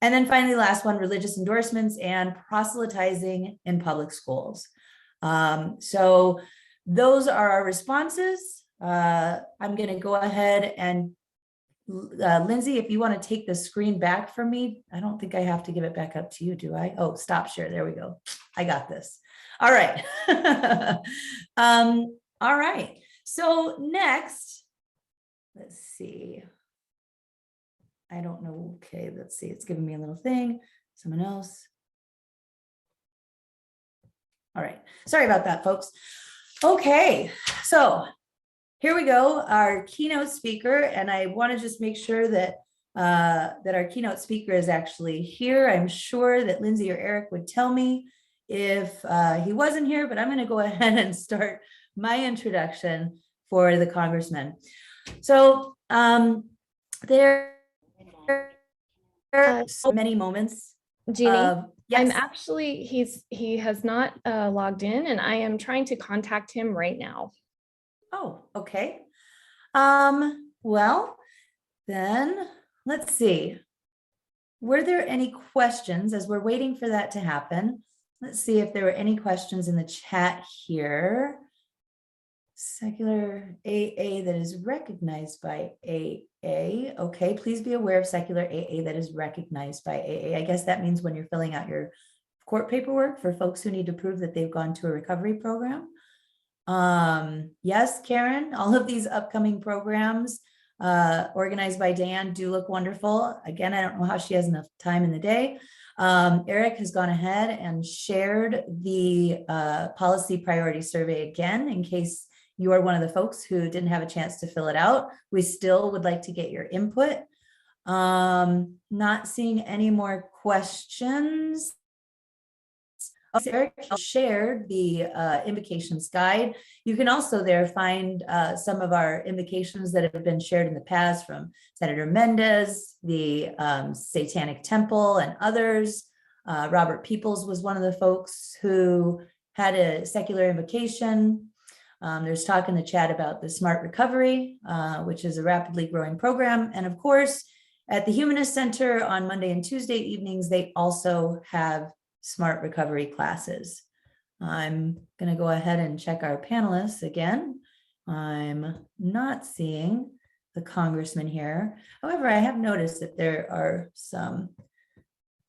[SPEAKER 1] And then finally, last one, religious endorsements and proselytizing in public schools. So those are our responses. I'm going to go ahead and Lindsay, if you want to take the screen back from me, I don't think I have to give it back up to you, do I? Oh, stop share. There we go. I got this. All right. All right. So next, let's see. I don't know. Okay, let's see. It's giving me a little thing. Someone else. All right. Sorry about that, folks. Okay, so here we go, our keynote speaker, and I want to just make sure that that our keynote speaker is actually here. I'm sure that Lindsay or Eric would tell me if he wasn't here, but I'm going to go ahead and start my introduction for the Congressman. So there are so many moments.
[SPEAKER 2] Jeannie,
[SPEAKER 1] yes.
[SPEAKER 2] I'm actually, he has not logged in and I am trying to contact him right now.
[SPEAKER 1] Oh, okay. Well, then let's see. Were there any questions as we're waiting for that to happen? Let's see if there were any questions in the chat here. Secular AA that is recognized by AA. Okay, please be aware of secular AA that is recognized by AA. I guess that means when you're filling out your court paperwork for folks who need to prove that they've gone to a recovery program. Yes, Karen, all of these upcoming programs organized by Dianne do look wonderful. Again, I don't know how she has enough time in the day. Eric has gone ahead and shared the policy priority survey again, in case you are one of the folks who didn't have a chance to fill it out. We still would like to get your input. Not seeing any more questions. Eric shared the invocations guide. You can also there find some of our invocations that have been shared in the past from Senator Mendez, the Satanic Temple, and others. Robert Peoples was one of the folks who had a secular invocation. There's talk in the chat about the Smart Recovery, which is a rapidly growing program. And of course, at the Humanist Center on Monday and Tuesday evenings, they also have Smart Recovery classes. I'm going to go ahead and check our panelists again. I'm not seeing the congressman here. However, I have noticed that there are some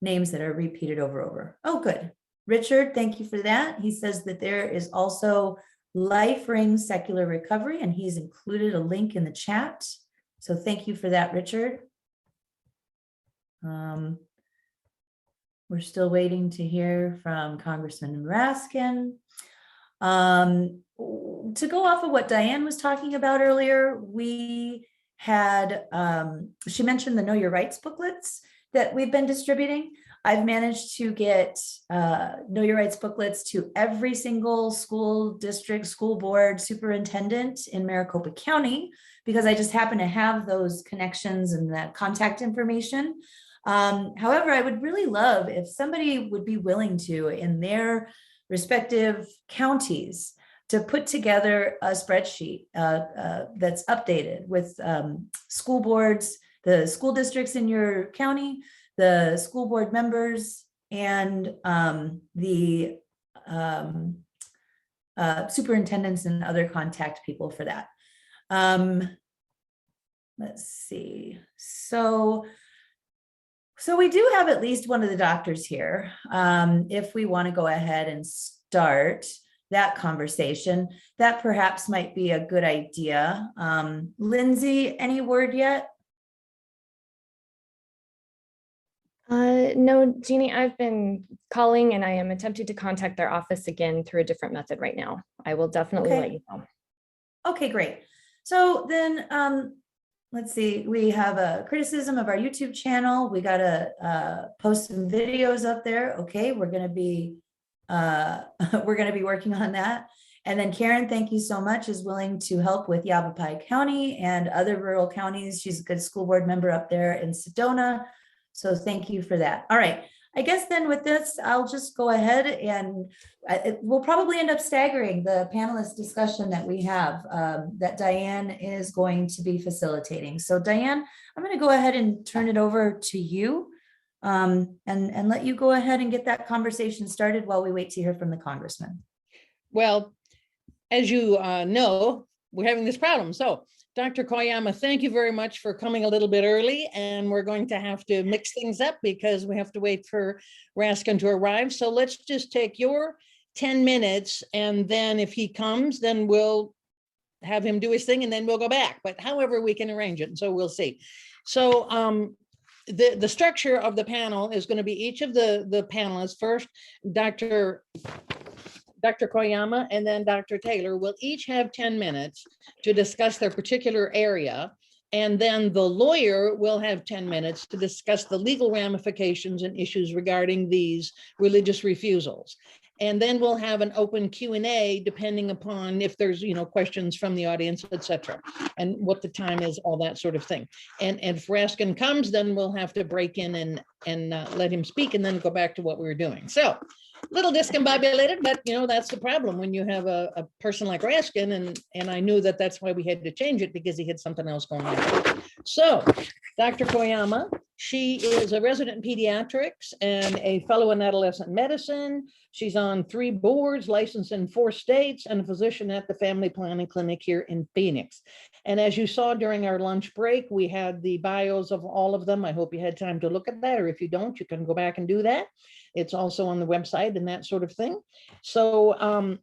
[SPEAKER 1] names that are repeated over. Oh, good. Richard, thank you for that. He says that there is also Life Ring Secular Recovery, and he's included a link in the chat. So thank you for that, Richard. We're still waiting to hear from Congressman Raskin. To go off of what Dianne was talking about earlier, we had, she mentioned the Know Your Rights booklets that we've been distributing. I've managed to get Know Your Rights booklets to every single school district, school board, superintendent in Maricopa County, because I just happen to have those connections and that contact information. However, I would really love if somebody would be willing to, in their respective counties, to put together a spreadsheet that's updated with school boards, the school districts in your county, the school board members, and the superintendents and other contact people for that. Let's see. So we do have at least one of the doctors here. If we want to go ahead and start that conversation, that perhaps might be a good idea. Lindsay, any word yet?
[SPEAKER 2] No, Jeannie, I've been calling and I am attempting to contact their office again through a different method right now. I will definitely let you know.
[SPEAKER 1] Okay, great. So then, let's see, we have a criticism of our YouTube channel. We got to post some videos up there. Okay, we're going to be working on that. And then Karen, thank you so much, is willing to help with Yavapai County and other rural counties. She's a good school board member up there in Sedona. So thank you for that. All right. I guess then with this, I'll just go ahead and we'll probably end up staggering the panelist discussion that we have that Dianne is going to be facilitating. So Dianne, I'm going to go ahead and turn it over to you and let you go ahead and get that conversation started while we wait to hear from the congressman.
[SPEAKER 12] Well, as you know, we're having this problem. So Dr. Koyama, thank you very much for coming a little bit early, and we're going to have to mix things up because we have to wait for Raskin to arrive. So let's just take your 10 minutes, and then if he comes, then we'll have him do his thing, and then we'll go back. But however we can arrange it, so we'll see. So the structure of the panel is going to be each of the panelists. First, Dr. Koyama and then Dr. Taylor will each have 10 minutes to discuss their particular area. And then the lawyer will have 10 minutes to discuss the legal ramifications and issues regarding these religious refusals. And then we'll have an open Q&A depending upon if there's, questions from the audience, et cetera, and what the time is, all that sort of thing. And if Raskin comes, then we'll have to break in and let him speak and then go back to what we were doing. So a little discombobulated, but that's the problem when you have a person like Raskin, and I knew that's why we had to change it, because he had something else going on. So Dr. Koyama, She is a resident in pediatrics and a fellow in adolescent medicine. She's on 3 boards, licensed in 4 states, and a physician at the Family Planning Clinic here in Phoenix. And as you saw during our lunch break, we had the bios of all of them. I hope you had time to look at that, or if you don't, you can go back and do that. It's also on the website and that sort of thing. So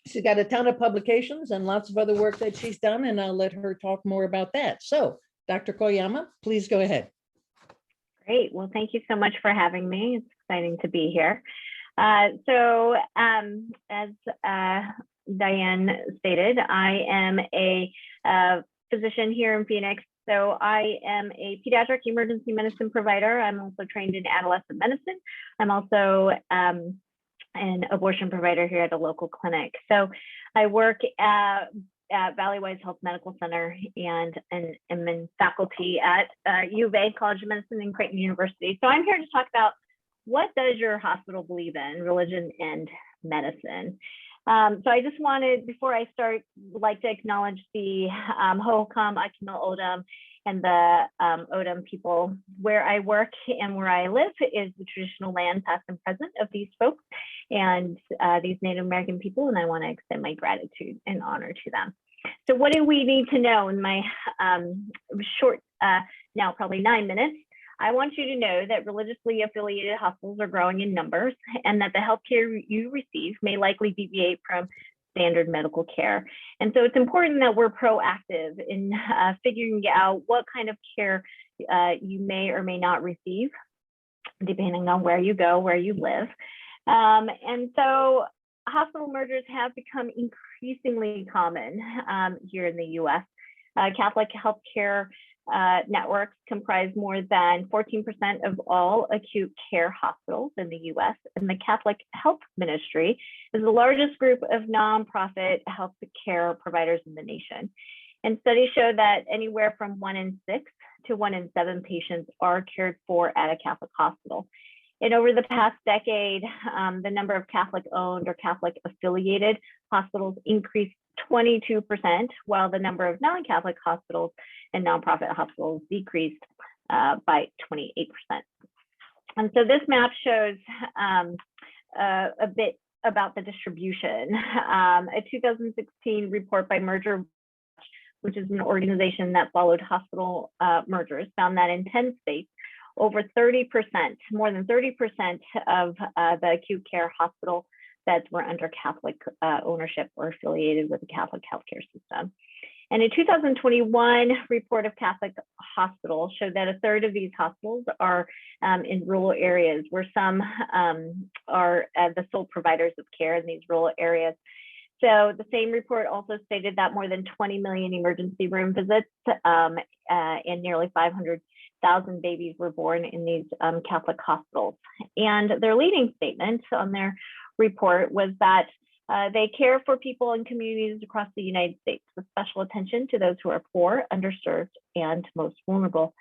[SPEAKER 12] she's got a ton of publications and lots of other work that she's done, and I'll let her talk more about that. So Dr. Koyama, please go ahead.
[SPEAKER 13] Great. Well, thank you so much for having me. It's exciting to be here. As Dianne stated, I am a physician here in Phoenix. So I am a pediatric emergency medicine provider. I'm also trained in adolescent medicine. I'm also an abortion provider here at a local clinic. So I work at Valleywise Health Medical Center and am in faculty at U of A College of Medicine and Creighton University. So I'm here to talk about, what does your hospital believe in, religion and medicine? So I just wanted, before I start, like to acknowledge the Hohokam, Akimel Odom, and the Odom people. Where I work and where I live is the traditional land, past and present, of these folks and these Native American people, and I want to extend my gratitude and honor to them. So what do we need to know in my short, now probably 9 minutes? I want you to know that religiously affiliated hospitals are growing in numbers, and that the healthcare you receive may likely deviate from standard medical care. And so it's important that we're proactive in figuring out what kind of care you may or may not receive, depending on where you go, where you live. And so hospital mergers have become increasingly common here in the US. Catholic healthcare networks comprise more than 14% of all acute care hospitals in the US, and the Catholic Health Ministry is the largest group of nonprofit health care providers in the nation. And studies show that anywhere from 1 in 6 to 1 in 7 patients are cared for at a Catholic hospital. And over the past decade, the number of Catholic-owned or Catholic-affiliated hospitals increased 22%, while the number of non-Catholic hospitals and nonprofit hospitals decreased by 28%. And so this map shows a bit about the distribution. A 2016 report by Merger, which is an organization that followed hospital mergers, found that in 10 states, over 30%, more than 30% of the acute care hospital beds were under Catholic ownership or affiliated with the Catholic healthcare system. And a 2021 report of Catholic hospitals showed that a third of these hospitals are in rural areas, where some are the sole providers of care in these rural areas. So the same report also stated that more than 20 million emergency room visits and nearly 500,000 babies were born in these Catholic hospitals. And their leading statement on their report was that they care for people in communities across the United States with special attention to those who are poor, underserved, and most vulnerable.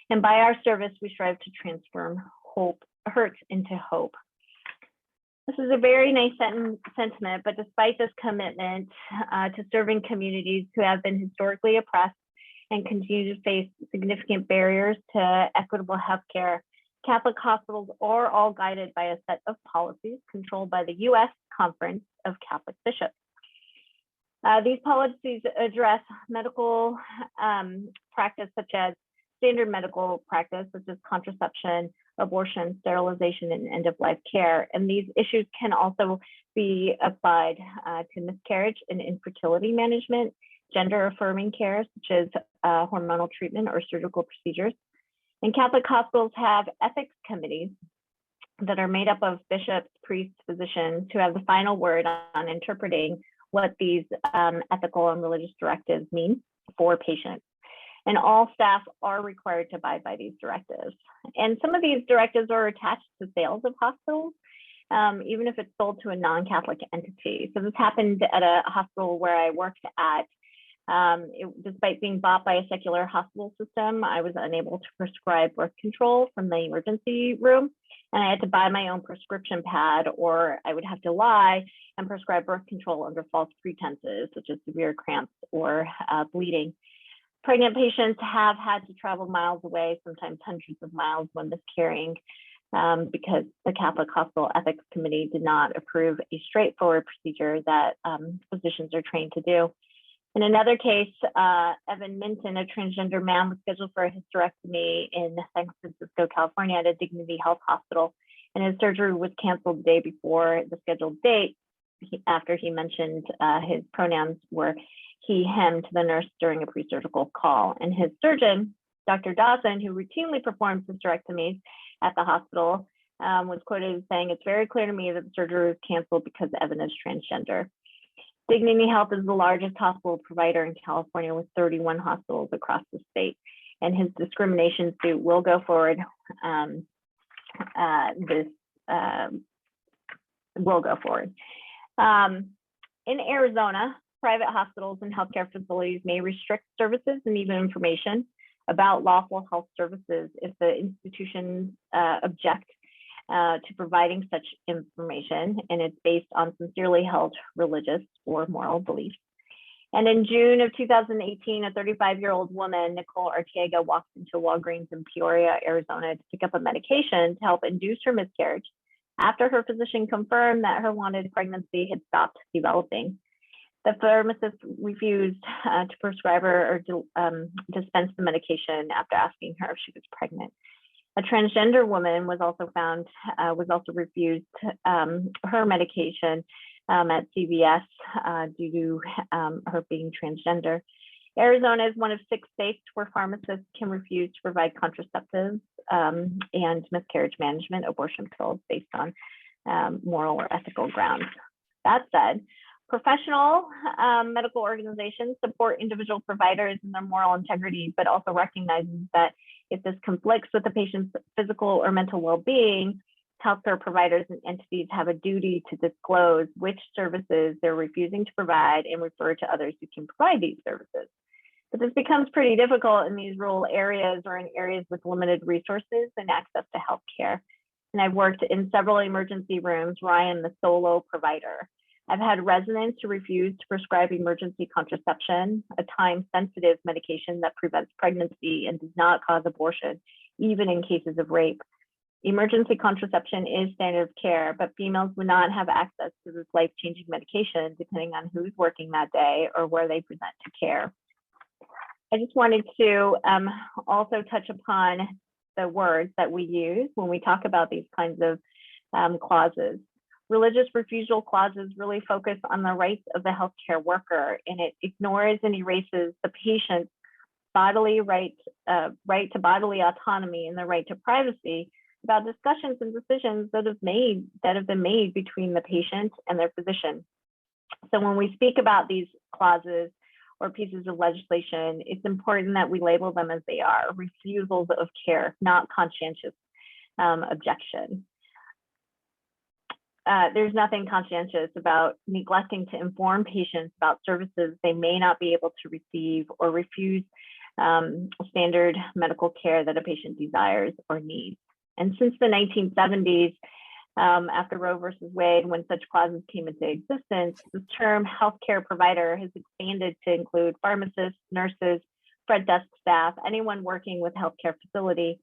[SPEAKER 13] And by our service, we strive to transform hurt into hope. This is a very nice sentiment, but despite this commitment to serving communities who have been historically oppressed and continue to face significant barriers to equitable healthcare, Catholic hospitals are all guided by a set of policies controlled by the U.S. Conference of Catholic Bishops. These policies address medical practice, such as standard medical practice, such as contraception, abortion, sterilization, and end-of-life care. And these issues can also be applied to miscarriage and infertility management, gender-affirming care, such as hormonal treatment or surgical procedures. And Catholic hospitals have ethics committees that are made up of bishops, priests, physicians, who have the final word on interpreting what these ethical and religious directives mean for patients. And all staff are required to abide by these directives. And some of these directives are attached to sales of hospitals, even if it's sold to a non-Catholic entity. So this happened at a hospital where I worked at. Despite being bought by a secular hospital system, I was unable to prescribe birth control from the emergency room, and I had to buy my own prescription pad, or I would have to lie and prescribe birth control under false pretenses, such as severe cramps or bleeding. Pregnant patients have had to travel miles away, sometimes hundreds of miles when miscarrying, because the Catholic Hospital Ethics Committee did not approve a straightforward procedure that physicians are trained to do. In another case, Evan Minton, a transgender man, was scheduled for a hysterectomy in San Francisco, California at a Dignity Health hospital, and his surgery was canceled the day before the scheduled date after he mentioned his pronouns were he, him to the nurse during a pre-surgical call. And his surgeon, Dr. Dawson, who routinely performs hysterectomies at the hospital, was quoted as saying, "It's very clear to me that the surgery was canceled because Evan is transgender." Dignity Health is the largest hospital provider in California with 31 hospitals across the state, and his discrimination suit will go forward. Will go forward. In Arizona, private hospitals and healthcare facilities may restrict services and even information about lawful health services if the institutions object to providing such information, and it's based on sincerely held religious or moral beliefs. And in June of 2018, a 35-year-old woman, Nicole Arteaga, walked into Walgreens in Peoria, Arizona to pick up a medication to help induce her miscarriage after her physician confirmed that her wanted pregnancy had stopped developing. The pharmacist refused to prescribe her or dispense the medication after asking her if she was pregnant. A transgender woman was also refused her medication at CVS due to her being transgender. Arizona is one of 6 states where pharmacists can refuse to provide contraceptives and miscarriage management abortion pills based on moral or ethical grounds. That said, professional medical organizations support individual providers in their moral integrity, but also recognizes that if this conflicts with the patient's physical or mental well-being, healthcare providers and entities have a duty to disclose which services they're refusing to provide and refer to others who can provide these services. But this becomes pretty difficult in these rural areas or in areas with limited resources and access to healthcare. And I've worked in several emergency rooms where I am the solo provider. I've had residents who refuse to prescribe emergency contraception, a time-sensitive medication that prevents pregnancy and does not cause abortion, even in cases of rape. Emergency contraception is standard of care, but females would not have access to this life-changing medication depending on who's working that day or where they present to care. I just wanted to also touch upon the words that we use when we talk about these kinds of clauses. Religious refusal clauses really focus on the rights of the healthcare worker, and it ignores and erases the patient's bodily right to bodily autonomy and the right to privacy about discussions and decisions that have been made between the patient and their physician. So when we speak about these clauses or pieces of legislation, it's important that we label them as they are: refusals of care, not conscientious objection. There's nothing conscientious about neglecting to inform patients about services they may not be able to receive or refuse standard medical care that a patient desires or needs. And since the 1970s, after Roe versus Wade, when such clauses came into existence, the term healthcare provider has expanded to include pharmacists, nurses, front desk staff, anyone working with a healthcare facility.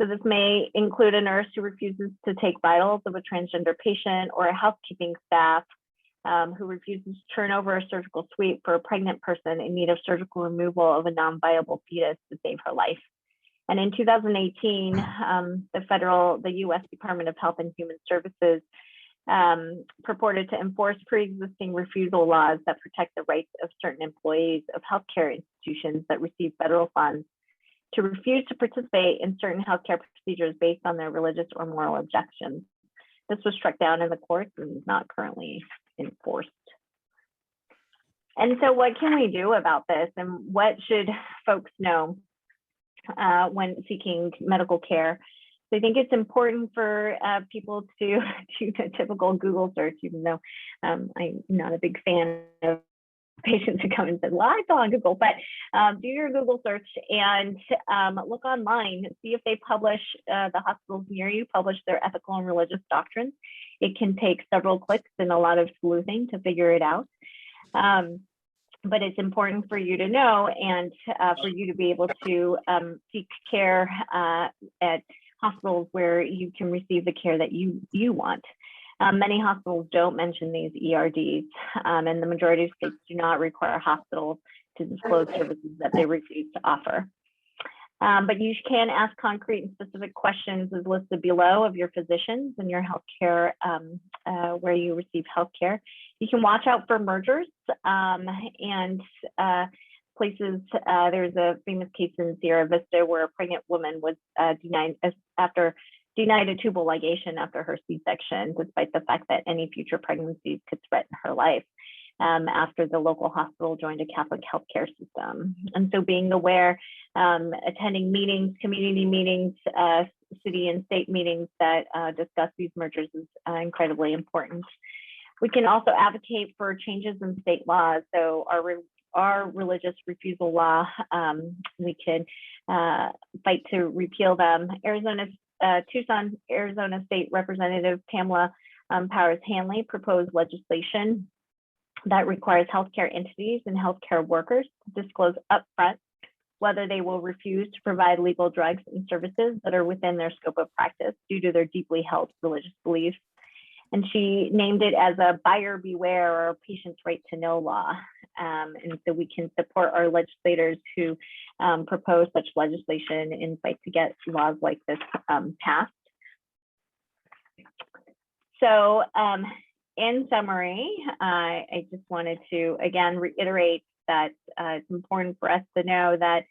[SPEAKER 13] So this may include a nurse who refuses to take vitals of a transgender patient, or a housekeeping staff who refuses to turn over a surgical suite for a pregnant person in need of surgical removal of a non-viable fetus to save her life. And in 2018, the U.S. Department of Health and Human Services purported to enforce pre-existing refusal laws that protect the rights of certain employees of healthcare institutions that receive federal funds to refuse to participate in certain healthcare procedures based on their religious or moral objections. This was struck down in the courts and is not currently enforced. And so what can we do about this, and what should folks know when seeking medical care? So I think it's important for people to do a typical Google search, even though I'm not a big fan of patients who come and say, well, I saw on Google, but do your Google search and look online, see if they publish, the hospitals near you publish their ethical and religious doctrines. It can take several clicks and a lot of sleuthing to figure it out. but it's important for you to know and for you to be able to seek care at hospitals where you can receive the care that you want. Many hospitals don't mention these ERDs, and the majority of states do not require hospitals to disclose services that they refuse to offer. But you can ask concrete and specific questions as listed below of your physicians and your healthcare, where you receive healthcare. You can watch out for mergers and places. There's a famous case in Sierra Vista where a pregnant woman was denied a tubal ligation after her C-section, despite the fact that any future pregnancies could threaten her life. After the local hospital joined a Catholic healthcare system. And so being aware, attending meetings, community meetings, city and state meetings that discuss these mergers is incredibly important. We can also advocate for changes in state laws. So our religious refusal law, we could fight to repeal them. Tucson, Arizona State Representative Pamela Powers Hanley proposed legislation that requires healthcare entities and healthcare workers to disclose upfront whether they will refuse to provide legal drugs and services that are within their scope of practice due to their deeply held religious beliefs. And she named it as a buyer beware or a patient's right to know law. And so we can support our legislators who propose such legislation and fight to get laws like this passed. So, in summary, I just wanted to, again, reiterate that it's important for us to know that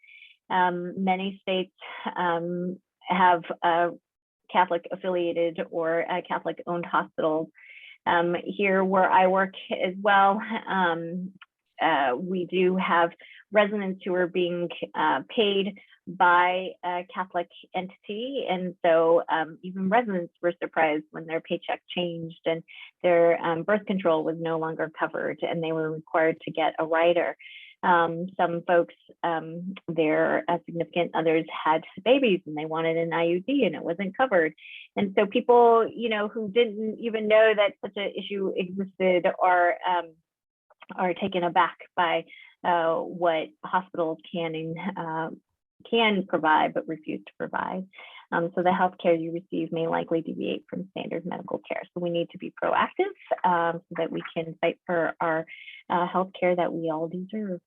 [SPEAKER 13] many states have Catholic affiliated or Catholic owned hospitals. Here where I work as well, we do have residents who are being paid by a Catholic entity. And so even residents were surprised when their paycheck changed and their birth control was no longer covered and they were required to get a rider. Some folks, their significant others had babies and they wanted an IUD and it wasn't covered. And so people, you know, who didn't even know that such an issue existed are taken aback by what hospitals can provide but refuse to provide. So the healthcare you receive may likely deviate from standard medical care. So we need to be proactive so that we can fight for our healthcare that we all deserve.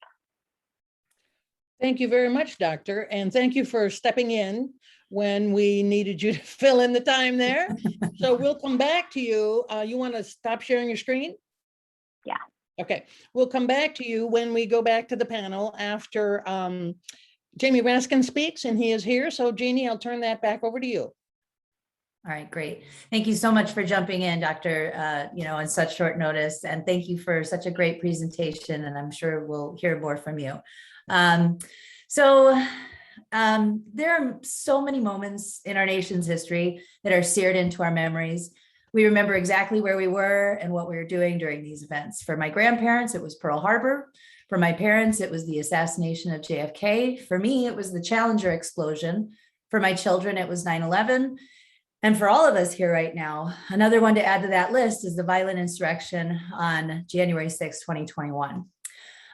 [SPEAKER 12] Thank you very much, Doctor. And thank you for stepping in when we needed you to fill in the time there. So we'll come back to you. You want to stop sharing your screen?
[SPEAKER 13] Yeah.
[SPEAKER 12] Okay. We'll come back to you when we go back to the panel after Jamie Raskin speaks, and he is here. So Jeannie, I'll turn that back over to you.
[SPEAKER 1] All right, great. Thank you so much for jumping in, Doctor, on such short notice. And thank you for such a great presentation. And I'm sure we'll hear more from you. There are so many moments in our nation's history that are seared into our memories. We remember exactly where we were and what we were doing during these events. For my grandparents, it was Pearl Harbor. For my parents, it was the assassination of JFK. For me, it was the Challenger explosion. For my children, it was 9/11. And for all of us here right now, another one to add to that list is the violent insurrection on January 6, 2021.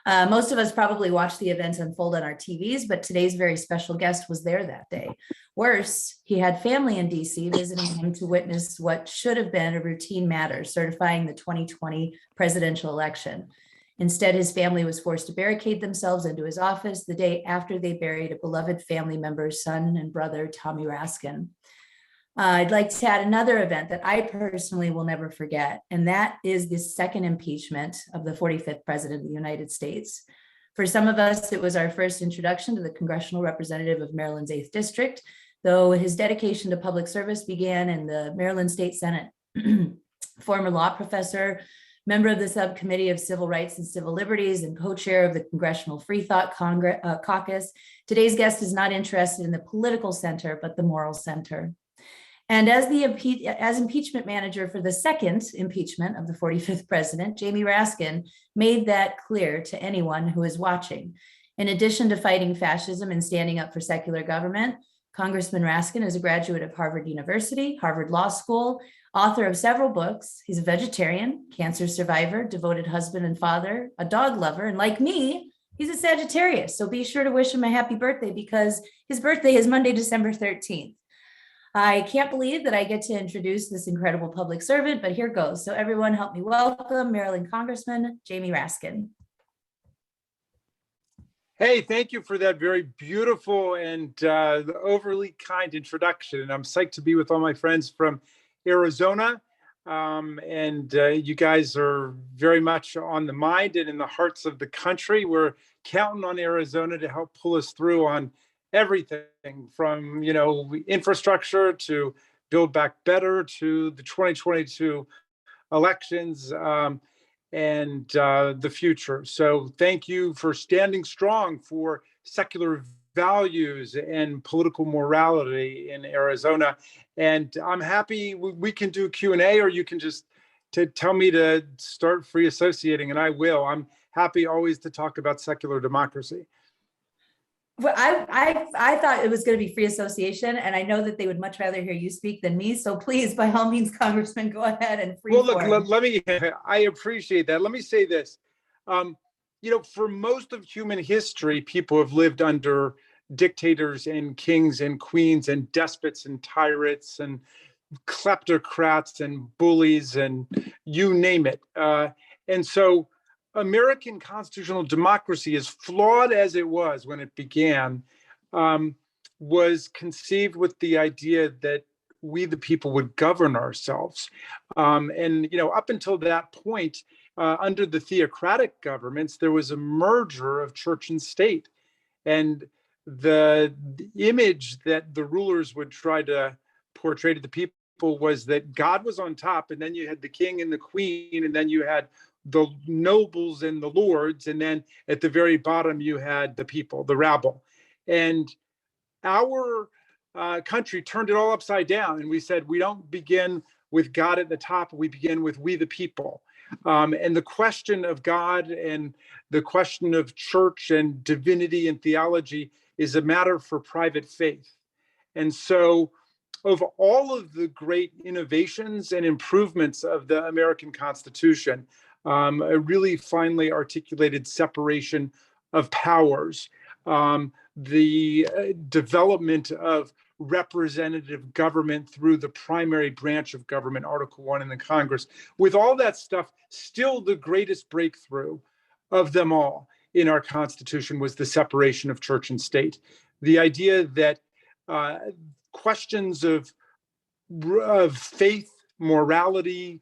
[SPEAKER 1] Most of us probably watched the events unfold on our TVs, but today's very special guest was there that day. Worse, he had family in DC visiting him to witness what should have been a routine matter, certifying the 2020 presidential election. Instead, his family was forced to barricade themselves into his office the day after they buried a beloved family member's son and brother, Tommy Raskin. I'd like to add another event that I personally will never forget, and that is the second impeachment of the 45th president of the United States. For some of us, it was our first introduction to the congressional representative of Maryland's 8th District, though his dedication to public service began in the Maryland State Senate. Former law professor, member of the Subcommittee of Civil Rights and Civil Liberties, and co-chair of the Congressional Freethought Caucus, today's guest is not interested in the political center, but the moral center. And as impeachment manager for the second impeachment of the 45th president, Jamie Raskin made that clear to anyone who is watching. In addition to fighting fascism and standing up for secular government, Congressman Raskin is a graduate of Harvard University, Harvard Law School, author of several books. He's a vegetarian, cancer survivor, devoted husband and father, a dog lover, and like me, he's a Sagittarius. So be sure to wish him a happy birthday because his birthday is Monday, December 13th. I can't believe that I get to introduce this incredible public servant, but here goes. So everyone help me welcome Maryland Congressman Jamie Raskin.
[SPEAKER 14] Hey, thank you for that very beautiful and overly kind introduction. And I'm psyched to be with all my friends from Arizona. You guys are very much on the mind and in the hearts of the country. We're counting on Arizona to help pull us through on everything from, infrastructure to Build Back Better to the 2022 elections. And the future. So thank you for standing strong for secular values and political morality in Arizona. And I'm happy we can do Q&A, or you can just tell me to start free associating, and I will. I'm happy always to talk about secular democracy.
[SPEAKER 1] Well, I thought it was going to be free association, and I know that they would much rather hear you speak than me. So please, by all means, Congressman, go ahead and free.
[SPEAKER 14] Well, look, I appreciate that. Let me say this. For most of human history, people have lived under dictators and kings and queens and despots and tyrants and kleptocrats and bullies and you name it. And so American constitutional democracy, as flawed as it was when it began, was conceived with the idea that we, the people, would govern ourselves. Up until that point, under the theocratic governments, there was a merger of church and state. And the image that the rulers would try to portray to the people was that God was on top, and then you had the king and the queen, and then you had the nobles and the lords, and then at the very bottom you had the people, the rabble. And our country turned it all upside down, and we said we don't begin with God at the top, we begin with we the people. And the question of God and the question of church and divinity and theology is a matter for private faith. And so of all of the great innovations and improvements of the American Constitution, a really finely articulated separation of powers, the development of representative government through the primary branch of government, Article 1 in the Congress. With all that stuff, still the greatest breakthrough of them all in our Constitution was the separation of church and state. The idea that questions of faith, morality,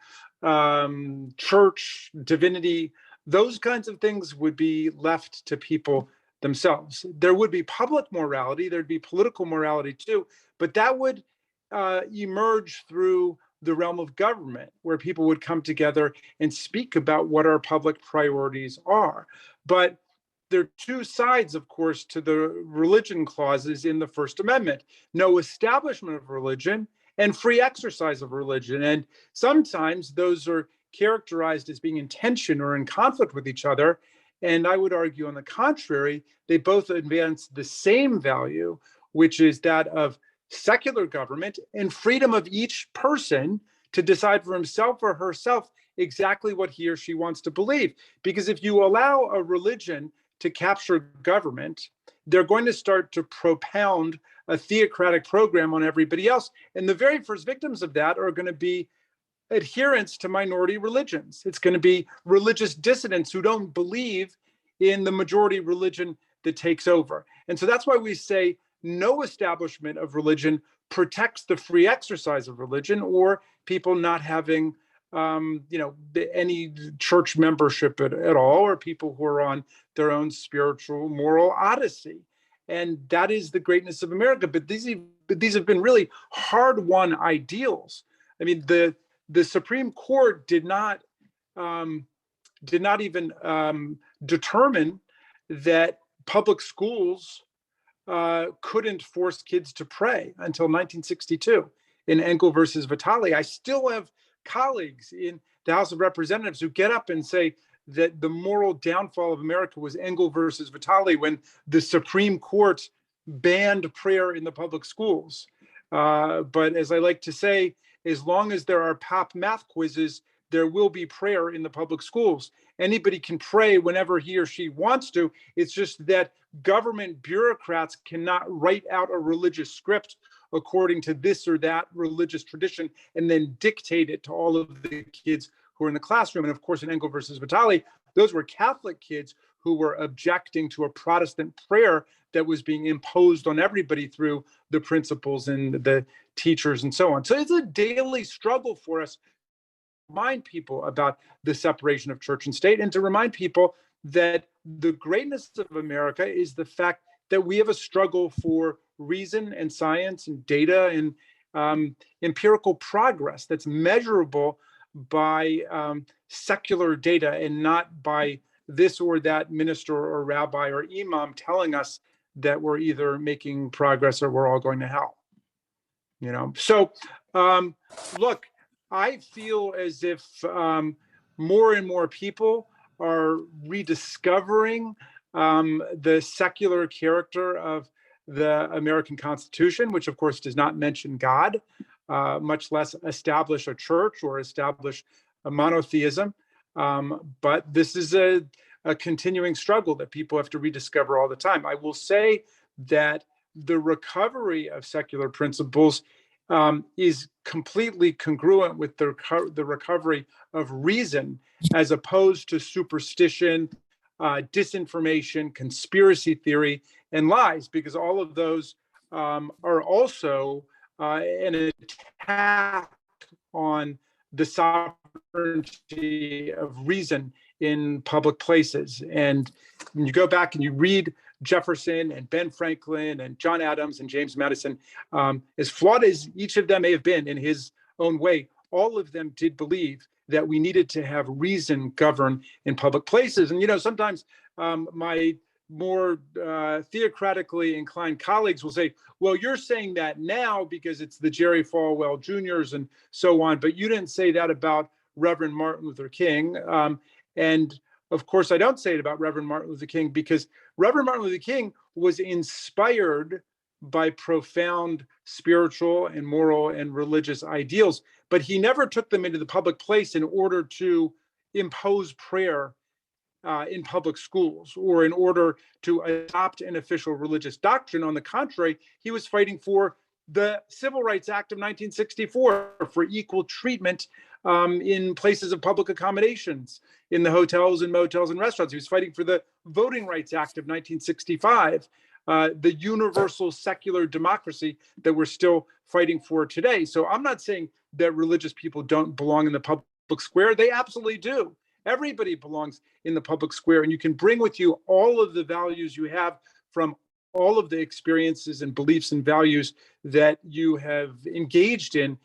[SPEAKER 14] church, divinity, those kinds of things would be left to people themselves. There would be public morality, there'd be political morality too, but that would emerge through the realm of government, where people would come together and speak about what our public priorities are. But there are two sides, of course, to the religion clauses in the First Amendment: no establishment of religion and free exercise of religion. And sometimes those are characterized as being in tension or in conflict with each other. And I would argue, on the contrary, they both advance the same value, which is that of secular government and freedom of each person to decide for himself or herself exactly what he or she wants to believe. Because if you allow a religion to capture government, they're going to start to propound a theocratic program on everybody else. And the very first victims of that are going to be adherents to minority religions. It's going to be religious dissidents who don't believe in the majority religion that takes over. And so that's why we say no establishment of religion protects the free exercise of religion, or people not having any church membership at all, or people who are on their own spiritual, moral odyssey. And that is the greatness of America. But these have been really hard-won ideals. I mean, the Supreme Court did not even determine that public schools couldn't force kids to pray until 1962 in Engel versus Vitale. I still have colleagues in the House of Representatives who get up and say that the moral downfall of America was Engel versus Vitale, when the Supreme Court banned prayer in the public schools. But as I like to say, as long as there are pop math quizzes, there will be prayer in the public schools. Anybody can pray whenever he or she wants to. It's just that government bureaucrats cannot write out a religious script according to this or that religious tradition and then dictate it to all of the kids who are in the classroom. And of course, in Engel versus Vitale, those were Catholic kids who were objecting to a Protestant prayer that was being imposed on everybody through the principals and the teachers and so on. So it's a daily struggle for us to remind people about the separation of church and state, and to remind people that the greatness of America is the fact that we have a struggle for reason and science and data and empirical progress that's measurable by secular data and not by this or that minister or rabbi or imam telling us that we're either making progress or we're all going to hell. You know, so look, I feel as if more and more people are rediscovering the secular character of the American Constitution, which of course does not mention God, much less establish a church or establish a monotheism. But this is a continuing struggle that people have to rediscover all the time. I will say that the recovery of secular principles is completely congruent with the recovery of reason, as opposed to superstition, disinformation, conspiracy theory, and lies, because all of those are also an attack on the sovereignty of reason in public places. And when you go back and you read Jefferson and Ben Franklin and John Adams and James Madison, as flawed as each of them may have been in his own way, all of them did believe that we needed to have reason govern in public places. And, you know, sometimes my more theocratically inclined colleagues will say, well, you're saying that now because it's the Jerry Falwell Juniors and so on, but you didn't say that about Reverend Martin Luther King. And of course, I don't say it about Reverend Martin Luther King because Reverend Martin Luther King was inspired by profound spiritual and moral and religious ideals, but he never took them into the public place in order to impose prayer in public schools or in order to adopt an official religious doctrine. On the contrary, he was fighting for the Civil Rights Act of 1964 for equal treatment in places of public accommodations, in the hotels and motels and restaurants. He was fighting for the Voting Rights Act of 1965, the universal secular democracy that we're still fighting for today. So I'm not saying that religious people don't belong in the public square. They absolutely do. Everybody belongs in the public square, and you can bring with you all of the values you have from all of the experiences and beliefs and values that you have engaged in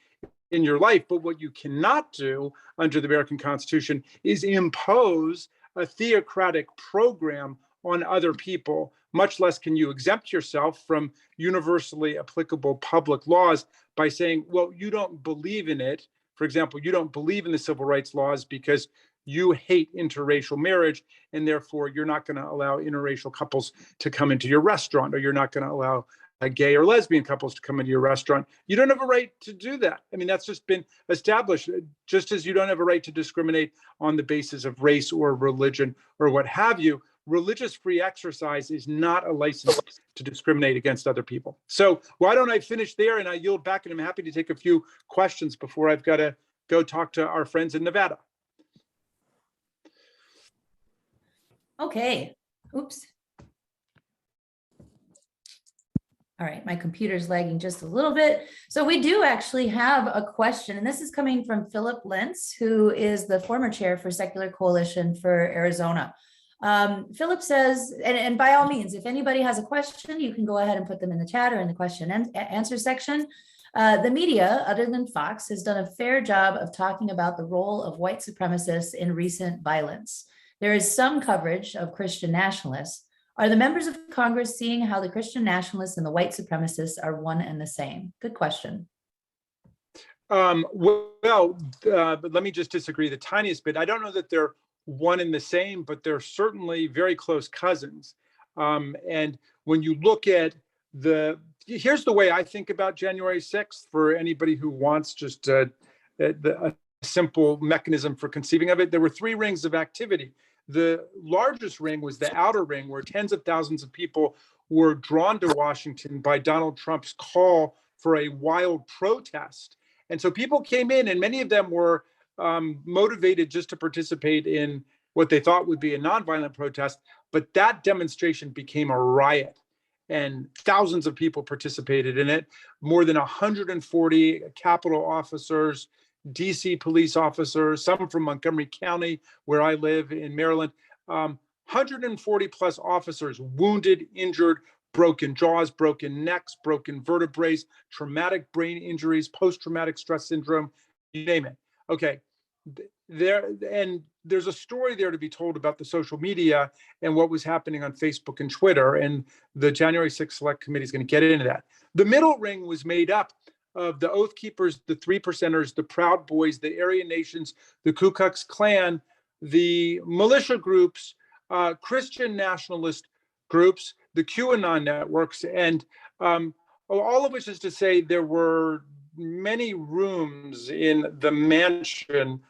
[SPEAKER 14] your life. But what you cannot do under the American Constitution is impose a theocratic program on other people, much less can you exempt yourself from universally applicable public laws by saying, well, you don't believe in it. For example, you don't believe in the civil rights laws because you hate interracial marriage, and therefore you're not going to allow interracial couples to come into your restaurant, or you're not going to allow gay or lesbian couples to come into your restaurant. You don't have a right to do that. I mean, that's just been established, just as you don't have a right to discriminate on the basis of race or religion or what have you. Religious free exercise is not a license to discriminate against other people. So why don't I finish there and I yield back, and I'm happy to take a few questions before I've got to go talk to our friends in Nevada.
[SPEAKER 1] Okay, oops. All right, my computer's lagging just a little bit. So we do actually have a question, and this is coming from Philip Lentz, who is the former chair for Secular Coalition for Arizona. Philip says, and by all means, if anybody has a question, you can go ahead and put them in the chat or in the question and answer section. The media, other than Fox, has done a fair job of talking about the role of white supremacists in recent violence. There is some coverage of Christian nationalists. Are the members of Congress seeing how the Christian nationalists and the white supremacists are one and the same? Good question.
[SPEAKER 14] But let me just disagree the tiniest bit. I don't know that they're one and the same, but they're certainly very close cousins. And when you look at Here's the way I think about January 6th for anybody who wants just a simple mechanism for conceiving of it. There were 3 rings of activity. The largest ring was the outer ring, where tens of thousands of people were drawn to Washington by Donald Trump's call for a wild protest. And so people came in, and many of them were motivated just to participate in what they thought would be a nonviolent protest. But that demonstration became a riot, and thousands of people participated in it. More than 140 Capitol officers, DC police officers, some from Montgomery County, where I live in Maryland, 140 plus officers wounded, injured, broken jaws, broken necks, broken vertebrae, traumatic brain injuries, post-traumatic stress syndrome, you name it. Okay, there's a story there to be told about the social media and what was happening on Facebook and Twitter, and the January 6th Select Committee is going to get into that. The middle ring was made up of the Oath Keepers, the 3 Percenters, the Proud Boys, the Aryan Nations, the Ku Klux Klan, the militia groups, Christian nationalist groups, the QAnon networks, and all of which is to say there were many rooms in the mansion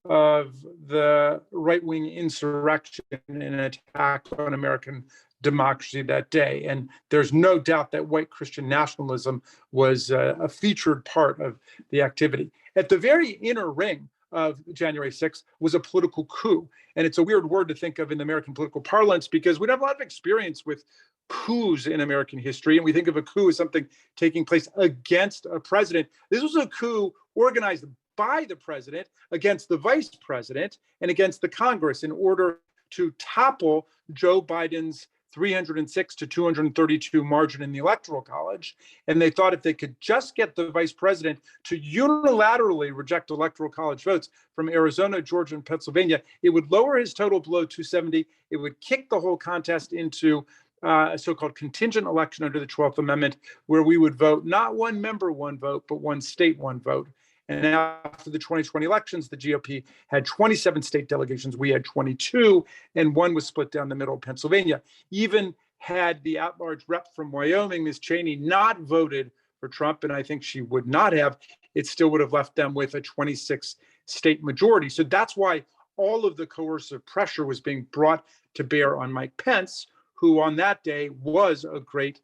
[SPEAKER 14] of the right-wing insurrection and attack on American democracy that day. And there's no doubt that white Christian nationalism was a featured part of the activity. At the very inner ring of January 6th was a political coup. And it's a weird word to think of in American political parlance because we don't have a lot of experience with coups in American history. And we think of a coup as something taking place against a president. This was a coup organized by the president against the vice president and against the Congress in order to topple Joe Biden's 306 to 232 margin in the Electoral College. And they thought if they could just get the vice president to unilaterally reject Electoral College votes from Arizona, Georgia, and Pennsylvania, it would lower his total below 270. It would kick the whole contest into a so-called contingent election under the 12th Amendment, where we would vote not one member, one vote, but one state, one vote. And after the 2020 elections, the GOP had 27 state delegations. We had 22, and one was split down the middle of Pennsylvania. Even had the at-large rep from Wyoming, Ms. Cheney, not voted for Trump, and I think she would not have, it still would have left them with a 26 state majority. So that's why all of the coercive pressure was being brought to bear on Mike Pence, who on that day was a great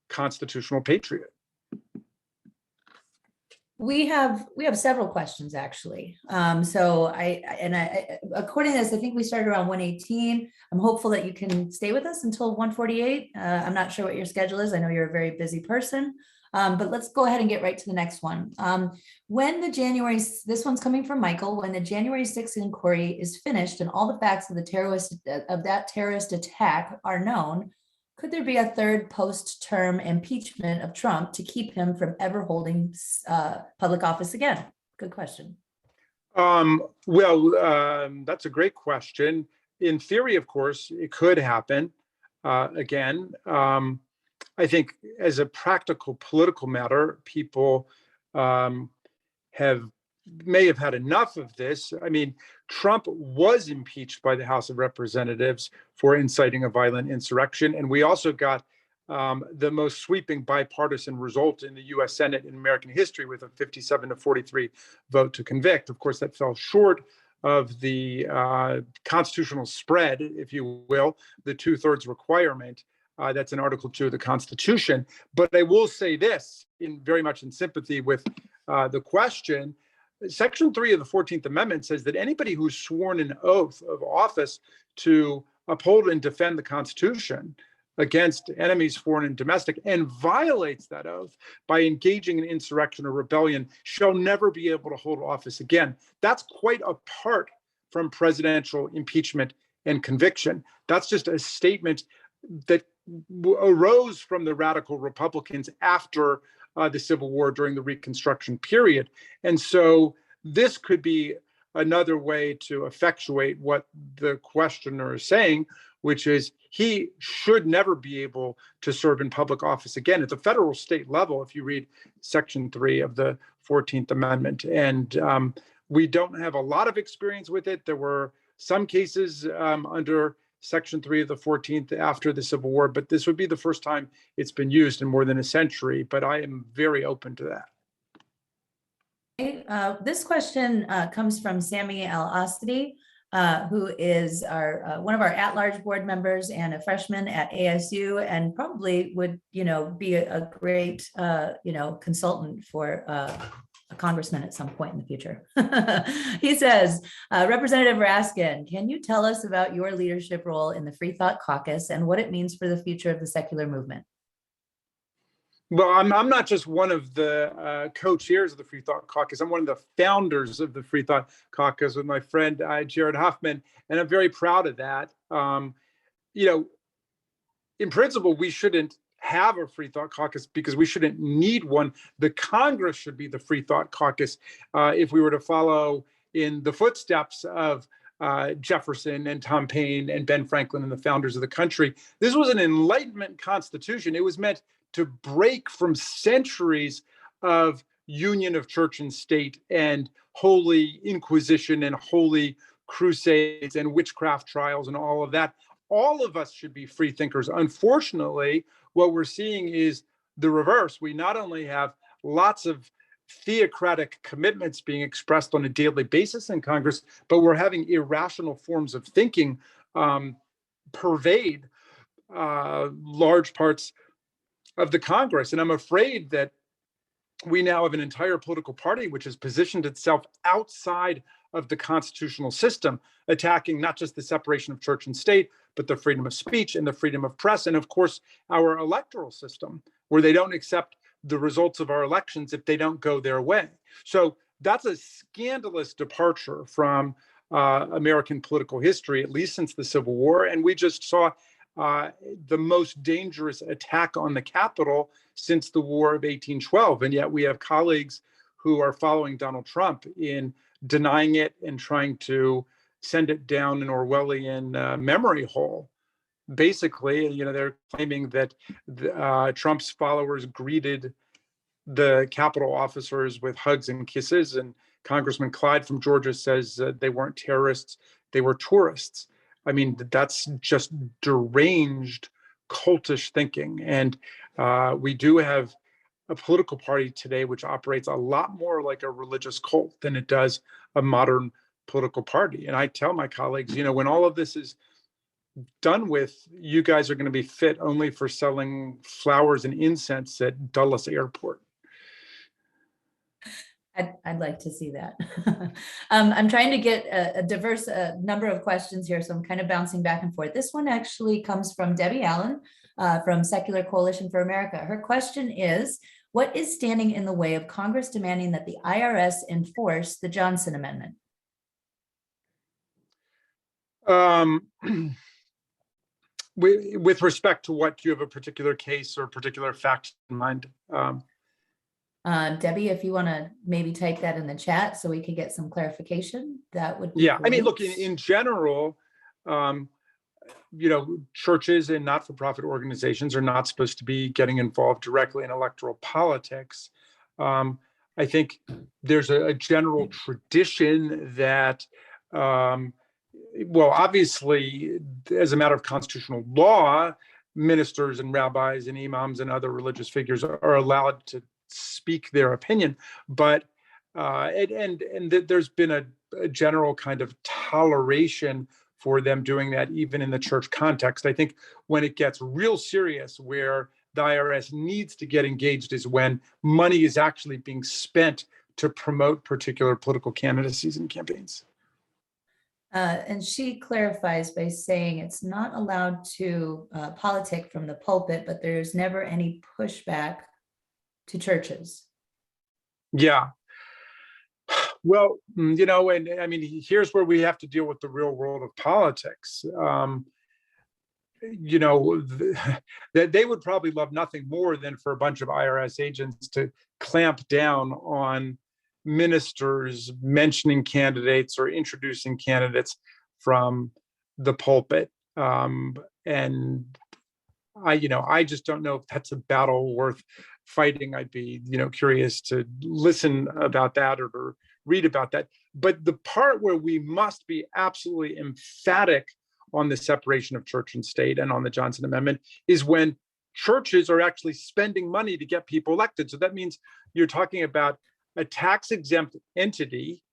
[SPEAKER 14] constitutional patriot.
[SPEAKER 1] We have several questions actually. So according to this, I think we started around 1:18. I'm hopeful that you can stay with us until 1:48. I'm not sure what your schedule is. I know you're a very busy person, but let's go ahead and get right to the next one. When the this one's coming from Michael, when the January 6th inquiry is finished and all the facts of that terrorist attack are known, could there be a third post-term impeachment of Trump to keep him from ever holding public office again? Good question.
[SPEAKER 14] That's a great question. In theory, of course, it could happen again. I think as a practical political matter, people may have had enough of this. I mean, Trump was impeached by the House of Representatives for inciting a violent insurrection. And we also got the most sweeping bipartisan result in the US Senate in American history with a 57-43 vote to convict. Of course, that fell short of the constitutional spread, if you will, the 2/3 requirement. That's in Article 2 of the Constitution. But I will say this, very much in sympathy with the question. Section 3 of the 14th Amendment says that anybody who's sworn an oath of office to uphold and defend the Constitution against enemies, foreign and domestic, and violates that oath by engaging in insurrection or rebellion shall never be able to hold office again. That's quite apart from presidential impeachment and conviction. That's just a statement that arose from the radical Republicans after the Civil War during the Reconstruction period. And so this could be another way to effectuate what the questioner is saying, which is he should never be able to serve in public office again at the federal state level, if you read Section 3 of the 14th Amendment. And we don't have a lot of experience with it. There were some cases under Section 3 of the 14th after the Civil War, but this would be the first time it's been used in more than a century. But I am very open to that.
[SPEAKER 1] This question comes from Sammy Al-Asadi, who is our one of our at-large board members and a freshman at ASU, and probably would, be a great, consultant for a congressman at some point in the future. He says, Representative Raskin, can you tell us about your leadership role in the Freethought Caucus and what it means for the future of the secular movement?
[SPEAKER 14] Well, I'm not just one of the co-chairs of the Freethought Caucus. I'm one of the founders of the Freethought Caucus with my friend Jared Huffman, and I'm very proud of that. In principle, we shouldn't have a Freethought Caucus because we shouldn't need one. The Congress should be the Freethought Caucus if we were to follow in the footsteps of Jefferson and Tom Paine and Ben Franklin and the founders of the country. This was an Enlightenment Constitution. It was meant to break from centuries of union of church and state and holy inquisition and holy crusades and witchcraft trials and all of that. All of us should be free thinkers. Unfortunately, what we're seeing is the reverse. We not only have lots of theocratic commitments being expressed on a daily basis in Congress, but we're having irrational forms of thinking pervade large parts of the Congress. And I'm afraid that we now have an entire political party which has positioned itself outside of the constitutional system, attacking not just the separation of church and state, but the freedom of speech and the freedom of press. And of course, our electoral system, where they don't accept the results of our elections if they don't go their way. So that's a scandalous departure from American political history, at least since the Civil War. And we just saw the most dangerous attack on the Capitol since the War of 1812. And yet we have colleagues who are following Donald Trump in denying it and trying to send it down an Orwellian memory hole. Basically, they're claiming that Trump's followers greeted the Capitol officers with hugs and kisses. And Congressman Clyde from Georgia says they weren't terrorists, they were tourists. I mean, that's just deranged, cultish thinking. And we do have a political party today which operates a lot more like a religious cult than it does a modern political party. And I tell my colleagues, when all of this is done with, you guys are going to be fit only for selling flowers and incense at Dulles Airport.
[SPEAKER 1] I'd like to see that. I'm trying to get a diverse number of questions here, so I'm kind of bouncing back and forth. This one actually comes from Debbie Allen from Secular Coalition for America. Her question is, what is standing in the way of Congress demanding that the IRS enforce the Johnson Amendment?
[SPEAKER 14] With respect to what, do you have a particular case or particular fact in mind?
[SPEAKER 1] Debbie, if you want to maybe type that in the chat so we could get some clarification, that would be
[SPEAKER 14] great. I mean, look, in general, churches and not-for-profit organizations are not supposed to be getting involved directly in electoral politics. I think there's a general tradition that, obviously, as a matter of constitutional law, ministers and rabbis and imams and other religious figures are allowed to speak their opinion, but there's been a general kind of toleration for them doing that even in the church context. I think when it gets real serious, where the IRS needs to get engaged, is when money is actually being spent to promote particular political candidacies and campaigns.
[SPEAKER 1] And she clarifies by saying it's not allowed to politic from the pulpit, but there's never any pushback to churches.
[SPEAKER 14] Yeah. Well, and I mean, here's where we have to deal with the real world of politics. That they would probably love nothing more than for a bunch of IRS agents to clamp down on ministers mentioning candidates or introducing candidates from the pulpit. And I just don't know if that's a battle worth fighting. I'd be, curious to listen about that or to read about that. But the part where we must be absolutely emphatic on the separation of church and state and on the Johnson Amendment is when churches are actually spending money to get people elected. So that means you're talking about a tax-exempt entity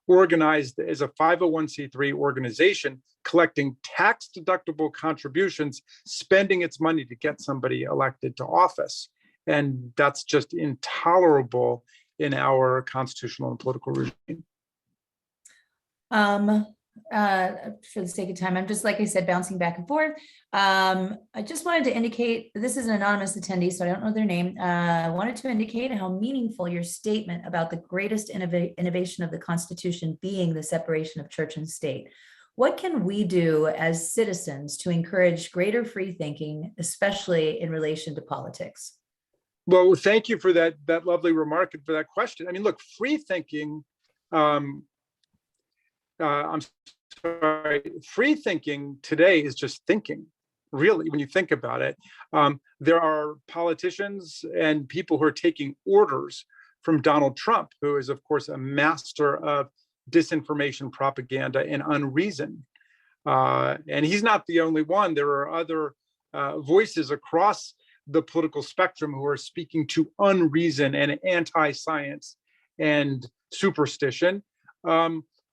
[SPEAKER 14] organized as a 501c3 organization, collecting tax-deductible contributions, spending its money to get somebody elected to office. And that's just intolerable in our constitutional and political regime.
[SPEAKER 1] For the sake of time, I'm just, like I said, bouncing back and forth. I just wanted to indicate, this is an anonymous attendee, so I don't know their name. I wanted to indicate how meaningful your statement about the greatest innovation of the Constitution being the separation of church and state. What can we do as citizens to encourage greater free thinking, especially in relation to politics?
[SPEAKER 14] Well, thank you for that lovely remark and for that question. I mean, look, free thinking, I'm sorry, free thinking today is just thinking, really, when you think about it. There are politicians and people who are taking orders from Donald Trump, who is, of course, a master of disinformation, propaganda, and unreason. And he's not the only one. There are other voices across the political spectrum who are speaking to unreason and anti-science and superstition.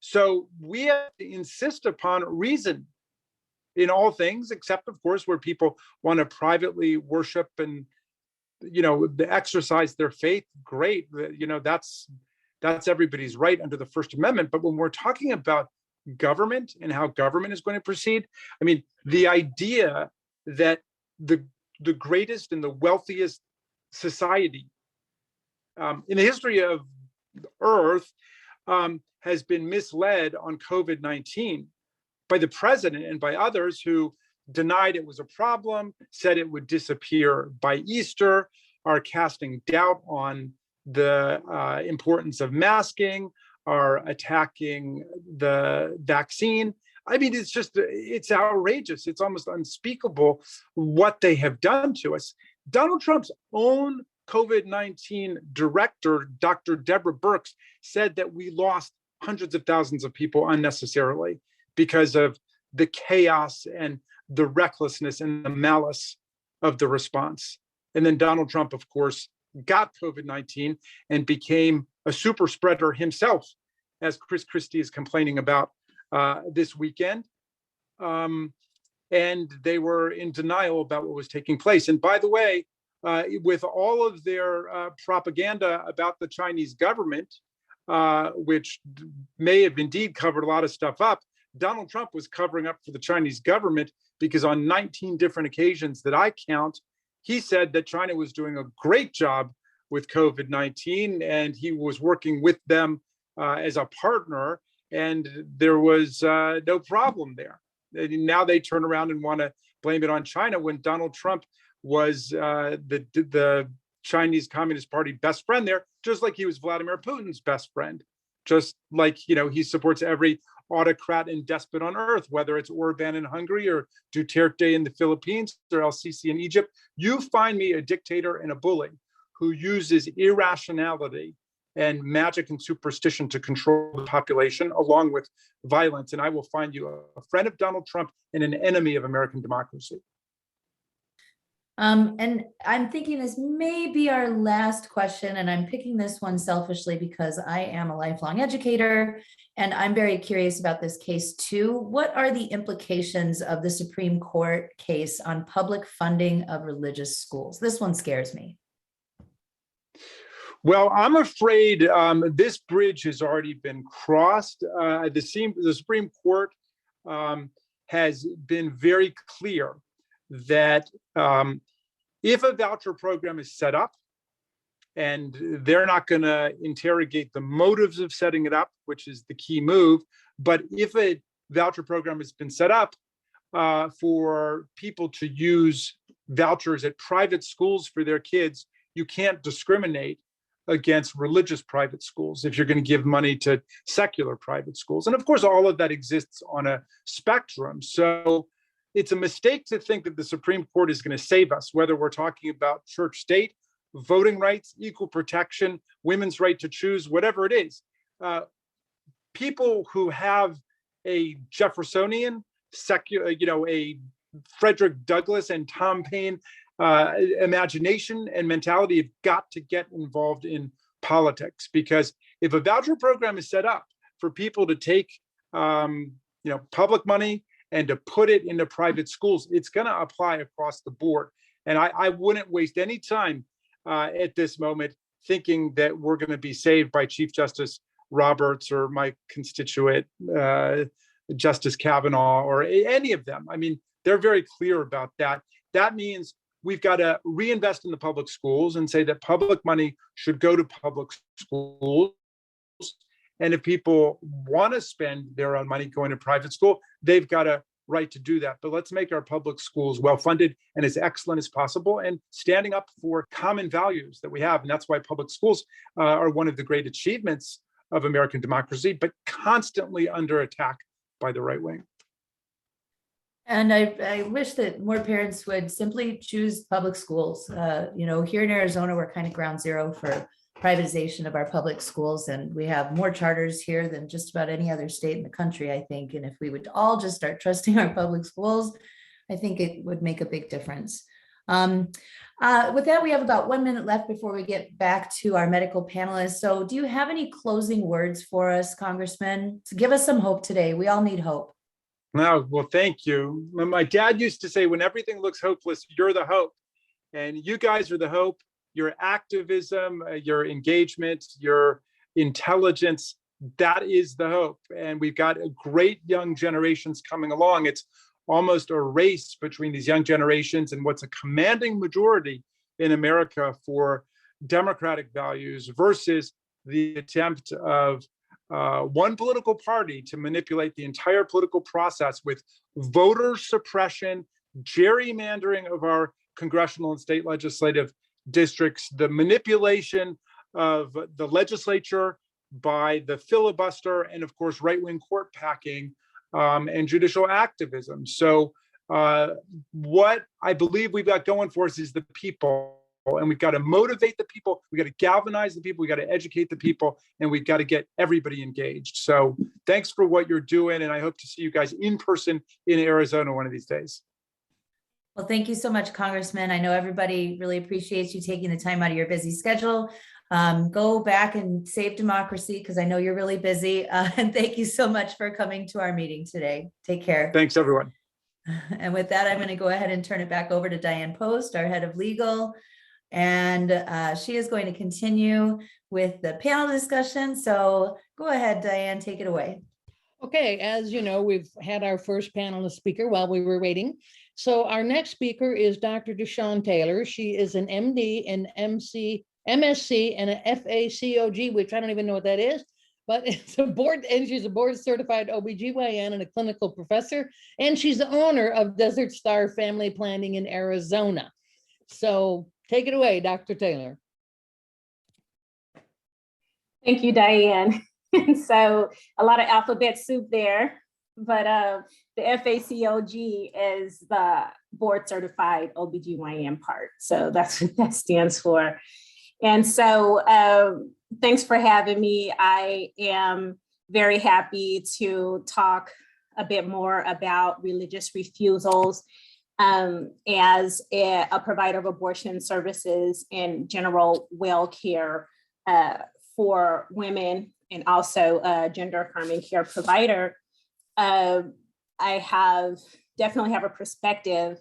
[SPEAKER 14] So we have to insist upon reason in all things, except, of course, where people want to privately worship and, exercise their faith. Great, that's everybody's right under the First Amendment. But when we're talking about government and how government is going to proceed, I mean, the idea that the greatest and the wealthiest society in the history of Earth has been misled on COVID-19 by the president and by others who denied it was a problem, said it would disappear by Easter, are casting doubt on the importance of masking, are attacking the vaccine. I mean, it's outrageous. It's almost unspeakable what they have done to us. Donald Trump's own COVID-19 director, Dr. Deborah Birx, said that we lost hundreds of thousands of people unnecessarily because of the chaos and the recklessness and the malice of the response. And then Donald Trump, of course, got COVID-19 and became a super spreader himself, as Chris Christie is complaining about this weekend. And they were in denial about what was taking place. And by the way, with all of their propaganda about the Chinese government, which may have indeed covered a lot of stuff up, Donald Trump was covering up for the Chinese government because on 19 different occasions that I count, he said that China was doing a great job with COVID-19 and he was working with them as a partner, and there was no problem there. And now they turn around and want to blame it on China when Donald Trump was the Chinese Communist Party best friend there, just like he was Vladimir Putin's best friend, just like, he supports every autocrat and despot on earth, whether it's Orban in Hungary or Duterte in the Philippines or El-Sisi in Egypt. You find me a dictator and a bully who uses irrationality and magic and superstition to control the population along with violence, and I will find you a friend of Donald Trump and an enemy of American democracy.
[SPEAKER 1] And I'm thinking this may be our last question, and I'm picking this one selfishly because I am a lifelong educator and I'm very curious about this case too. What are the implications of the Supreme Court case on public funding of religious schools? This one scares me.
[SPEAKER 14] Well, I'm afraid this bridge has already been crossed. The Supreme Court has been very clear that if a voucher program is set up, and they're not going to interrogate the motives of setting it up, which is the key move, but if a voucher program has been set up for people to use vouchers at private schools for their kids, you can't discriminate against religious private schools if you're going to give money to secular private schools. And of course, all of that exists on a spectrum. So it's a mistake to think that the Supreme Court is going to save us, whether we're talking about church state, voting rights, equal protection, women's right to choose, whatever it is. People who have a Jeffersonian secular, a Frederick Douglass and Tom Paine imagination and mentality. You've got to get involved in politics, because if a voucher program is set up for people to take public money and to put it into private schools, it's going to apply across the board. And I wouldn't waste any time at this moment thinking that we're going to be saved by Chief Justice Roberts or my constituent Justice Kavanaugh or any of them. I mean, they're very clear about that. That means we've got to reinvest in the public schools and say that public money should go to public schools. And if people want to spend their own money going to private school, they've got a right to do that. But let's make our public schools well-funded and as excellent as possible, and standing up for common values that we have. And that's why public schools are one of the great achievements of American democracy, but constantly under attack by the right wing.
[SPEAKER 1] And I wish that more parents would simply choose public schools. Here in Arizona, we're kind of ground zero for privatization of our public schools, and we have more charters here than just about any other state in the country, I think. And if we would all just start trusting our public schools, I think it would make a big difference. With that, we have about 1 minute left before we get back to our medical panelists. So do you have any closing words for us, Congressman? To give us some hope today. We all need hope.
[SPEAKER 14] No, well, thank you. My dad used to say, when everything looks hopeless, you're the hope. And you guys are the hope. Your activism, your engagement, your intelligence, that is the hope. And we've got great young generations coming along. It's almost a race between these young generations and what's a commanding majority in America for democratic values versus the attempt of one political party to manipulate the entire political process with voter suppression, gerrymandering of our congressional and state legislative districts, the manipulation of the legislature by the filibuster, and of course, right-wing court packing and judicial activism. So what I believe we've got going for us is the people, and we've got to motivate the people. We got to galvanize the people. We got to educate the people, and we've got to get everybody engaged. So thanks for what you're doing, and I hope to see you guys in person in Arizona one of these days.
[SPEAKER 1] Well, thank you so much, Congressman. I know everybody really appreciates you taking the time out of your busy schedule. Go back and save democracy, because I know you're really busy. And thank you so much for coming to our meeting today. Take care.
[SPEAKER 14] Thanks, everyone.
[SPEAKER 1] And with that, I'm going to go ahead and turn it back over to Dianne Post, our head of legal. And she is going to continue with the panel discussion. So go ahead, Dianne, take it away.
[SPEAKER 12] Okay, as you know, we've had our first panelist speaker while we were waiting. So our next speaker is Dr. Deshawn Taylor. She is an MD, an MSc, and an FACOG, which I don't even know what that is, but it's a board, and she's a board certified OBGYN and a clinical professor, and she's the owner of Desert Star Family Planning in Arizona. So take it away, Dr. Taylor.
[SPEAKER 15] Thank you, Dianne. So a lot of alphabet soup there, but the FACOG is the board certified OBGYN part. So that's what that stands for. And so thanks for having me. I am very happy to talk a bit more about religious refusals as a provider of abortion services and general well care for women, and also a gender affirming care provider. I definitely have a perspective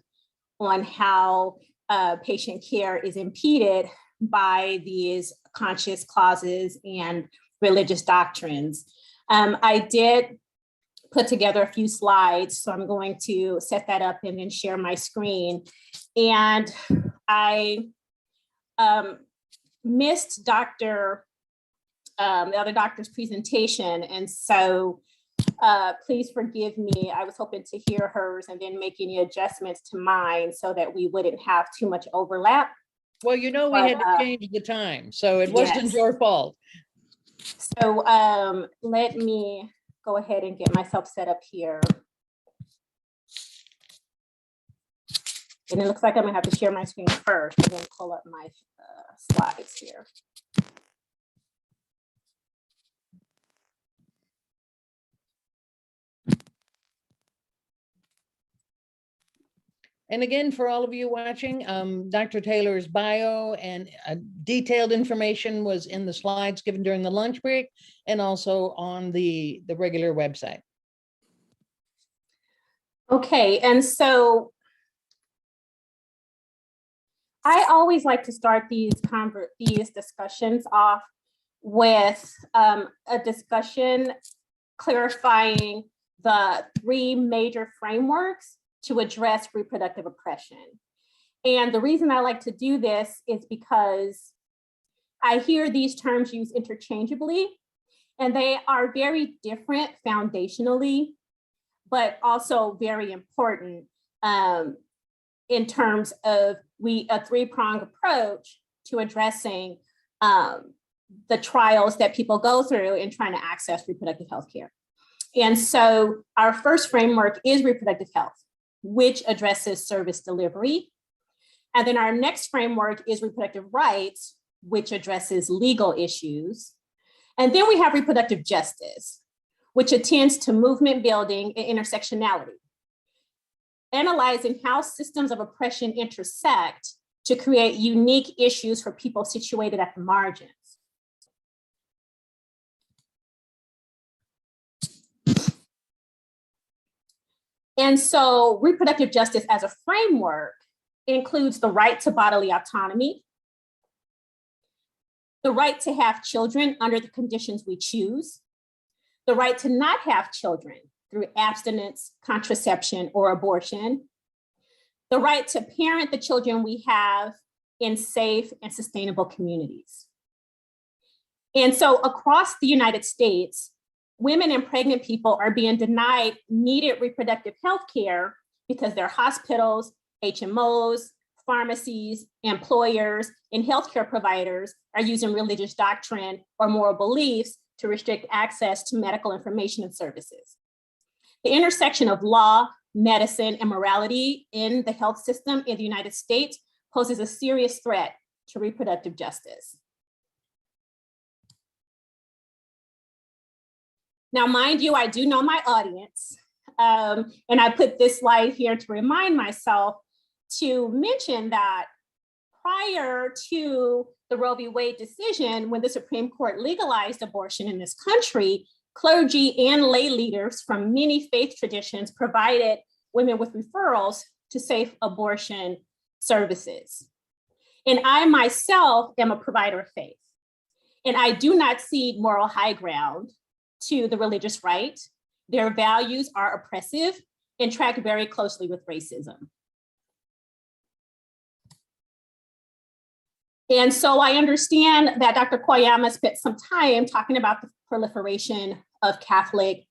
[SPEAKER 15] on how patient care is impeded by these conscious clauses and religious doctrines. I did put together a few slides, so I'm going to set that up and then share my screen. And I missed the other doctor's presentation, and so please forgive me. I was hoping to hear hers and then make any adjustments to mine so that we wouldn't have too much overlap.
[SPEAKER 12] Well, you know, we had to change the time, so it wasn't your fault.
[SPEAKER 15] So let me go ahead and get myself set up here. And it looks like I'm gonna have to share my screen first and then pull up my slides here.
[SPEAKER 12] And again, for all of you watching, Dr. Taylor's bio and detailed information was in the slides given during the lunch break and also on the regular website.
[SPEAKER 15] Okay, and so I always like to start these discussions off with a discussion clarifying the 3 major frameworks to address reproductive oppression. And the reason I like to do this is because I hear these terms used interchangeably, and they are very different foundationally, but also very important in terms of a 3-pronged approach to addressing the trials that people go through in trying to access reproductive health care. And so our first framework is reproductive health, which addresses service delivery. And then our next framework is reproductive rights, which addresses legal issues. And then we have reproductive justice, which attends to movement building and intersectionality, analyzing how systems of oppression intersect to create unique issues for people situated at the margins. And so reproductive justice as a framework includes the right to bodily autonomy, the right to have children under the conditions we choose, the right to not have children through abstinence, contraception, or abortion, the right to parent the children we have in safe and sustainable communities. And so across the United States, women and pregnant people are being denied needed reproductive health care because their hospitals, HMOs, pharmacies, employers, and healthcare providers are using religious doctrine or moral beliefs to restrict access to medical information and services. The intersection of law, medicine, and morality in the health system in the United States poses a serious threat to reproductive justice. Now, mind you, I do know my audience, and I put this slide here to remind myself to mention that prior to the Roe v. Wade decision, when the Supreme Court legalized abortion in this country, clergy and lay leaders from many faith traditions provided women with referrals to safe abortion services. And I myself am a provider of faith, and I do not cede moral high ground to the religious right. Their values are oppressive and track very closely with racism. And so I understand that Dr. Koyama spent some time talking about the proliferation of Catholic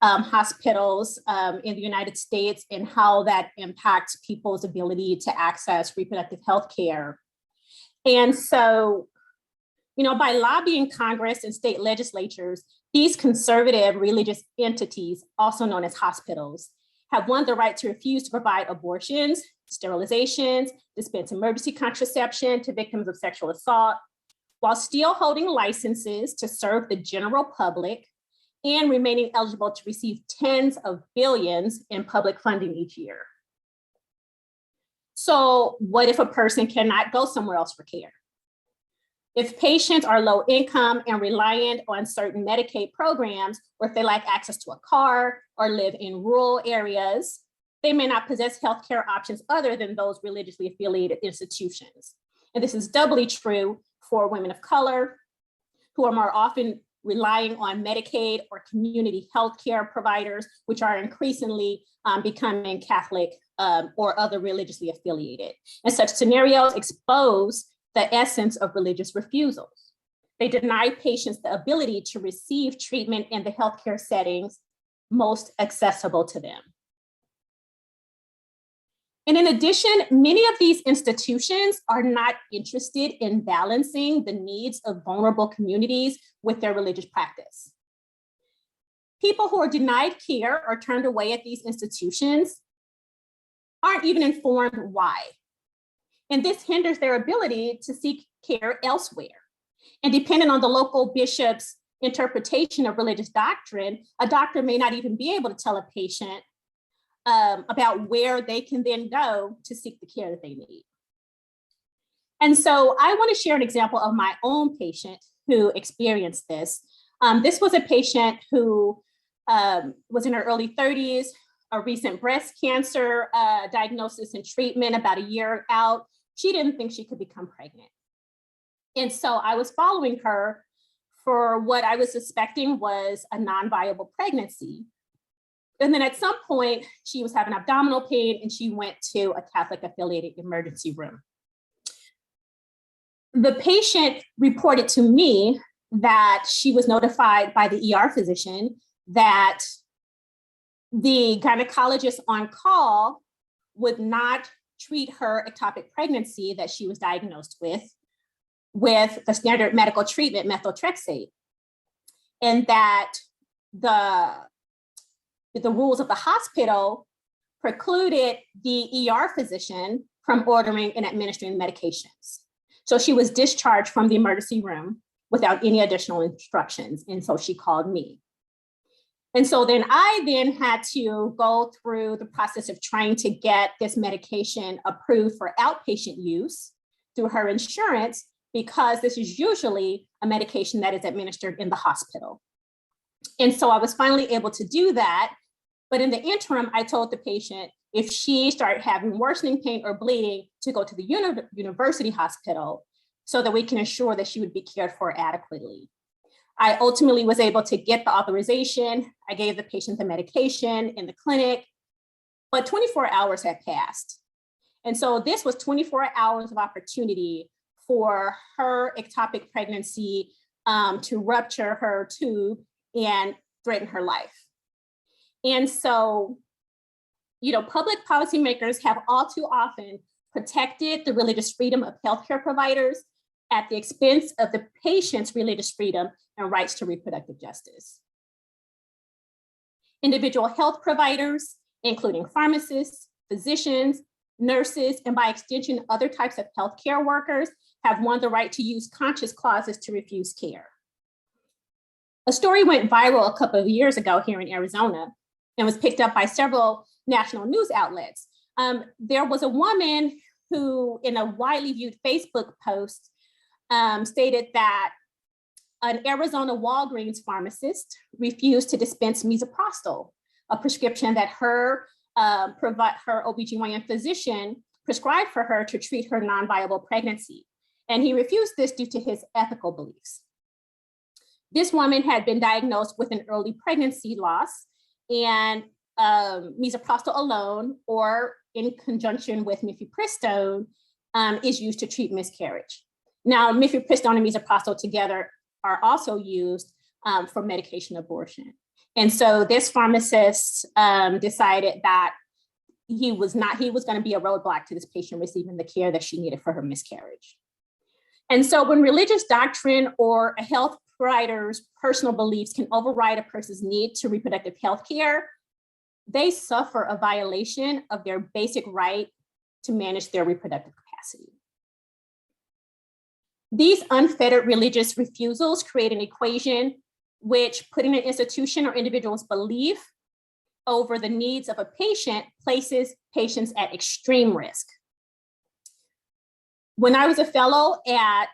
[SPEAKER 15] hospitals in the United States and how that impacts people's ability to access reproductive health care. And so, by lobbying Congress and state legislatures, these conservative religious entities, also known as hospitals, have won the right to refuse to provide abortions, sterilizations, dispense emergency contraception to victims of sexual assault, while still holding licenses to serve the general public and remaining eligible to receive tens of billions in public funding each year. So what if a person cannot go somewhere else for care? If patients are low income and reliant on certain Medicaid programs, or if they lack access to a car or live in rural areas, they may not possess healthcare options other than those religiously affiliated institutions. And this is doubly true for women of color, who are more often relying on Medicaid or community healthcare providers, which are increasingly becoming Catholic or other religiously affiliated. And such scenarios expose the essence of religious refusals. They deny patients the ability to receive treatment in the healthcare settings most accessible to them. And in addition, many of these institutions are not interested in balancing the needs of vulnerable communities with their religious practice. People who are denied care or turned away at these institutions aren't even informed why. And this hinders their ability to seek care elsewhere. And depending on the local bishop's interpretation of religious doctrine, a doctor may not even be able to tell a patient about where they can then go to seek the care that they need. And so I want to share an example of my own patient who experienced this. This was a patient who was in her early 30s, a recent breast cancer diagnosis and treatment about a year out. She didn't think she could become pregnant. And so I was following her for what I was suspecting was a non-viable pregnancy. And then at some point, she was having abdominal pain and she went to a Catholic affiliated emergency room. The patient reported to me that she was notified by the ER physician that the gynecologist on call would not treat her ectopic pregnancy that she was diagnosed with the standard medical treatment, methotrexate, and that the rules of the hospital precluded the ER physician from ordering and administering medications. So she was discharged from the emergency room without any additional instructions. And so she called me. And so then I had to go through the process of trying to get this medication approved for outpatient use through her insurance, because this is usually a medication that is administered in the hospital. And so I was finally able to do that. But in the interim, I told the patient if she started having worsening pain or bleeding to go to the university hospital so that we can ensure that she would be cared for adequately. I ultimately was able to get the authorization. I gave the patient the medication in the clinic, but 24 hours had passed. And so this was 24 hours of opportunity for her ectopic pregnancy to rupture her tube and threaten her life. And so, public policymakers have all too often protected the religious freedom of healthcare providers at the expense of the patient's religious freedom and rights to reproductive justice. Individual health providers, including pharmacists, physicians, nurses, and by extension, other types of healthcare workers, have won the right to use conscious clauses to refuse care. A story went viral a couple of years ago here in Arizona and was picked up by several national news outlets. There was a woman who, in a widely viewed Facebook post, stated that an Arizona Walgreens pharmacist refused to dispense misoprostol, a prescription that her OBGYN physician prescribed for her to treat her non-viable pregnancy. And he refused this due to his ethical beliefs. This woman had been diagnosed with an early pregnancy loss, and misoprostol alone or in conjunction with mifepristone is used to treat miscarriage. Now, mifepristone and misoprostol together are also used for medication abortion. And so this pharmacist decided that he was going to be a roadblock to this patient receiving the care that she needed for her miscarriage. And so when religious doctrine or a health provider's personal beliefs can override a person's need to reproductive health care, they suffer a violation of their basic right to manage their reproductive capacity. These unfettered religious refusals create an equation which, putting an institution or individual's belief over the needs of a patient, places patients at extreme risk. When I was a fellow and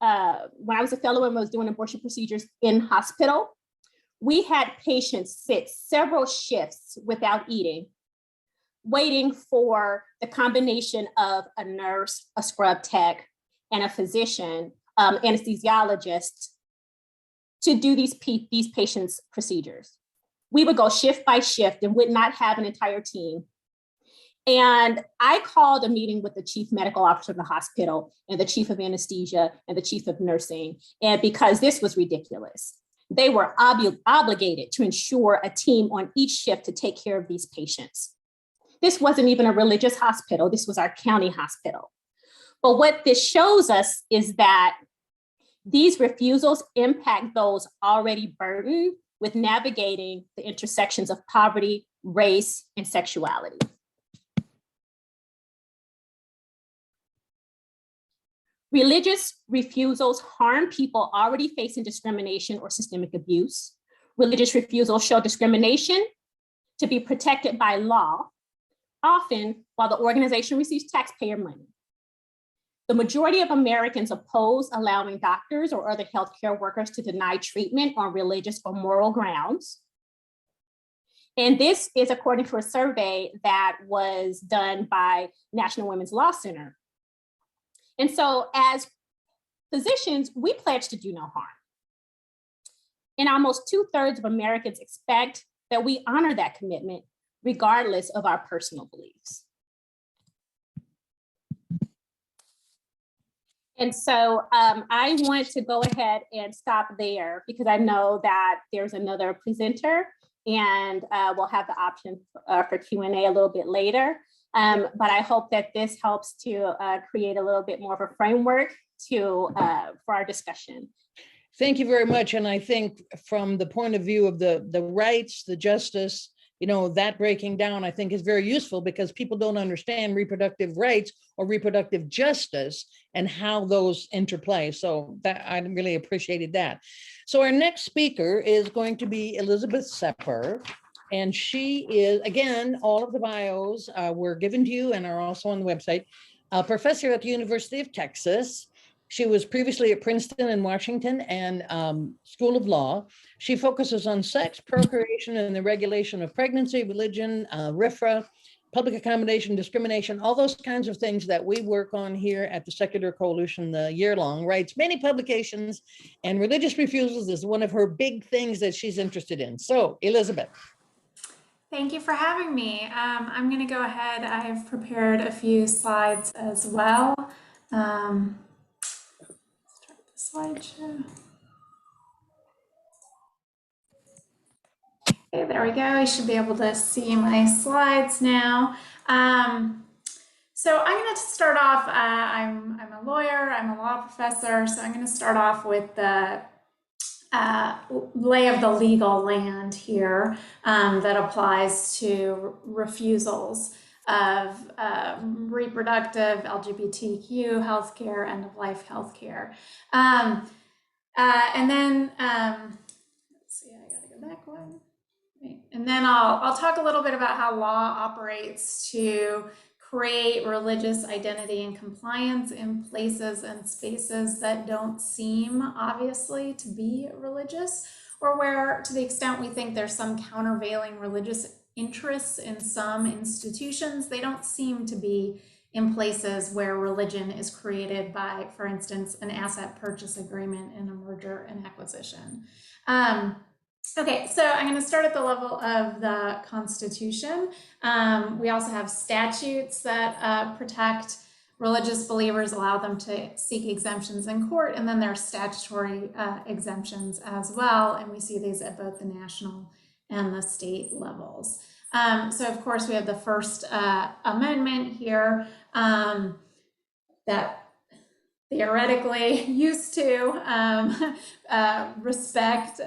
[SPEAKER 15] was doing abortion procedures in hospital, we had patients sit several shifts without eating, waiting for the combination of a nurse, a scrub tech, and a physician, anesthesiologist, to do these patients' procedures. We would go shift by shift and would not have an entire team. And I called a meeting with the chief medical officer of the hospital and the chief of anesthesia and the chief of nursing, and because this was ridiculous. They were obligated to ensure a team on each shift to take care of these patients. This wasn't even a religious hospital. This was our county hospital. But what this shows us is that these refusals impact those already burdened with navigating the intersections of poverty, race, and sexuality. Religious refusals harm people already facing discrimination or systemic abuse. Religious refusals show discrimination to be protected by law often while the organization receives taxpayer money. The majority of Americans oppose allowing doctors or other healthcare workers to deny treatment on religious or moral grounds. And this is according to a survey that was done by National Women's Law Center. And so as physicians, we pledge to do no harm. And almost 2/3 of Americans expect that we honor that commitment regardless of our personal beliefs. And so I want to go ahead and stop there because I know that there's another presenter and we'll have the option for Q&A a little bit later. But I hope that this helps to create a little bit more of a framework for our discussion.
[SPEAKER 12] Thank you very much. And I think from the point of view of the rights, the justice, that breaking down, I think is very useful because people don't understand reproductive rights or reproductive justice and how those interplay. So that I really appreciated that. So our next speaker is going to be Elizabeth Sepper. And she is, again, all of the bios were given to you and are also on the website, a professor at the University of Texas. She was previously at Princeton and Washington and School of Law. She focuses on sex, procreation, and the regulation of pregnancy, religion, RFRA, public accommodation, discrimination, all those kinds of things that we work on here at the Secular Coalition the year long, writes many publications, and religious refusals is one of her big things that she's interested in. So, Elizabeth.
[SPEAKER 16] Thank you for having me. I'm going to go ahead. I've prepared a few slides as well. Slideshow. Okay, there we go. You should be able to see my slides now. So I'm going to start off. I'm a lawyer. I'm a law professor. So I'm going to start off with the lay of the legal land here that applies to refusals of reproductive, LGBTQ healthcare, end-of-life healthcare. And then, let's see, I gotta go back one. And then I'll talk a little bit about how law operates to create religious identity and compliance in places and spaces that don't seem obviously to be religious, or where, to the extent we think there's some countervailing religious interests in some institutions, they don't seem to be in places where religion is created by, for instance, an asset purchase agreement in a merger and acquisition. Okay, so I'm going to start at the level of the Constitution. We also have statutes that protect religious believers, allow them to seek exemptions in court, and then there are statutory exemptions as well, and we see these at both the national and the state levels. So of course we have the First Amendment here that theoretically used to respect,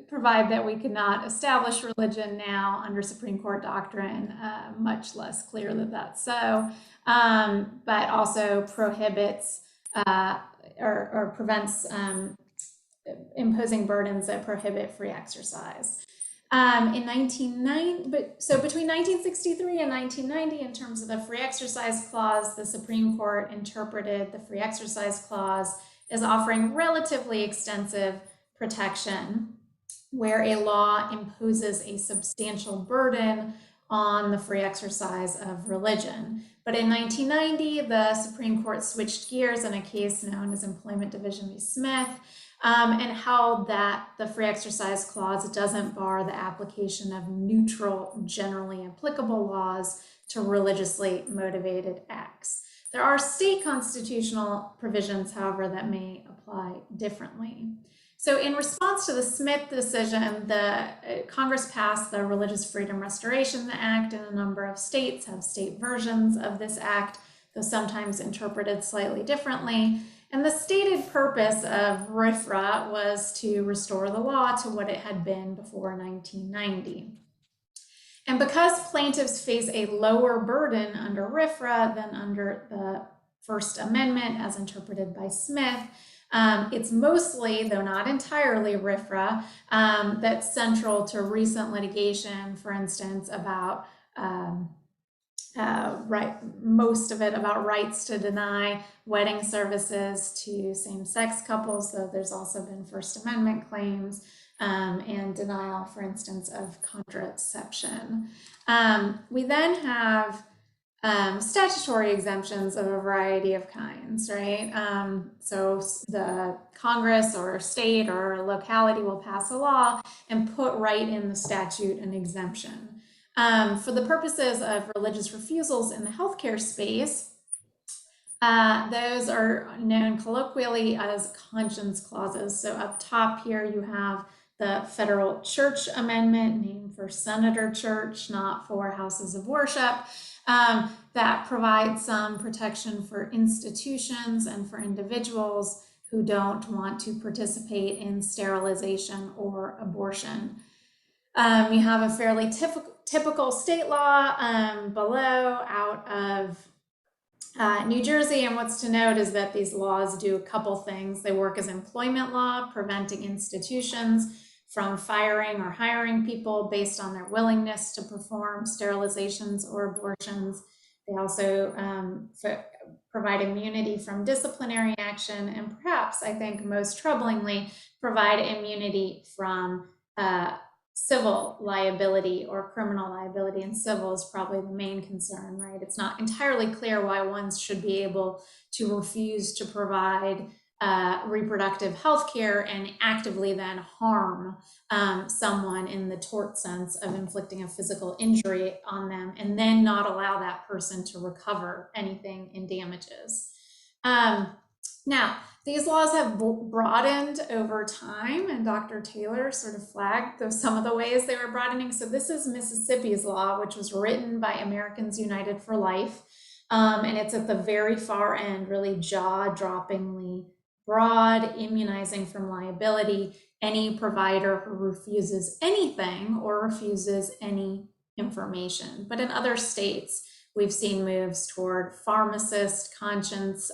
[SPEAKER 16] provide that we could not establish religion now under Supreme Court doctrine, much less clear that that's so, but also prohibits or prevents imposing burdens that prohibit free exercise. In 1990, so between 1963 and 1990, in terms of the free exercise clause, the Supreme Court interpreted the free exercise clause as offering relatively extensive protection, where a law imposes a substantial burden on the free exercise of religion. But in 1990, the Supreme Court switched gears in a case known as Employment Division v. Smith, and held that the free exercise clause doesn't bar the application of neutral, generally applicable laws to religiously motivated acts. There are state constitutional provisions, however, that may apply differently. So in response to the Smith decision, the Congress passed the Religious Freedom Restoration Act, and a number of states have state versions of this act, though sometimes interpreted slightly differently. And the stated purpose of RFRA was to restore the law to what it had been before 1990. And because plaintiffs face a lower burden under RFRA than under the First Amendment as interpreted by Smith, it's mostly, though not entirely, RFRA that's central to recent litigation, for instance, about most of it about rights to deny wedding services to same-sex couples, though there's also been First Amendment claims and denial, for instance, of contraception. We then have statutory exemptions of a variety of kinds, right? So the Congress or state or locality will pass a law and put right in the statute an exemption. For the purposes of religious refusals in the healthcare space, those are known colloquially as conscience clauses. So up top here you have the Federal Church Amendment, named for Senator Church, not for houses of worship, that provides some protection for institutions and for individuals who don't want to participate in sterilization or abortion. You have a fairly typical state law below out of New Jersey, and what's to note is that these laws do a couple things. They work as employment law, preventing institutions from firing or hiring people based on their willingness to perform sterilizations or abortions. They also provide immunity from disciplinary action, and perhaps, I think most troublingly, provide immunity from civil liability or criminal liability, and civil is probably the main concern, right? It's not entirely clear why one should be able to refuse to provide reproductive health care and actively then harm someone in the tort sense of inflicting a physical injury on them and then not allow that person to recover anything in damages. Now, these laws have broadened over time, and Dr. Taylor sort of flagged some of the ways they were broadening. So this is Mississippi's law, which was written by Americans United for Life. And it's at the very far end, really jaw-droppingly broad, immunizing from liability any provider who refuses anything or refuses any information. But in other states, we've seen moves toward pharmacist, conscience,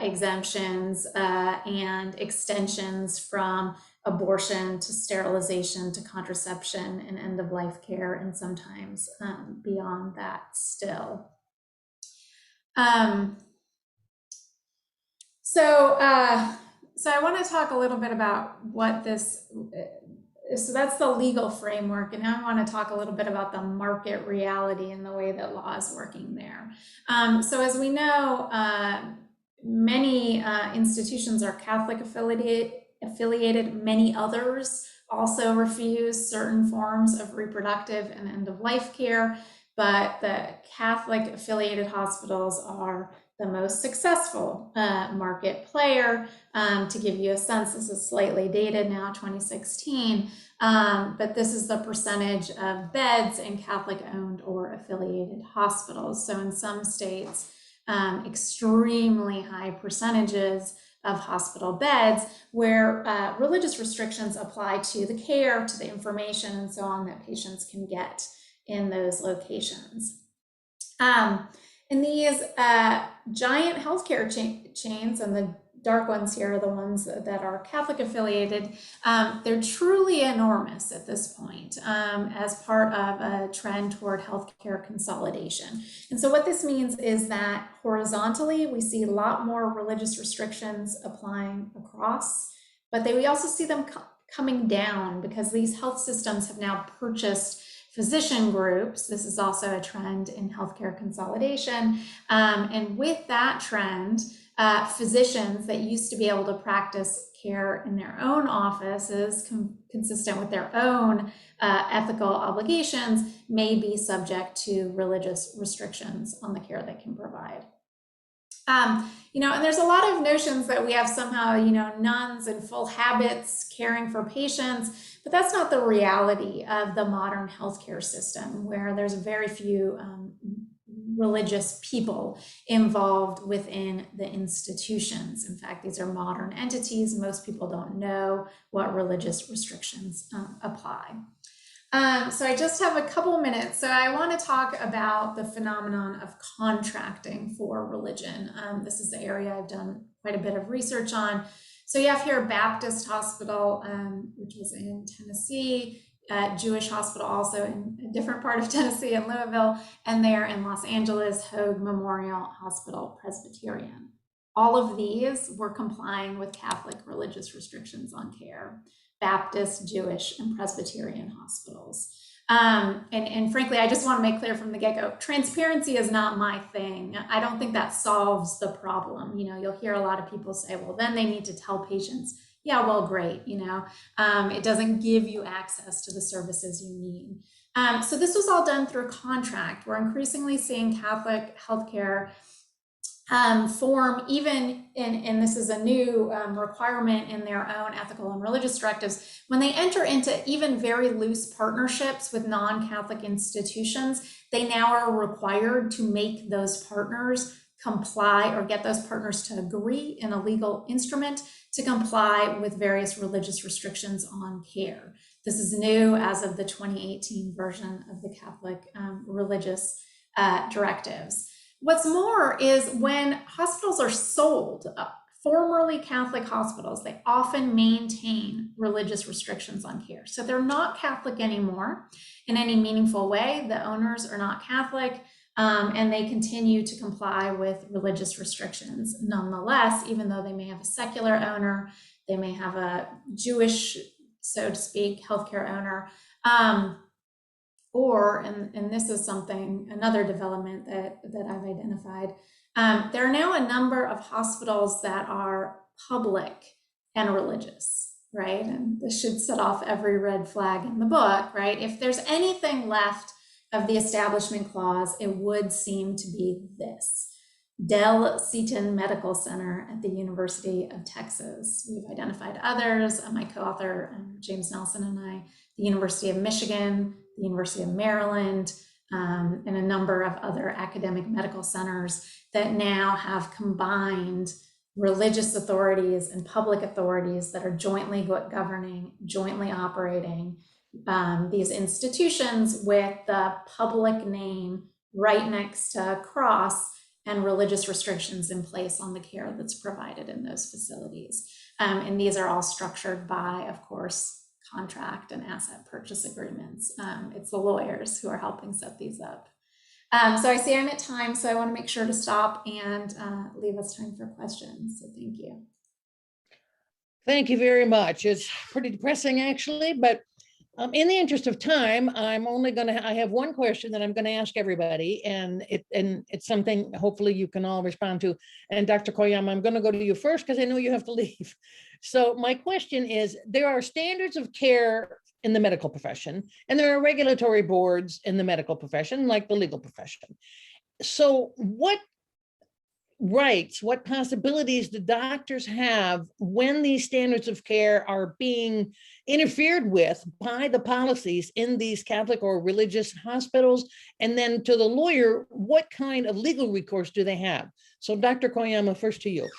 [SPEAKER 16] exemptions and extensions from abortion to sterilization to contraception and end-of-life care, and sometimes beyond that still. So I want to talk a little bit about what this, so that's the legal framework, and now I want to talk a little bit about the market reality and the way that law is working there. So as we know, many institutions are Catholic affiliated, many others also refuse certain forms of reproductive and end-of-life care, but the Catholic affiliated hospitals are the most successful market player. To give you a sense, this is slightly dated now, 2016, but this is the percentage of beds in Catholic-owned or affiliated hospitals. So in some states, extremely high percentages of hospital beds where religious restrictions apply to the care, to the information, and so on that patients can get in those locations. And these giant healthcare chains, and the dark ones here are the ones that are Catholic affiliated, they're truly enormous at this point as part of a trend toward healthcare consolidation. And so what this means is that horizontally, we see a lot more religious restrictions applying across, but we also see them coming down because these health systems have now purchased physician groups. This is also a trend in healthcare consolidation. And with that trend, physicians that used to be able to practice care in their own offices, consistent with their own ethical obligations, may be subject to religious restrictions on the care they can provide. And there's a lot of notions that we have somehow, nuns in full habits caring for patients, but that's not the reality of the modern healthcare system, where there's very few religious people involved within the institutions. In fact, these are modern entities. Most people don't know what religious restrictions apply. So I just have a couple minutes. So I want to talk about the phenomenon of contracting for religion. This is the area I've done quite a bit of research on. So you have here Baptist Hospital, which was in Tennessee, Jewish hospital also in a different part of Tennessee in Louisville, and there in Los Angeles, Hoag Memorial Hospital Presbyterian. All of these were complying with Catholic religious restrictions on care, Baptist, Jewish, and Presbyterian hospitals. And frankly, I just want to make clear from the get-go, transparency is not my thing. I don't think that solves the problem. You know, you'll hear a lot of people say, well, then they need to tell patients, yeah, well, great. You know, it doesn't give you access to the services you need. So this was all done through contract. We're increasingly seeing Catholic healthcare form, even and this is a new requirement in their own ethical and religious directives, when they enter into even very loose partnerships with non-Catholic institutions, they now are required to make those partners comply or get those partners to agree in a legal instrument to comply with various religious restrictions on care. This is new as of the 2018 version of the Catholic religious directives. What's more is when hospitals are sold, formerly Catholic hospitals, they often maintain religious restrictions on care. So they're not Catholic anymore in any meaningful way. The owners are not Catholic, and they continue to comply with religious restrictions. Nonetheless, even though they may have a secular owner, they may have a Jewish, so to speak, healthcare owner, or, and this is something, another development that I've identified, there are now a number of hospitals that are public and religious, right? And this should set off every red flag in the book, right? If there's anything left of the Establishment Clause, it would seem to be this. Del Seaton Medical Center at the University of Texas. We've identified others, my co-author, James Nelson and I, the University of Michigan, the University of Maryland, and a number of other academic medical centers that now have combined religious authorities and public authorities that are jointly governing, jointly operating these institutions with the public name right next to cross and religious restrictions in place on the care that's provided in those facilities. And these are all structured by, of course, contract and asset purchase agreements. It's the lawyers who are helping set these up. So I see I'm at time, so I want to make sure to stop and leave us time for questions. So thank you.
[SPEAKER 12] Thank you very much. It's pretty depressing, actually, but in the interest of time, I'm only going to, I have one question that I'm going to ask everybody, and it's something hopefully you can all respond to. And Dr. Koyama, I'm going to go to you first because I know you have to leave. So my question is, there are standards of care in the medical profession, and there are regulatory boards in the medical profession, like the legal profession. So what rights, what possibilities do doctors have when these standards of care are being interfered with by the policies in these Catholic or religious hospitals? And then to the lawyer, what kind of legal recourse do they have? So Dr. Koyama, first to you.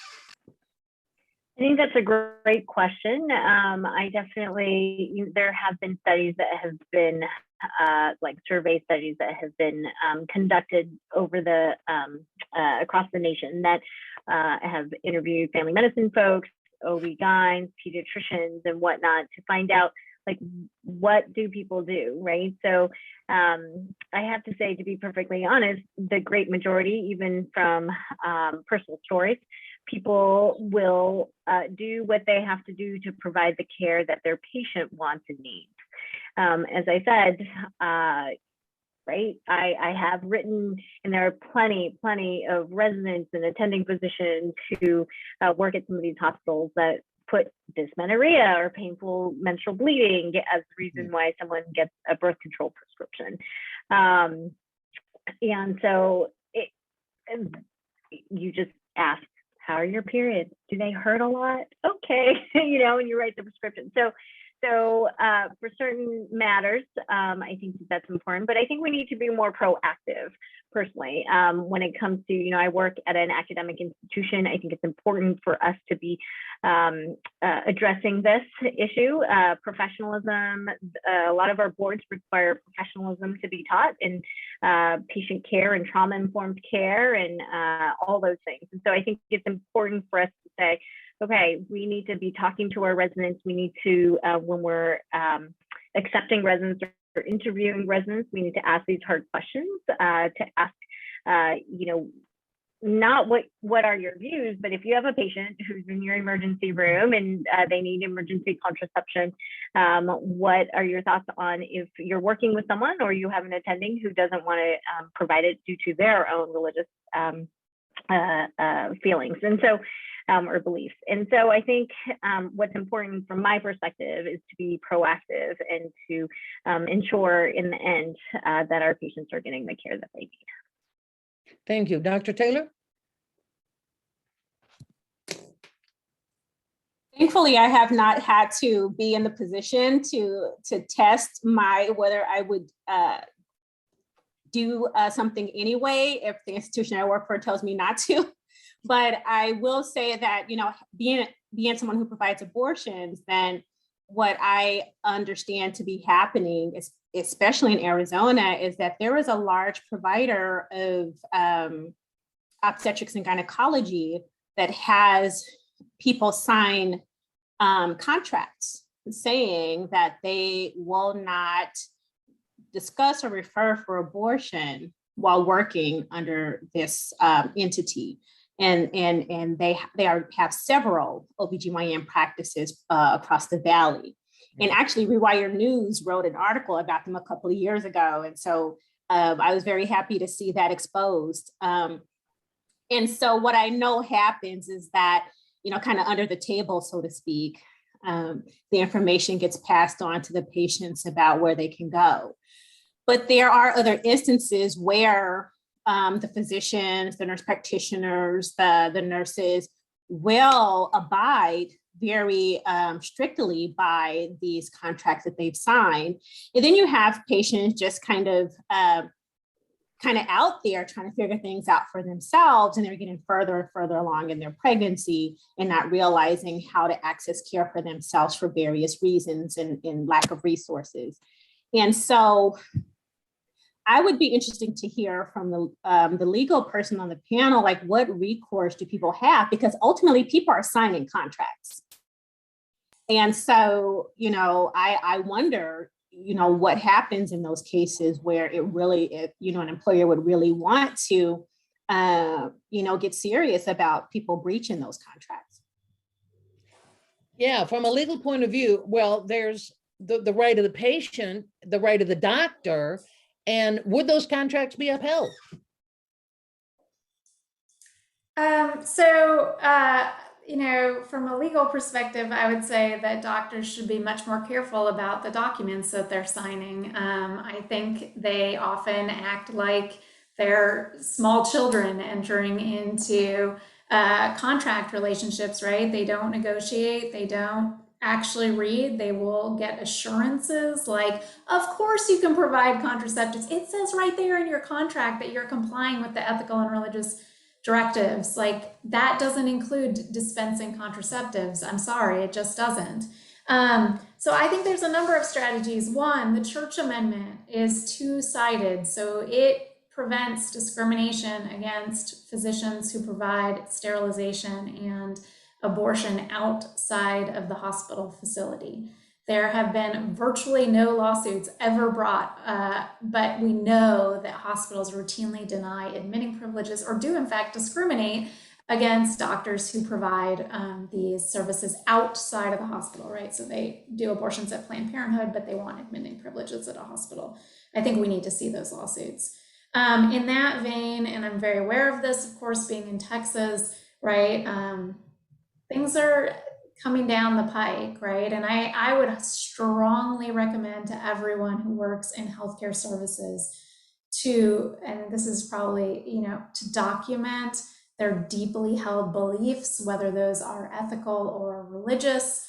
[SPEAKER 13] I think that's a great question. I definitely, there have been studies that have been like survey studies that have been conducted over the across the nation that have interviewed family medicine folks, OB-GYNs, pediatricians, and whatnot to find out like what do people do, right? So I have to say, to be perfectly honest, the great majority, even from personal stories, people will do what they have to do to provide the care that their patient wants and needs. As I said, right, I have written, and there are plenty of residents and attending physicians who work at some of these hospitals that put dysmenorrhea or painful menstrual bleeding as the reason why someone gets a birth control prescription. And so you just ask, how are your periods? Do they hurt a lot? Okay, you know, and you write the prescription. So for certain matters, I think that's important, but I think we need to be more proactive personally. When it comes to, you know, I work at an academic institution. I think it's important for us to be addressing this issue. Professionalism, a lot of our boards require professionalism to be taught in patient care and trauma-informed care and all those things. And so I think it's important for us to say, okay, we need to be talking to our residents. We need to, when we're accepting residents or interviewing residents, we need to ask these hard questions, to ask, not what are your views, but if you have a patient who's in your emergency room and they need emergency contraception, what are your thoughts on if you're working with someone or you have an attending who doesn't want to provide it due to their own religious feelings and so or beliefs. And so I think what's important from my perspective is to be proactive and to ensure in the end that our patients are getting the care that they need.
[SPEAKER 12] Thank you. Dr. Taylor?
[SPEAKER 15] Thankfully, I have not had to be in the position to test whether I would do something anyway if the institution I work for tells me not to. But I will say that, being someone who provides abortions, then what I understand to be happening, especially in Arizona, is that there is a large provider of obstetrics and gynecology that has people sign contracts saying that they will not discuss or refer for abortion while working under this entity. And they have several OBGYN practices across the valley. And actually Rewire News wrote an article about them a couple of years ago. And so I was very happy to see that exposed. And so what I know happens is that, kind of under the table, so to speak, the information gets passed on to the patients about where they can go. But there are other instances where the physicians, the nurse practitioners, the nurses will abide very strictly by these contracts that they've signed. And then you have patients just kind of out there trying to figure things out for themselves, and they're getting further and further along in their pregnancy and not realizing how to access care for themselves for various reasons and lack of resources. And so I would be interested to hear from the legal person on the panel, like what recourse do people have? Because ultimately people are signing contracts. And so, I wonder, what happens in those cases where it really, an employer would really want to, get serious about people breaching those contracts.
[SPEAKER 12] Yeah, from a legal point of view, well, there's the right of the patient, the right of the doctor, and would those contracts be upheld?
[SPEAKER 16] From a legal perspective, I would say that doctors should be much more careful about the documents that they're signing. I think they often act like they're small children entering into contract relationships, right? They don't negotiate, they don't actually read, they will get assurances like, of course you can provide contraceptives. It says right there in your contract that you're complying with the ethical and religious directives. Like that doesn't include dispensing contraceptives. I'm sorry, it just doesn't. So I think there's a number of strategies. One, the Church Amendment is two-sided. So it prevents discrimination against physicians who provide sterilization and abortion outside of the hospital facility. There have been virtually no lawsuits ever brought, but we know that hospitals routinely deny admitting privileges or do in fact discriminate against doctors who provide these services outside of the hospital, right? So they do abortions at Planned Parenthood, but they want admitting privileges at a hospital. I think we need to see those lawsuits. In that vein, and I'm very aware of this, of course, being in Texas, right? Things are coming down the pike, right? And I would strongly recommend to everyone who works in healthcare services to, and this is probably, to document their deeply held beliefs, whether those are ethical or religious.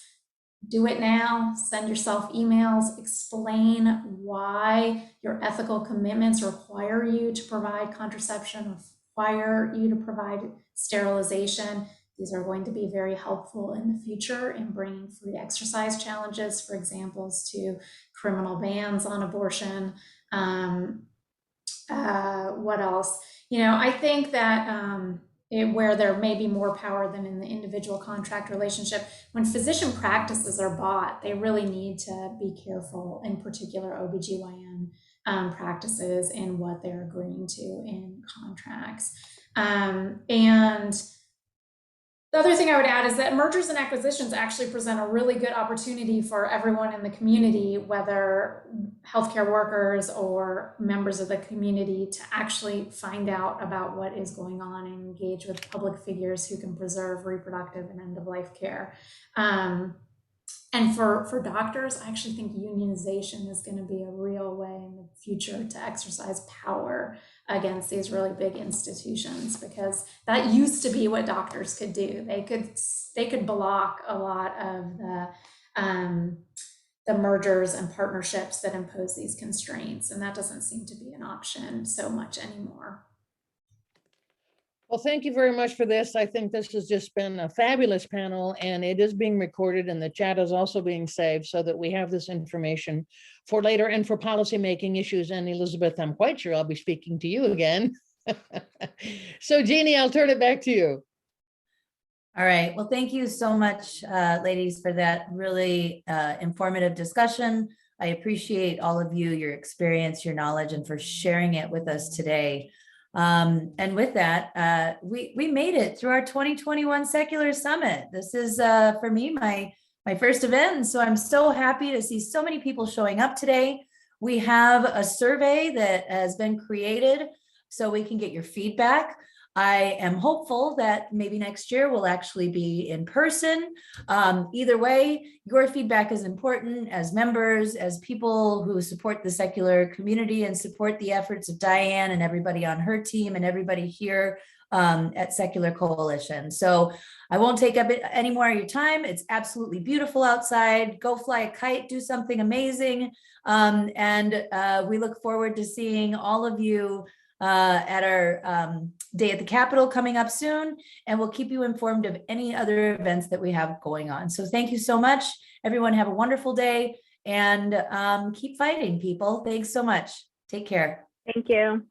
[SPEAKER 16] Do it now, send yourself emails, explain why your ethical commitments require you to provide contraception, require you to provide sterilization. These are going to be very helpful in the future in bringing free exercise challenges, for example, to criminal bans on abortion. What else? I think that where there may be more power than in the individual contract relationship. When physician practices are bought, they really need to be careful, in particular OBGYN practices, and what they're agreeing to in contracts. And the other thing I would add is that mergers and acquisitions actually present a really good opportunity for everyone in the community, whether healthcare workers or members of the community, to actually find out about what is going on and engage with public figures who can preserve reproductive and end-of-life care. And for doctors, I actually think unionization is going to be a real way in the future to exercise power against these really big institutions, because that used to be what doctors could do. They could block a lot of the mergers and partnerships that impose these constraints, and that doesn't seem to be an option so much anymore.
[SPEAKER 12] Well, thank you very much for this. I think this has just been a fabulous panel, and it is being recorded, and the chat is also being saved so that we have this information for later and for policymaking issues. And Elizabeth, I'm quite sure I'll be speaking to you again. So Jeannie, I'll turn it back to you.
[SPEAKER 1] All right. Well, thank you so much, ladies, for that really informative discussion. I appreciate all of you, your experience, your knowledge, and for sharing it with us today. And with that, we made it through our 2021 Secular Summit. This is, for me, my first event. And so I'm so happy to see so many people showing up today. We have a survey that has been created so we can get your feedback. I am hopeful that maybe next year we'll actually be in person. Either way, your feedback is important as members, as people who support the secular community and support the efforts of Dianne and everybody on her team and everybody here at Secular Coalition. So I won't take up any more of your time. It's absolutely beautiful outside. Go fly a kite, do something amazing. And we look forward to seeing all of you at our day at the Capitol coming up soon, and we'll keep you informed of any other events that we have going on. So thank you so much. Everyone have a wonderful day, and keep fighting, people. Thanks so much. Take care.
[SPEAKER 13] Thank you.